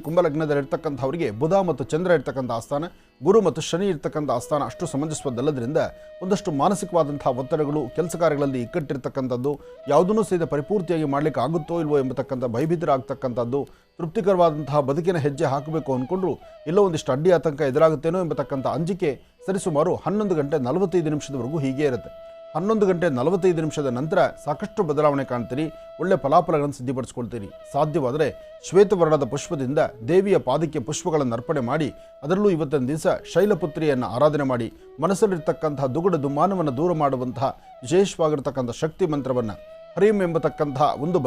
ಕುಂಭಲಗ್ನದಲ್ಲಿರ್ತಕ್ಕಂಥವರಿಗೆ ಬುಧ ಮತ್ತು ಚಂದ್ರ ಇರ್ತಕ್ಕಂಥ ಆಸ್ಥಾನ, ಗುರು ಮತ್ತು ಶನಿ ಇರ್ತಕ್ಕಂಥ ಆಸ್ಥಾನ ಅಷ್ಟು ಸಮಂಜಸವಾದಲ್ಲದ್ರಿಂದ ಒಂದಷ್ಟು ಮಾನಸಿಕವಾದಂಥ ಒತ್ತಡಗಳು, ಕೆಲಸ ಕಾರ್ಯಗಳಲ್ಲಿ ಇಕ್ಕಟ್ಟಿರ್ತಕ್ಕಂಥದ್ದು, ಯಾವುದನ್ನೂ ಸಹಿತ ಪರಿಪೂರ್ತಿಯಾಗಿ ಮಾಡಲಿಕ್ಕೆ ಆಗುತ್ತೋ ಇಲ್ವೋ ಎಂಬತಕ್ಕಂಥ ಭಯಭೀತರಾಗ್ತಕ್ಕಂಥದ್ದು, ತೃಪ್ತಿಕರವಾದಂತಹ ಬದುಕಿನ ಹೆಜ್ಜೆ ಹಾಕಬೇಕು ಅಂದ್ಕೊಂಡ್ರು ಎಲ್ಲೋ ಒಂದಿಷ್ಟು ಅಡ್ಡಿ ಆತಂಕ ಎದುರಾಗುತ್ತೇನೋ ಎಂಬತಕ್ಕಂಥ ಅಂಜಿಕೆ ಸರಿಸುಮಾರು 11:45 ಹೀಗೆ ಇರುತ್ತೆ. 11:45 ನಂತರ ಸಾಕಷ್ಟು ಬದಲಾವಣೆ ಕಾಣ್ತೀರಿ, ಒಳ್ಳೆ ಫಲಾಫಲಗಳನ್ನು ಸಿದ್ಧಿಪಡಿಸ್ಕೊಳ್ತೀರಿ. ಸಾಧ್ಯವಾದರೆ ಶ್ವೇತವರ್ಣದ ಪುಷ್ಪದಿಂದ ದೇವಿಯ ಪಾದಕ್ಕೆ ಪುಷ್ಪಗಳನ್ನು ಅರ್ಪಣೆ ಮಾಡಿ ಅದರಲ್ಲೂ ಇವತ್ತಿನ ದಿವಸ ಶೈಲಪುತ್ರಿಯನ್ನು ಆರಾಧನೆ ಮಾಡಿ ಮನಸ್ಸಲ್ಲಿರ್ತಕ್ಕಂತಹ ದುಗುಡ ದುಮ್ಮಾನವನ್ನು ದೂರ ಮಾಡುವಂತಹ ವಿಶೇಷವಾಗಿರ್ತಕ್ಕಂಥ ಶಕ್ತಿ ಮಂತ್ರವನ್ನು, ಹ್ರೀಂ ಎಂಬತಕ್ಕಂತಹ ಒಂದು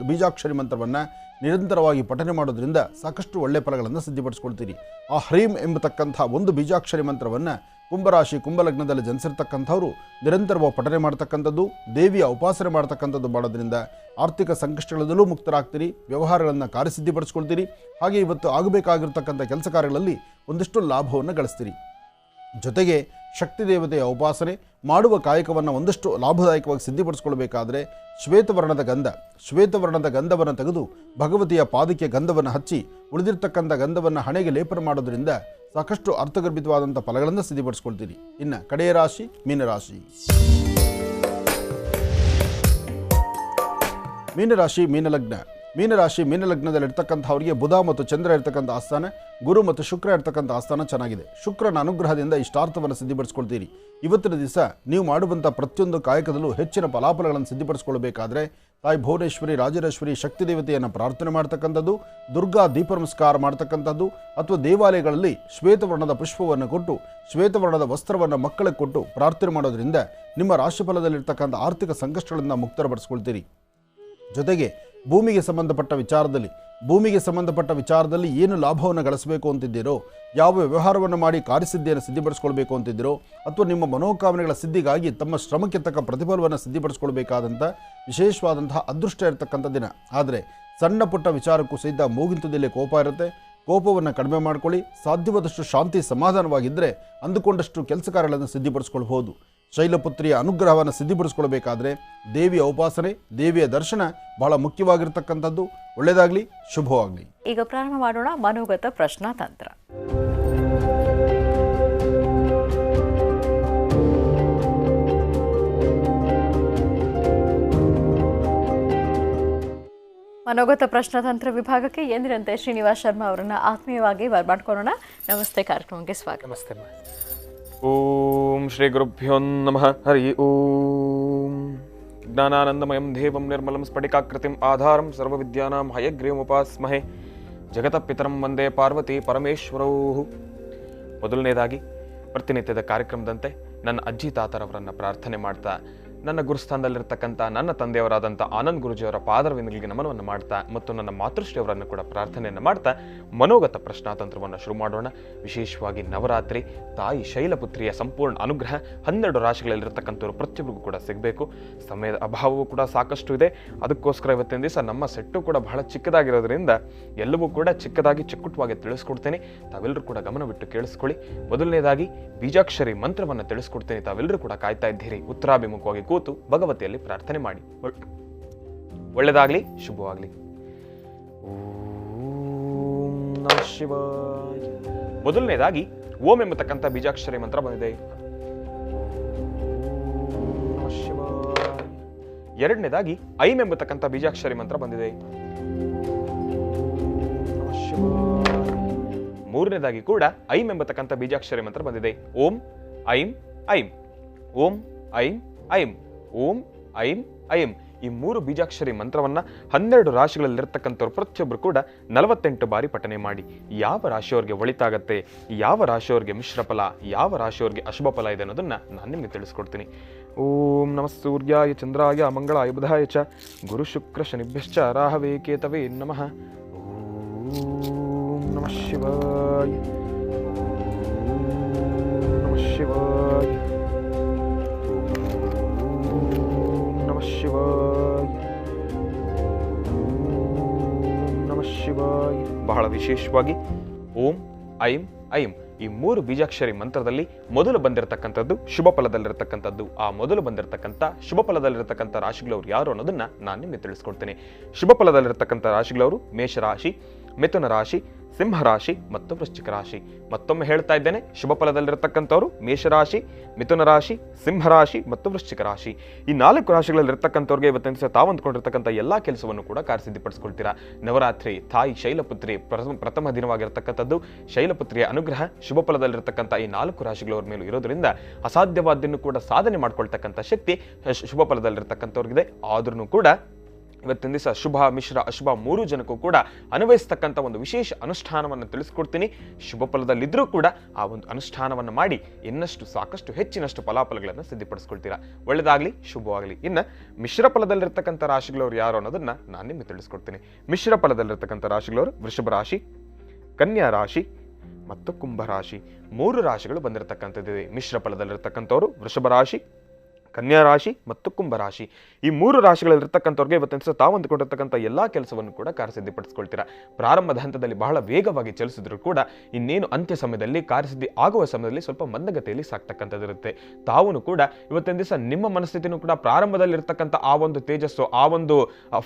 ಬೀಜಾಕ್ಷರಿ ಮಂತ್ರವನ್ನು ನಿರಂತರವಾಗಿ ಪಠನೆ ಮಾಡೋದ್ರಿಂದ ಸಾಕಷ್ಟು ಒಳ್ಳೆ ಫಲಗಳನ್ನು ಸಿದ್ಧಿಪಡಿಸ್ಕೊಳ್ತೀರಿ. ಆ ಹ್ರೀಂ ಎಂಬತಕ್ಕಂಥ ಒಂದು ಬೀಜಾಕ್ಷರಿ ಮಂತ್ರವನ್ನು ಕುಂಭರಾಶಿ ಕುಂಭಲಗ್ನದಲ್ಲಿ ಜನಿಸಿರ್ತಕ್ಕಂಥವರು ನಿರಂತರವಾಗಿ ಪಠನೆ ಮಾಡ್ತಕ್ಕಂಥದ್ದು, ದೇವಿಯ ಉಪಾಸನೆ ಮಾಡ್ತಕ್ಕಂಥದ್ದು ಮಾಡೋದ್ರಿಂದ ಆರ್ಥಿಕ ಸಂಕಷ್ಟಗಳಲ್ಲೂ ಮುಕ್ತರಾಗ್ತೀರಿ, ವ್ಯವಹಾರಗಳನ್ನು ಕಾರ್ಯಸಿದ್ಧಿಪಡಿಸ್ಕೊಳ್ತೀರಿ. ಹಾಗೆ ಇವತ್ತು ಆಗಬೇಕಾಗಿರ್ತಕ್ಕಂಥ ಕೆಲಸ ಕಾರ್ಯಗಳಲ್ಲಿ ಒಂದಿಷ್ಟು ಲಾಭವನ್ನು ಗಳಿಸ್ತೀರಿ. ಜೊತೆಗೆ ಶಕ್ತಿ ದೇವತೆಯ ಉಪಾಸನೆ ಮಾಡುವ ಕಾಯಕವನ್ನು ಒಂದಷ್ಟು ಲಾಭದಾಯಕವಾಗಿ ಸಿದ್ಧಿಪಡಿಸ್ಕೊಳ್ಬೇಕಾದ್ರೆ ಶ್ವೇತವರ್ಣದ ಗಂಧವನ್ನು ತೆಗೆದು ಭಗವತಿಯ ಪಾದಕ್ಕೆ ಗಂಧವನ್ನು ಹಚ್ಚಿ ಉಳಿದಿರ್ತಕ್ಕಂಥ ಗಂಧವನ್ನು ಹಣೆಗೆ ಲೇಪನ ಮಾಡೋದ್ರಿಂದ ಸಾಕಷ್ಟು ಅರ್ಥಗರ್ಭಿತವಾದಂಥ ಫಲಗಳನ್ನು ಸಿದ್ಧಿಪಡಿಸ್ಕೊಳ್ತೀರಿ. ಇನ್ನು ಕಡೆಯ ರಾಶಿ ಮೀನರಾಶಿ. ಮೀನಲಗ್ನದಲ್ಲಿರ್ತಕ್ಕಂಥವರಿಗೆ ಬುಧ ಮತ್ತು ಚಂದ್ರ ಇರ್ತಕ್ಕಂಥ ಆಸ್ಥಾನ, ಗುರು ಮತ್ತು ಶುಕ್ರ ಇರ್ತಕ್ಕಂಥ ಆಸ್ಥಾನ ಚೆನ್ನಾಗಿದೆ. ಶುಕ್ರನ ಅನುಗ್ರಹದಿಂದ ಇಷ್ಟಾರ್ಥವನ್ನು ಸಿದ್ಧಿಪಡಿಸ್ಕೊಳ್ತೀರಿ. ಇವತ್ತಿನ ದಿವಸ ನೀವು ಮಾಡುವಂಥ ಪ್ರತಿಯೊಂದು ಕಾಯಕದಲ್ಲೂ ಹೆಚ್ಚಿನ ಫಲಾಫಲಗಳನ್ನು ಸಿದ್ಧಿಪಡಿಸ್ಕೊಳ್ಬೇಕಾದ್ರೆ ತಾಯಿ ಭುವನೇಶ್ವರಿ, ರಾಜರಾಜೇಶ್ವರಿ ಶಕ್ತಿ ದೇವತೆಯನ್ನು ಪ್ರಾರ್ಥನೆ ಮಾಡ್ತಕ್ಕಂಥದ್ದು, ದುರ್ಗಾ ದೀಪ ನಮಸ್ಕಾರ ಮಾಡ್ತಕ್ಕಂಥದ್ದು, ಅಥವಾ ದೇವಾಲಯಗಳಲ್ಲಿ ಶ್ವೇತವರ್ಣದ ಪುಷ್ಪವನ್ನು ಕೊಟ್ಟು ಶ್ವೇತವರ್ಣದ ವಸ್ತ್ರವನ್ನು ಮಕ್ಕಳಿಗೆ ಕೊಟ್ಟು ಪ್ರಾರ್ಥನೆ ಮಾಡೋದ್ರಿಂದ ನಿಮ್ಮ ರಾಶಿಫಲದಲ್ಲಿರ್ತಕ್ಕಂಥ ಆರ್ಥಿಕ ಸಂಕಷ್ಟಗಳಿಂದ ಮುಕ್ತಪಡಿಸ್ಕೊಳ್ತೀರಿ. ಜೊತೆಗೆ ಭೂಮಿಗೆ ಸಂಬಂಧಪಟ್ಟ ವಿಚಾರದಲ್ಲಿ ಏನು ಲಾಭವನ್ನು ಗಳಿಸಬೇಕು ಅಂತಿದ್ದೀರೋ, ಯಾವ ವ್ಯವಹಾರವನ್ನು ಮಾಡಿ ಕಾರ್ಯಸಿದ್ಧಿಯನ್ನು ಸಿದ್ಧಿಪಡಿಸ್ಕೊಳ್ಬೇಕು ಅಂತಿದ್ದೀರೋ, ಅಥವಾ ನಿಮ್ಮ ಮನೋಕಾಮನೆಗಳ ಸಿದ್ಧಿಗಾಗಿ ತಮ್ಮ ಶ್ರಮಕ್ಕೆ ತಕ್ಕ ಪ್ರತಿಫಲವನ್ನು ಸಿದ್ಧಿಪಡಿಸ್ಕೊಳ್ಬೇಕಾದಂಥ ವಿಶೇಷವಾದಂತಹ ಅದೃಷ್ಟ ಇರತಕ್ಕಂಥ ದಿನ. ಆದರೆ ಸಣ್ಣ ಪುಟ್ಟ ವಿಚಾರಕ್ಕೂ ಸಹಿತ ಮೂಗಿಂತದಲ್ಲೇ ಕೋಪ ಇರುತ್ತೆ. ಕೋಪವನ್ನು ಕಡಿಮೆ ಮಾಡ್ಕೊಳ್ಳಿ. ಸಾಧ್ಯವಾದಷ್ಟು ಶಾಂತಿ ಸಮಾಧಾನವಾಗಿದ್ದರೆ ಅಂದುಕೊಂಡಷ್ಟು ಕೆಲಸ ಕಾರ್ಯಗಳನ್ನು ಸಿದ್ಧಿಪಡಿಸ್ಕೊಳ್ಬಹುದು. ಶೈಲಪುತ್ರಿಯ ಅನುಗ್ರಹವನ್ನು ಸಿದ್ಧಿಪಡಿಸ್ಕೊಳ್ಬೇಕಾದ್ರೆ ದೇವಿಯ ಉಪಾಸನೆ, ದೇವಿಯ ದರ್ಶನ ಬಹಳ ಮುಖ್ಯವಾಗಿರ್ತಕ್ಕಂಥದ್ದು. ಒಳ್ಳೆಯದಾಗಲಿ, ಶುಭವಾಗಲಿ. ಈಗ ಪ್ರಾರಂಭ ಮಾಡೋಣ ಮನೋಗತ ಪ್ರಶ್ನಾತಂತ್ರ. ಮನೋಗತ ಪ್ರಶ್ನಾತಂತ್ರ ವಿಭಾಗಕ್ಕೆ ಎಂದಿನಂತೆ ಶ್ರೀನಿವಾಸ್ ಶರ್ಮಾ ಅವರನ್ನು ಆತ್ಮೀಯವಾಗಿ ಬರ್ಮಾಡ್ಕೊಳ್ಳೋಣ. ನಮಸ್ತೆ, ಕಾರ್ಯಕ್ರಮಕ್ಕೆ ಸ್ವಾಗತ. ನಮಸ್ತೆ. ಓಂ ಶ್ರೀ ಗುರುಭ್ಯೋ ನಮಃ. ಹರಿ ಓಂ. ಜ್ಞಾನಾನಂದಮಯಂ ದೇವಂ ನಿರ್ಮಲಂ ಸ್ಫಟಿಕಾಕೃತಿಂ ಆಧಾರಂ ಸರ್ವವಿದ್ಯಾನಾಂ ಹಯಗ್ರೀವಮುಪಾಸ್ಮಹೇ ಜಗತಃ ಪಿತರಂ ವಂದೇ ಪಾರ್ವತಿ ಪರಮೇಶ್ವರೌ. ಮೊದಲನೇದಾಗಿ ಪ್ರತಿನಿತ್ಯದ ಕಾರ್ಯಕ್ರಮದಂತೆ ನನ್ನ ಅಜ್ಜಿ ತಾತರವರನ್ನು ಪ್ರಾರ್ಥನೆ ಮಾಡ್ತಾ, ನನ್ನ ಗುರುಸ್ಥಾನದಲ್ಲಿರ್ತಕ್ಕಂಥ ನನ್ನ ತಂದೆಯವರಾದಂಥ ಆನಂದ್ ಗುರುಜಿಯವರ ಪಾದರವಿಂದಗಳಿಗೆ ನಮನವನ್ನು ಮಾಡ್ತಾ ಮತ್ತು ನನ್ನ ಮಾತೃಶ್ರೀಯವರನ್ನು ಕೂಡ ಪ್ರಾರ್ಥನೆಯನ್ನು ಮಾಡ್ತಾ ಮನೋಗತ ಪ್ರಶ್ನಾತಂತ್ರವನ್ನು ಶುರು ಮಾಡೋಣ. ವಿಶೇಷವಾಗಿ ನವರಾತ್ರಿ ತಾಯಿ ಶೈಲಪುತ್ರಿಯ ಸಂಪೂರ್ಣ ಅನುಗ್ರಹ 12 ರಾಶಿಗಳಲ್ಲಿರ್ತಕ್ಕಂಥವ್ರು ಪ್ರತಿಯೊಬ್ಬರಿಗೂ ಕೂಡ ಸಿಗಬೇಕು. ಸಮಯದ ಅಭಾವವೂ ಕೂಡ ಸಾಕಷ್ಟು ಇದೆ. ಅದಕ್ಕೋಸ್ಕರ ಇವತ್ತಿನ ದಿವಸ ನಮ್ಮ ಸೆಟ್ಟು ಕೂಡ ಬಹಳ ಚಿಕ್ಕದಾಗಿರೋದ್ರಿಂದ ಎಲ್ಲವೂ ಕೂಡ ಚಿಕ್ಕದಾಗಿ ತಿಳಿಸ್ಕೊಡ್ತೇನೆ. ತಾವೆಲ್ಲರೂ ಕೂಡ ಗಮನವಿಟ್ಟು ಕೇಳಿಸ್ಕೊಳ್ಳಿ. ಮೊದಲನೇದಾಗಿ ಬೀಜಾಕ್ಷರಿ ಮಂತ್ರವನ್ನು ತಿಳಿಸ್ಕೊಡ್ತೇನೆ. ತಾವೆಲ್ಲರೂ ಕೂಡ ಕಾಯ್ತಾ ಇದ್ದೀರಿ. ಉತ್ತರಾಭಿಮುಖವಾಗಿ ಕೂತು ಭಗವತಿಯಲ್ಲಿ ಪ್ರಾರ್ಥನೆ ಮಾಡಿ. ಒಳ್ಳೆಯದಾಗಲಿ, ಶುಭವಾಗಲಿ. ಓಂ ನಮಃ ಶಿವಾಯ. ಮೊದಲನೇದಾಗಿ ಓಂ ಎಂಬತಕ್ಕಂಥ ಬೀಜಾಕ್ಷರಿ ಮಂತ್ರ ಬಂದಿದೆ. ನಮಃ ಶಿವಾಯ. ಎರಡನೇದಾಗಿ ಐಂ ಎಂಬತಕ್ಕಂಥ ಬೀಜಾಕ್ಷರಿ ಮಂತ್ರ ಬಂದಿದೆ. ನಮಃ ಶಿವಾಯ. ಮೂರನೇದಾಗಿ ಕೂಡ ಐಂ ಎಂಬತಕ್ಕಂಥ ಬೀಜಾಕ್ಷರಿ ಮಂತ್ರ ಬಂದಿದೆ. ಓಂ ಐಂ ಐಂ, ಓಂ ಐಂ ಐಂ, ಓಂ ಐಂ ಐಂ. ಈ 3 ಬೀಜಾಕ್ಷರಿ ಮಂತ್ರವನ್ನು 12 ರಾಶಿಗಳಲ್ಲಿರ್ತಕ್ಕಂಥವ್ರು ಪ್ರತಿಯೊಬ್ಬರು ಕೂಡ 48 ಬಾರಿ ಪಠನೆ ಮಾಡಿ. ಯಾವ ರಾಶಿಯವರಿಗೆ ಒಳಿತಾಗತ್ತೆ, ಯಾವ ರಾಶಿಯವರಿಗೆ ಮಿಶ್ರ ಫಲ, ಯಾವ ರಾಶಿಯವರಿಗೆ ಅಶುಭ ಫಲ ಇದೆ ಅನ್ನೋದನ್ನು ನಾನು ನಿಮಗೆ ತಿಳಿಸ್ಕೊಡ್ತೀನಿ. ಓಂ ನಮಃ ಸೂರ್ಯಾಯ ಚಂದ್ರಾಯ ಮಂಗಳಾಯ ಬುಧಾಯ ಚ ಗುರು ಶುಕ್ರ ಶನಿಭ್ಯಶ್ಚ ರಾಹವೇ ಕೇತವೇ ನಮಃ. ಓಂ ನಮಃ ಶಿವಾಯ. ನಮಃ ಶಿವಾಯ. ಶಿವಾಯ. ನಮಃ ಶಿವಾಯ. ಬಹಳ ವಿಶೇಷವಾಗಿ ಓಂ ಐಂ ಐಂ ಈ 3 ಬೀಜಾಕ್ಷರಿ ಮಂತ್ರದಲ್ಲಿ ಮೊದಲು ಬಂದಿರತಕ್ಕಂಥದ್ದು ಶುಭ ಫಲದಲ್ಲಿರತಕ್ಕಂಥದ್ದು. ಆ ಮೊದಲು ಬಂದಿರತಕ್ಕಂಥ ಶುಭ ಫಲದಲ್ಲಿರತಕ್ಕಂಥ ರಾಶಿಗಳವರು ಯಾರು ಅನ್ನೋದನ್ನ ನಾನು ನಿಮಗೆ ತಿಳಿಸ್ಕೊಡ್ತೇನೆ. ಶುಭ ಫಲದಲ್ಲಿರತಕ್ಕಂಥ ರಾಶಿಗಳವರು ಮೇಷರಾಶಿ, ಮಿಥುನ ರಾಶಿ, ಸಿಂಹರಾಶಿ ಮತ್ತು ವೃಶ್ಚಿಕ ರಾಶಿ. ಮತ್ತೊಮ್ಮೆ ಹೇಳ್ತಾ ಇದ್ದೇನೆ, ಶುಭ ಫಲದಲ್ಲಿರತಕ್ಕಂಥವ್ರು ಮೇಷರಾಶಿ, ಮಿಥುನ ರಾಶಿ, ಸಿಂಹರಾಶಿ ಮತ್ತು ವೃಶ್ಚಿಕ ರಾಶಿ. ಈ 4 ರಾಶಿಗಳಲ್ಲಿರ್ತಕ್ಕಂಥವ್ರಿಗೆ ಇವತ್ತಿನ ದಿವಸ ತಾವು ಅಂದ್ಕೊಂಡಿರ್ತಕ್ಕಂಥ ಎಲ್ಲ ಕೆಲಸವನ್ನು ಕೂಡ ಕಾರ್ಯಸಿದ್ಧಿಪಡಿಸ್ಕೊಳ್ತೀರಾ. ನವರಾತ್ರಿ ತಾಯಿ ಶೈಲಪುತ್ರಿ ಪ್ರಥಮ ದಿನವಾಗಿರ್ತಕ್ಕಂಥದ್ದು. ಶೈಲಪುತ್ರಿಯ ಅನುಗ್ರಹ ಶುಭ ಫಲದಲ್ಲಿರ್ತಕ್ಕಂಥ ಈ 4 ರಾಶಿಗಳವ್ರ ಮೇಲೂ ಇರೋದ್ರಿಂದ ಅಸಾಧ್ಯವಾದ್ದನ್ನು ಕೂಡ ಸಾಧನೆ ಮಾಡ್ಕೊಳ್ತಕ್ಕಂಥ ಶಕ್ತಿ ಶುಭ ಫಲದಲ್ಲಿರ್ತಕ್ಕಂಥವ್ರಿಗಿದೆ. ಆದ್ರೂ ಕೂಡ ಇವತ್ತಿನ ದಿವಸ ಶುಭ, ಮಿಶ್ರ, ಅಶುಭ 3 ಜನಕ್ಕೂ ಕೂಡ ಅನ್ವಯಿಸ್ತಕ್ಕಂಥ ಒಂದು ವಿಶೇಷ ಅನುಷ್ಠಾನವನ್ನು ತಿಳಿಸ್ಕೊಡ್ತೀನಿ. ಶುಭ ಫಲದಲ್ಲಿದ್ದರೂ ಕೂಡ ಆ ಒಂದು ಅನುಷ್ಠಾನವನ್ನು ಮಾಡಿ ಇನ್ನಷ್ಟು ಸಾಕಷ್ಟು ಹೆಚ್ಚಿನಷ್ಟು ಫಲಾಫಲಗಳನ್ನು ಸಿದ್ಧಿಪಡಿಸ್ಕೊಳ್ತೀರಾ. ಒಳ್ಳೆಯದಾಗಲಿ, ಶುಭವಾಗಲಿ. ಇನ್ನು ಮಿಶ್ರ ಫಲದಲ್ಲಿರ್ತಕ್ಕಂಥ ರಾಶಿಗಳವರು ಯಾರು ಅನ್ನೋದನ್ನ ನಾನು ನಿಮಗೆ ತಿಳಿಸ್ಕೊಡ್ತೀನಿ. ಮಿಶ್ರ ಫಲದಲ್ಲಿರ್ತಕ್ಕಂಥ ರಾಶಿಗಳವರು ವೃಷಭ ರಾಶಿ, ಕನ್ಯಾ ರಾಶಿ ಮತ್ತು ಕುಂಭರಾಶಿ 3 ರಾಶಿಗಳು ಬಂದಿರತಕ್ಕಂಥದ್ದಿದೆ. ಮಿಶ್ರ ಫಲದಲ್ಲಿರ್ತಕ್ಕಂಥವ್ರು ವೃಷಭ ರಾಶಿ, ಕನ್ಯಾ ರಾಶಿ ಮತ್ತು ಕುಂಭರಾಶಿ. ಈ 3 ರಾಶಿಗಳಲ್ಲಿರ್ತಕ್ಕಂಥವ್ರಿಗೆ ಇವತ್ತಿನ ದಿವಸ ತಾವು ಅಂದುಕೊಂಡಿರ್ತಕ್ಕಂಥ ಎಲ್ಲ ಕೆಲಸವನ್ನು ಕೂಡ ಕಾರ್ಯಸಿದ್ಧಿಪಡಿಸ್ಕೊಳ್ತೀರಾ. ಪ್ರಾರಂಭದ ಹಂತದಲ್ಲಿ ಬಹಳ ವೇಗವಾಗಿ ಚಲಿಸಿದ್ರು ಕೂಡ ಇನ್ನೇನು ಅಂತ್ಯ ಸಮಯದಲ್ಲಿ ಕಾರ್ಯಸಿದ್ಧಿ ಆಗುವ ಸಮಯದಲ್ಲಿ ಸ್ವಲ್ಪ ಮಂದಗತಿಯಲ್ಲಿ ಸಾಕ್ತಕ್ಕಂಥದ್ದಿರುತ್ತೆ. ತಾವು ಕೂಡ ಇವತ್ತಿನ ದಿವಸ ನಿಮ್ಮ ಮನಸ್ಥಿತಿನೂ ಕೂಡ ಪ್ರಾರಂಭದಲ್ಲಿ ಇರ್ತಕ್ಕಂಥ ಆ ಒಂದು ತೇಜಸ್ಸು, ಆ ಒಂದು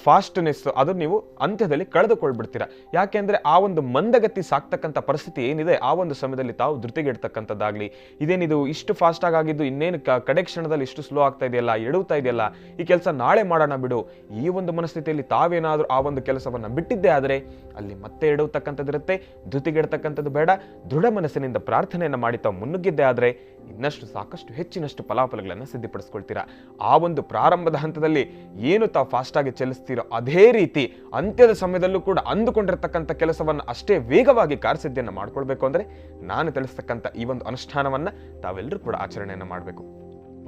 ಫಾಸ್ಟ್ನೆಸ್ ಅದು ನೀವು ಅಂತ್ಯದಲ್ಲಿ ಕಳೆದುಕೊಳ್ಬಿಡ್ತೀರಾ. ಯಾಕೆಂದ್ರೆ ಆ ಒಂದು ಮಂದಗತಿ ಸಾಕ್ತಕ್ಕಂಥ ಪರಿಸ್ಥಿತಿ ಏನಿದೆ ಆ ಒಂದು ಸಮಯದಲ್ಲಿ ತಾವು ಧೃತಿಗೆಡ್ತಕ್ಕಂಥದ್ದಾಗ್ಲಿ, ಇದೇನಿದು ಇಷ್ಟು ಫಾಸ್ಟ್ ಆಗಿದ್ದು ಇನ್ನೇನು ಕಡೆ ಕ್ಷಣದಲ್ಲಿ ಇಷ್ಟು ಸ್ಲೋ ಆಗ್ತಾ ಇದೆಯಲ್ಲ, ಎಡುತ್ತಾ ಇದೆಯಲ್ಲ, ಈ ಕೆಲಸ ನಾಳೆ ಮಾಡೋಣ ಬಿಡು, ಈ ಒಂದು ಮನಸ್ಥಿತಿಯಲ್ಲಿ ತಾವೇನಾದ್ರೂ ಆ ಒಂದು ಕೆಲಸವನ್ನ ಬಿಟ್ಟಿದ್ದೇ ಆದರೆ ಅಲ್ಲಿ ಮತ್ತೆ ಎಡುವತಕ್ಕಂಥದ್ದಿರುತ್ತೆ. ಧೃತಿಗೆಡ್ತಕ್ಕಂಥದ್ದು ಬೇಡ. ದೃಢ ಮನಸ್ಸಿನಿಂದ ಪ್ರಾರ್ಥನೆಯನ್ನು ಮಾಡಿ ತಾವು ಮುನ್ನುಗ್ಗಿದ್ದೇ ಆದರೆ ಇನ್ನಷ್ಟು ಸಾಕಷ್ಟು ಹೆಚ್ಚಿನಷ್ಟು ಫಲಾಫಲಗಳನ್ನು ಸಿದ್ಧಿಪಡಿಸ್ಕೊಳ್ತೀರಾ. ಆ ಒಂದು ಪ್ರಾರಂಭದ ಹಂತದಲ್ಲಿ ಏನು ತಾವು ಫಾಸ್ಟ್ ಆಗಿ ಚಲಿಸ್ತೀರೋ ಅದೇ ರೀತಿ ಅಂತ್ಯದ ಸಮಯದಲ್ಲೂ ಕೂಡ ಅಂದುಕೊಂಡಿರ್ತಕ್ಕಂಥ ಕೆಲಸವನ್ನು ಅಷ್ಟೇ ವೇಗವಾಗಿ ಕಾರ್ಯಸಿದ್ಧಿಯನ್ನು ಮಾಡ್ಕೊಳ್ಬೇಕು ಅಂದ್ರೆ ನಾನು ತಿಳಿಸ್ತಕ್ಕಂಥ ಈ ಒಂದು ಅನುಷ್ಠಾನವನ್ನ ತಾವೆಲ್ಲರೂ ಕೂಡ ಆಚರಣೆಯನ್ನು ಮಾಡಬೇಕು.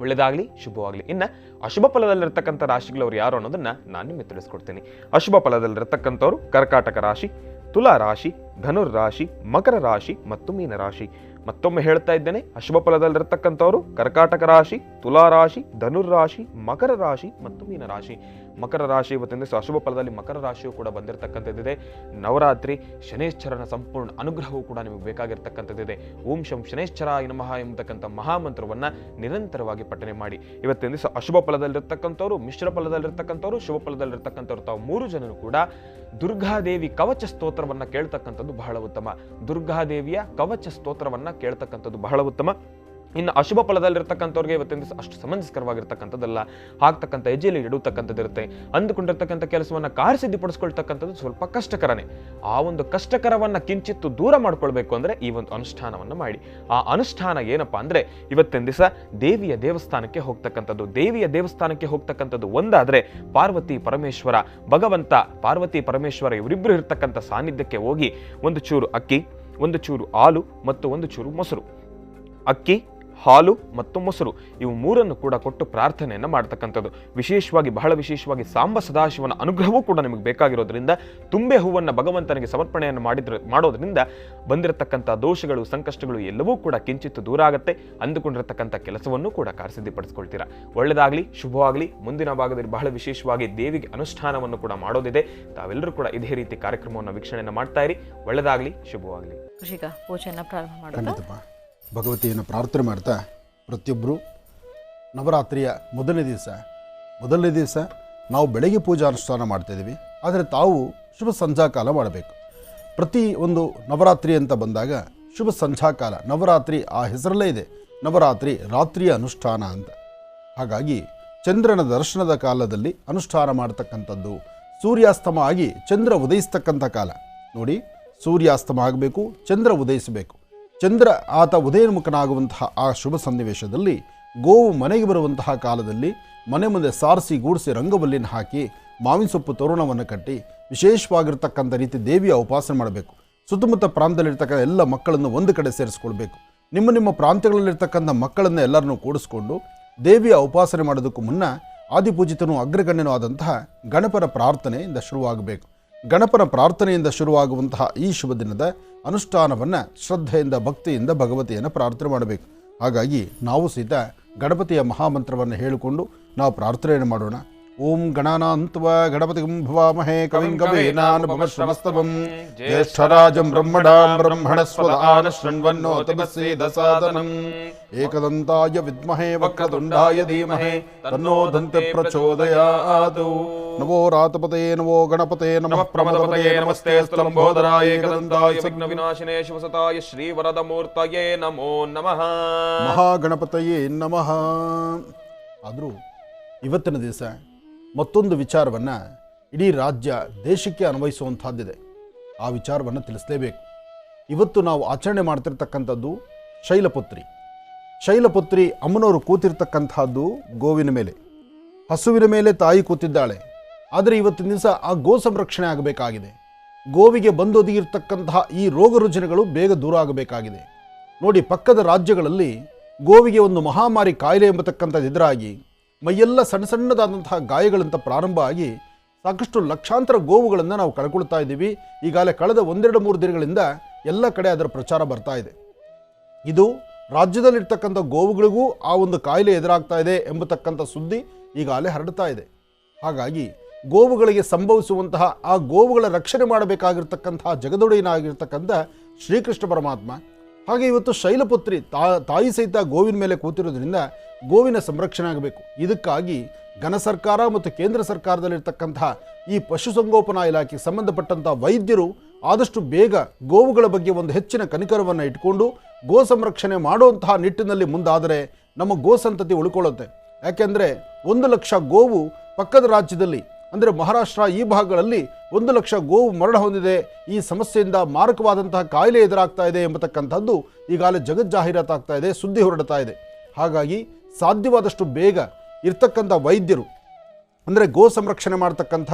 ಒಳ್ಳೆಯದಾಗಲಿ, ಶುಭವಾಗಲಿ. ಇನ್ನು ಅಶುಭ ಫಲದಲ್ಲಿರ್ತಕ್ಕಂಥ ರಾಶಿಗಳವರು ಯಾರು ಅನ್ನೋದನ್ನ ನಾನು ನಿಮಗೆ ತಿಳಿಸ್ಕೊಡ್ತೀನಿ. ಅಶುಭ ಫಲದಲ್ಲಿರ್ತಕ್ಕಂಥವ್ರು ಕರ್ಕಾಟಕ ರಾಶಿ, ತುಲಾ ರಾಶಿ, ಧನುರ್ ರಾಶಿ, ಮಕರ ರಾಶಿ ಮತ್ತು ಮೀನ ರಾಶಿ. ಮತ್ತೊಮ್ಮೆ ಹೇಳ್ತಾ ಇದ್ದೇನೆ, ಅಶುಭ ಫಲದಲ್ಲಿರ್ತಕ್ಕಂಥವ್ರು ಕರ್ಕಾಟಕ ರಾಶಿ, ತುಲಾ ರಾಶಿ, ಧನುರ್ ರಾಶಿ, ಮಕರ ರಾಶಿ ಮತ್ತು ಮೀನ ರಾಶಿ. ಮಕರ ರಾಶಿ ಇವತ್ತಿನ ದಿವಸ ಅಶುಭ ಫಲದಲ್ಲಿ ಮಕರ ರಾಶಿಯು ಕೂಡ ಬಂದಿರತಕ್ಕಂಥದ್ದಿದೆ. ನವರಾತ್ರಿ ಶನೇಶ್ವರನ ಸಂಪೂರ್ಣ ಅನುಗ್ರಹವೂ ಕೂಡ ನಿಮಗೆ ಬೇಕಾಗಿರ್ತಕ್ಕಂಥದ್ದಿದೆ. ಓಂ ಶಂ ಶನೇಶ್ವರಾಯ ನಮಃ ಎಂಬತಕ್ಕಂಥ ಮಹಾಮಂತ್ರವನ್ನ ನಿರಂತರವಾಗಿ ಪಠನೆ ಮಾಡಿ. ಇವತ್ತಿನ ದಿವಸ ಅಶುಭ ಫಲದಲ್ಲಿರ್ತಕ್ಕಂಥವ್ರು, ಮಿಶ್ರ ಫಲದಲ್ಲಿರ್ತಕ್ಕಂಥವ್ರು, ಶುಭ ಫಲದಲ್ಲಿರ್ತಕ್ಕಂಥವ್ರು ತಾವು 3 ಜನರು ಕೂಡ ದುರ್ಗಾದೇವಿ ಕವಚ ಸ್ತೋತ್ರವನ್ನ ಕೇಳ್ತಕ್ಕಂಥದ್ದು ಬಹಳ ಉತ್ತಮ. ದುರ್ಗಾದೇವಿಯ ಕವಚ ಸ್ತೋತ್ರವನ್ನ ಕೇಳ್ತಕ್ಕಂಥದ್ದು ಬಹಳ ಉತ್ತಮ. ಇನ್ನು ಅಶುಭ ಫಲದಲ್ಲಿರ್ತಕ್ಕಂಥವ್ರಿಗೆ ಇವತ್ತಿನ ದಿವಸ ಅಷ್ಟು ಸಮಂಜಸ್ಕರವಾಗಿರ್ತಕ್ಕಂಥದ್ದಲ್ಲ. ಹಾಕ್ತಕ್ಕಂಥ ಹೆಜ್ಜೆಯಲ್ಲಿ ಇಡುತ್ತಕ್ಕಂಥದ್ದಿರುತ್ತೆ. ಅಂದುಕೊಂಡಿರ್ತಕ್ಕಂಥ ಕೆಲಸವನ್ನ ಕಾರ್ಯಸಿದ್ಧಿಪಡಿಸ್ಕೊಳ್ತಕ್ಕಂಥದ್ದು ಸ್ವಲ್ಪ ಕಷ್ಟಕರನೇ. ಆ ಒಂದು ಕಷ್ಟಕರವನ್ನ ಕಿಂಚಿತ್ತು ದೂರ ಮಾಡ್ಕೊಳ್ಬೇಕು ಅಂದ್ರೆ ಈ ಒಂದು ಅನುಷ್ಠಾನವನ್ನ ಮಾಡಿ. ಆ ಅನುಷ್ಠಾನ ಏನಪ್ಪಾ ಅಂದ್ರೆ ಇವತ್ತಿನ ದಿವಸ ದೇವಿಯ ದೇವಸ್ಥಾನಕ್ಕೆ ಹೋಗ್ತಕ್ಕಂಥದ್ದು. ದೇವಿಯ ದೇವಸ್ಥಾನಕ್ಕೆ ಹೋಗ್ತಕ್ಕಂಥದ್ದು ಒಂದಾದ್ರೆ ಪಾರ್ವತಿ ಪರಮೇಶ್ವರ, ಭಗವಂತ ಪಾರ್ವತಿ ಪರಮೇಶ್ವರ ಇವರಿಬ್ಬರು ಇರ್ತಕ್ಕಂಥ ಸಾನ್ನಿಧ್ಯಕ್ಕೆ ಹೋಗಿ ಒಂದು ಚೂರು ಅಕ್ಕಿ, ಒಂದು ಚೂರು ಹಾಲು ಮತ್ತು ಒಂದು ಚೂರು ಮೊಸರು, ಅಕ್ಕಿ, ಹಾಲು ಮತ್ತು ಮೊಸರು ಇವು 3 ಕೂಡ ಕೊಟ್ಟು ಪ್ರಾರ್ಥನೆಯನ್ನು ಮಾಡ್ತಕ್ಕಂಥದ್ದು. ವಿಶೇಷವಾಗಿ ಬಹಳ ವಿಶೇಷವಾಗಿ ಸಾಂಬ ಸದಾಶಿವನ ಅನುಗ್ರಹವೂ ಕೂಡ ನಿಮಗೆ ಬೇಕಾಗಿರೋದ್ರಿಂದ ತುಂಬೆ ಹೂವನ್ನು ಭಗವಂತನಿಗೆ ಸಮರ್ಪಣೆಯನ್ನು ಮಾಡೋದ್ರಿಂದ ಬಂದಿರತಕ್ಕಂಥ ದೋಷಗಳು, ಸಂಕಷ್ಟಗಳು ಎಲ್ಲವೂ ಕೂಡ ಕಿಂಚಿತ್ತು ದೂರ ಆಗುತ್ತೆ. ಅಂದುಕೊಂಡಿರತಕ್ಕಂಥ ಕೆಲಸವನ್ನು ಕೂಡ ಕಾರ್ಯಸಿದ್ಧಿಪಡಿಸ್ಕೊಳ್ತೀರಾ. ಒಳ್ಳೆಯದಾಗಲಿ, ಶುಭವಾಗಲಿ. ಮುಂದಿನ ಭಾಗದಲ್ಲಿ ಬಹಳ ವಿಶೇಷವಾಗಿ ದೇವಿಗೆ ಅನುಷ್ಠಾನವನ್ನು ಕೂಡ ಮಾಡೋದಿದೆ. ತಾವೆಲ್ಲರೂ ಕೂಡ ಇದೇ ರೀತಿ ಕಾರ್ಯಕ್ರಮವನ್ನು ವೀಕ್ಷಣೆಯನ್ನು ಮಾಡ್ತಾ ಇರಿ. ಒಳ್ಳೆಯದಾಗಲಿ, ಶುಭವಾಗಲಿ. ಈಗ ಪೂಜೆಯನ್ನು ಪ್ರಾರಂಭ ಮಾಡೋಣ. ಭಗವತಿಯನ್ನು ಪ್ರಾರ್ಥನೆ ಮಾಡ್ತಾ ಪ್ರತಿಯೊಬ್ಬರು ನವರಾತ್ರಿಯ ಮೊದಲನೇ ದಿವಸ ನಾವು ಬೆಳಗ್ಗೆ ಪೂಜಾ ಅನುಷ್ಠಾನ ಮಾಡ್ತಾಯಿದ್ದೀವಿ. ಆದರೆ ತಾವು ಶುಭ ಸಂಧ್ಯಾಕಾಲ ಮಾಡಬೇಕು. ಪ್ರತಿ ಒಂದು ನವರಾತ್ರಿ ಅಂತ ಬಂದಾಗ ಶುಭ ಸಂಧ್ಯಾಕಾಲ, ನವರಾತ್ರಿ ಆ ಹೆಸರಲ್ಲೇ ಇದೆ, ನವರಾತ್ರಿ ರಾತ್ರಿಯ ಅನುಷ್ಠಾನ ಅಂತ. ಹಾಗಾಗಿ ಚಂದ್ರನ ದರ್ಶನದ ಕಾಲದಲ್ಲಿ ಅನುಷ್ಠಾನ ಮಾಡತಕ್ಕಂಥದ್ದು, ಸೂರ್ಯಾಸ್ತಮ ಆಗಿ ಚಂದ್ರ ಉದಯಿಸ್ತಕ್ಕಂಥ ಕಾಲ ನೋಡಿ. ಸೂರ್ಯಾಸ್ತಮ ಆಗಬೇಕು, ಚಂದ್ರ ಉದಯಿಸಬೇಕು. ಚಂದ್ರ ಆತ ಉದಯೋನ್ಮುಖನಾಗುವಂತಹ ಆ ಶುಭ ಸನ್ನಿವೇಶದಲ್ಲಿ ಗೋವು ಮನೆಗೆ ಬರುವಂತಹ ಕಾಲದಲ್ಲಿ ಮನೆ ಮುಂದೆ ಸಾರಿಸಿ ಗೂಡಿಸಿ ರಂಗವಲ್ಲಿನ ಹಾಕಿ ಮಾವಿನ ಸೊಪ್ಪು ತೋರಣವನ್ನು ಕಟ್ಟಿ ವಿಶೇಷವಾಗಿರ್ತಕ್ಕಂಥ ರೀತಿ ದೇವಿಯ ಉಪಾಸನೆ ಮಾಡಬೇಕು. ಸುತ್ತಮುತ್ತ ಪ್ರಾಂತದಲ್ಲಿರ್ತಕ್ಕಂಥ ಎಲ್ಲ ಮಕ್ಕಳನ್ನು ಒಂದು ಕಡೆ ಸೇರಿಸ್ಕೊಳ್ಬೇಕು. ನಿಮ್ಮ ಪ್ರಾಂತ್ಯಗಳಲ್ಲಿರ್ತಕ್ಕಂಥ ಮಕ್ಕಳನ್ನು ಎಲ್ಲರನ್ನೂ ಕೂಡಿಸ್ಕೊಂಡು ದೇವಿಯ ಉಪಾಸನೆ ಮಾಡೋದಕ್ಕೂ ಮುನ್ನ ಆದಿಪೂಜಿತನೂ ಅಗ್ರಗಣ್ಯನೂ ಆದಂತಹ ಗಣಪನ ಪ್ರಾರ್ಥನೆಯಿಂದ ಶುರುವಾಗಬೇಕು. ಗಣಪನ ಪ್ರಾರ್ಥನೆಯಿಂದ ಶುರುವಾಗುವಂತಹ ಈ ಶುಭ ದಿನದ ಅನುಷ್ಠಾನವನ್ನು ಶ್ರದ್ಧೆಯಿಂದ, ಭಕ್ತಿಯಿಂದ ಭಗವತಿಯನ್ನು ಪ್ರಾರ್ಥನೆ ಮಾಡಬೇಕು. ಹಾಗಾಗಿ ನಾವು ಸಹಿತ ಗಣಪತಿಯ ಮಹಾಮಂತ್ರವನ್ನು ಹೇಳಿಕೊಂಡು ನಾವು ಪ್ರಾರ್ಥನೆಯನ್ನು ಮಾಡೋಣ. ಓಂ ಗಣಾನಾಂತ್ವ ಗಣಪತಿಂ ಭವಾಮಹೇ ಕವಿಂ ಕವೀನಾನುಪಮಶ್ರವಸ್ತವಂ ಜ್ಯೇಷ್ಠರಾಜಂ ಬ್ರಹ್ಮಣಾಂ ಬ್ರಹ್ಮಣಸ್ಪದ ಆನಶೃಣ್ವನ್ನೋತಿಮಸ್ಸೇದಸಾದನಂ ಏಕದಂತಾಯ ವಿದ್ಮಹೇ ವಕ್ರತುಂಡಾಯ ಧೀಮಹಿ ತನ್ನೋ ದಂತೆ ಪ್ರಚೋದಯಾತ್. ನಮೋ ರಾತಪತೇ ನಮೋ ಗಣಪತೇ ನಮಃ ಪ್ರಮದಪತೇ ನಮಸ್ತೆ ಸ್ತಂಭೋದರಾಯ ಏಕದಂತಾಯ ವಿಘ್ನ ವಿನಾಶಿನೇ ಶಿವಸತಾಯ ಶ್ರೀವರದಮೂರ್ತಯೇ ನಮೋ ನಮಃ. ಮಹಾಗಣಪತಯೇ ನಮಃ. ಆದರೂ ಇವತ್ತಿನ ದಿವಸ ಮತ್ತೊಂದು ವಿಚಾರವನ್ನು ಇಡೀ ರಾಜ್ಯ ದೇಶಕ್ಕೆ ಅನ್ವಯಿಸುವಂಥದ್ದಿದೆ. ಆ ವಿಚಾರವನ್ನು ತಿಳಿಸಲೇಬೇಕು. ಇವತ್ತು ನಾವು ಆಚರಣೆ ಮಾಡ್ತಿರ್ತಕ್ಕಂಥದ್ದು ಶೈಲಪುತ್ರಿ ಅಮ್ಮನವರು ಕೂತಿರ್ತಕ್ಕಂಥದ್ದು ಗೋವಿನ ಮೇಲೆ, ಹಸುವಿನ ಮೇಲೆ ತಾಯಿ ಕೂತಿದ್ದಾಳೆ. ಆದರೆ ಇವತ್ತಿನ ದಿವಸ ಆ ಗೋ ಸಂರಕ್ಷಣೆ ಆಗಬೇಕಾಗಿದೆ. ಗೋವಿಗೆ ಬಂದೊದಗಿರ್ತಕ್ಕಂತಹ ಈ ರೋಗ ರುಜಿನಗಳು ಬೇಗ ದೂರ ಆಗಬೇಕಾಗಿದೆ. ನೋಡಿ, ಪಕ್ಕದ ರಾಜ್ಯಗಳಲ್ಲಿ ಗೋವಿಗೆ ಒಂದು ಮಹಾಮಾರಿ ಕಾಯಿಲೆ ಎಂಬತಕ್ಕಂಥದ್ದು ಎದುರಾಗಿ ಮೈಯೆಲ್ಲ ಸಣ್ಣ ಸಣ್ಣದಾದಂತಹ ಗಾಯಗಳಂತ ಪ್ರಾರಂಭ ಆಗಿ ಸಾಕಷ್ಟು ಲಕ್ಷಾಂತರ ಗೋವುಗಳನ್ನು ನಾವು ಕಳ್ಕೊಳ್ತಾ ಇದ್ದೀವಿ. ಈಗಾಗಲೇ ಕಳೆದ 1-2-3 ದಿನಗಳಿಂದ ಎಲ್ಲ ಕಡೆ ಅದರ ಪ್ರಚಾರ ಬರ್ತಾ ಇದೆ. ಇದು ರಾಜ್ಯದಲ್ಲಿರ್ತಕ್ಕಂಥ ಗೋವುಗಳಿಗೂ ಆ ಒಂದು ಕಾಯಿಲೆ ಎದುರಾಗ್ತಾ ಇದೆ ಎಂಬತಕ್ಕಂಥ ಸುದ್ದಿ ಈಗಾಗಲೇ ಹರಡ್ತಾ ಇದೆ. ಹಾಗಾಗಿ ಗೋವುಗಳಿಗೆ ಸಂಭವಿಸುವಂತಹ ಆ ಗೋವುಗಳ ರಕ್ಷಣೆ ಮಾಡಬೇಕಾಗಿರ್ತಕ್ಕಂತಹ ಜಗದೊಡೆಯನಾಗಿರ್ತಕ್ಕಂಥ ಶ್ರೀಕೃಷ್ಣ ಪರಮಾತ್ಮ ಹಾಗೆ ಇವತ್ತು ಶೈಲಪುತ್ರಿ ತಾಯಿ ಸಹಿತ ಗೋವಿನ ಮೇಲೆ ಕೂತಿರೋದ್ರಿಂದ ಗೋವಿನ ಸಂರಕ್ಷಣೆ ಆಗಬೇಕು. ಇದಕ್ಕಾಗಿ ಘನ ಸರ್ಕಾರ ಮತ್ತು ಕೇಂದ್ರ ಸರ್ಕಾರದಲ್ಲಿರ್ತಕ್ಕಂತಹ ಈ ಪಶುಸಂಗೋಪನಾ ಇಲಾಖೆಗೆ ಸಂಬಂಧಪಟ್ಟಂಥ ವೈದ್ಯರು ಆದಷ್ಟು ಬೇಗ ಗೋವುಗಳ ಬಗ್ಗೆ ಒಂದು ಹೆಚ್ಚಿನ ಕನಿಕರವನ್ನು ಇಟ್ಕೊಂಡು ಗೋ ಸಂರಕ್ಷಣೆ ಮಾಡುವಂತಹ ನಿಟ್ಟಿನಲ್ಲಿ ಮುಂದಾದರೆ ನಮ್ಮ ಗೋ ಸಂತತಿ ಉಳ್ಕೊಳ್ಳುತ್ತೆ. ಯಾಕೆಂದರೆ 1 ಲಕ್ಷ ಗೋವು ಪಕ್ಕದ ರಾಜ್ಯದಲ್ಲಿ ಅಂದರೆ ಮಹಾರಾಷ್ಟ್ರ ಈ ಭಾಗಗಳಲ್ಲಿ 1 ಲಕ್ಷ ಗೋವು ಮರಣ ಹೊಂದಿದೆ, ಈ ಸಮಸ್ಯೆಯಿಂದ ಮಾರಕವಾದಂತಹ ಕಾಯಿಲೆ ಎದುರಾಗ್ತಾ ಇದೆ ಎಂಬತಕ್ಕಂಥದ್ದು ಈಗಾಗಲೇ ಜಗಜ್ಜಾಹೀರಾತಾಗ್ತಾ ಇದೆ, ಸುದ್ದಿ ಹೊರಡ್ತಾ ಇದೆ. ಹಾಗಾಗಿ ಸಾಧ್ಯವಾದಷ್ಟು ಬೇಗ ಇರ್ತಕ್ಕಂಥ ವೈದ್ಯರು ಅಂದರೆ ಗೋ ಸಂರಕ್ಷಣೆ ಮಾಡ್ತಕ್ಕಂಥ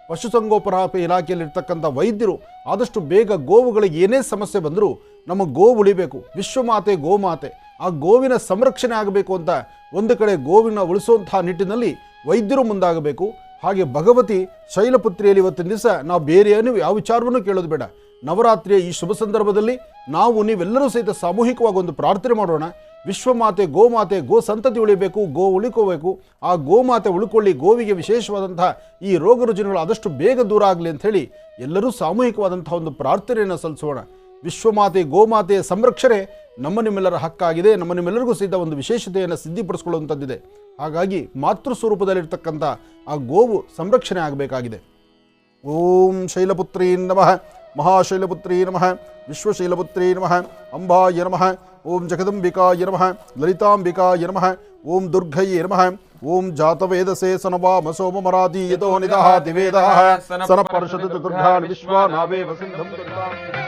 ಪಶುಸಂಗೋಪನಾ ಇಲಾಖೆಯಲ್ಲಿರ್ತಕ್ಕಂಥ ವೈದ್ಯರು ಆದಷ್ಟು ಬೇಗ ಗೋವುಗಳಿಗೆ ಏನೇ ಸಮಸ್ಯೆ ಬಂದರೂ ನಮ್ಮ ಗೋ ಉಳಿಬೇಕು, ವಿಶ್ವಮಾತೆ ಗೋಮಾತೆ, ಆ ಗೋವಿನ ಸಂರಕ್ಷಣೆ ಆಗಬೇಕು ಅಂತ ಒಂದು ಕಡೆ ಗೋವಿನ ಉಳಿಸುವಂತಹ ನಿಟ್ಟಿನಲ್ಲಿ ವೈದ್ಯರು ಮುಂದಾಗಬೇಕು. ಹಾಗೆ ಭಗವತಿ ಶೈಲಪುತ್ರಿಯಲ್ಲಿ ಇವತ್ತಿನ ದಿವಸ ನಾವು ಬೇರೆ ಯಾವ ವಿಚಾರವನ್ನು ಕೇಳೋದು ಬೇಡ. ನವರಾತ್ರಿಯ ಈ ಶುಭ ಸಂದರ್ಭದಲ್ಲಿ ನೀವೆಲ್ಲರೂ ಸಹಿತ ಸಾಮೂಹಿಕವಾಗಿ ಒಂದು ಪ್ರಾರ್ಥನೆ ಮಾಡೋಣ. ವಿಶ್ವಮಾತೆ ಗೋಮಾತೆ, ಗೋ ಸಂತತಿ ಉಳಿಬೇಕು, ಗೋ ಉಳಿಕೋಬೇಕು, ಆ ಗೋಮಾತೆ ಉಳ್ಕೊಳ್ಳಿ, ಗೋವಿಗೆ ವಿಶೇಷವಾದಂತಹ ಈ ರೋಗ ರುಜಿನಗಳು ಆದಷ್ಟು ಬೇಗ ದೂರ ಆಗಲಿ ಅಂಥೇಳಿ ಎಲ್ಲರೂ ಸಾಮೂಹಿಕವಾದಂತಹ ಒಂದು ಪ್ರಾರ್ಥನೆಯನ್ನು ಸಲ್ಲಿಸೋಣ. ವಿಶ್ವಮಾತೆ ಗೋಮಾತೆಯ ಸಂರಕ್ಷಣೆ ನಮ್ಮ ನಿಮ್ಮೆಲ್ಲರ ಹಕ್ಕಾಗಿದೆ. ನಮ್ಮ ನಿಮ್ಮೆಲ್ಲರಿಗೂ ಸಹಿತ ಒಂದು ವಿಶೇಷತೆಯನ್ನು ಸಿದ್ಧಿಪಡಿಸ್ಕೊಳ್ಳುವಂಥದ್ದಿದೆ. ಹಾಗಾಗಿ ಮಾತೃ ಸ್ವರೂಪದಲ್ಲಿರ್ತಕ್ಕಂಥ ಆ ಗೋವು ಸಂರಕ್ಷಣೆ ಆಗಬೇಕಾಗಿದೆ. ಓಂ ಶೈಲಪುತ್ರೀ ನಮಃ, ಮಹಾಶೈಲಪುತ್ರೀ ನಮಃ, ವಿಶ್ವಶೈಲಪುತ್ರೀ ನಮಃ, ಅಂಬಾಯ ನಮಃ, ಓಂ ಜಗದಂಬಿಕಾಯ ನಮಃ, ಲಲಿತಾಂಬಿಕಾಯ ನಮಃ, ಓಂ ದುರ್ಗಯೇ ನಮಃ, ಓಂ ಜಾತವೇದಸೇ ಸನವಾಮ ಸೋಮಮರಾದಿ ಯತೋ ನಿದಹಾತಿ ವೇದಃ ಸನ ಪರ್ಷದ ದುರ್ಗಾನ್ ವಿಶ್ವಾನಾವೇವ ಸಿಂಧಂ ದುರ್ಗಾಂ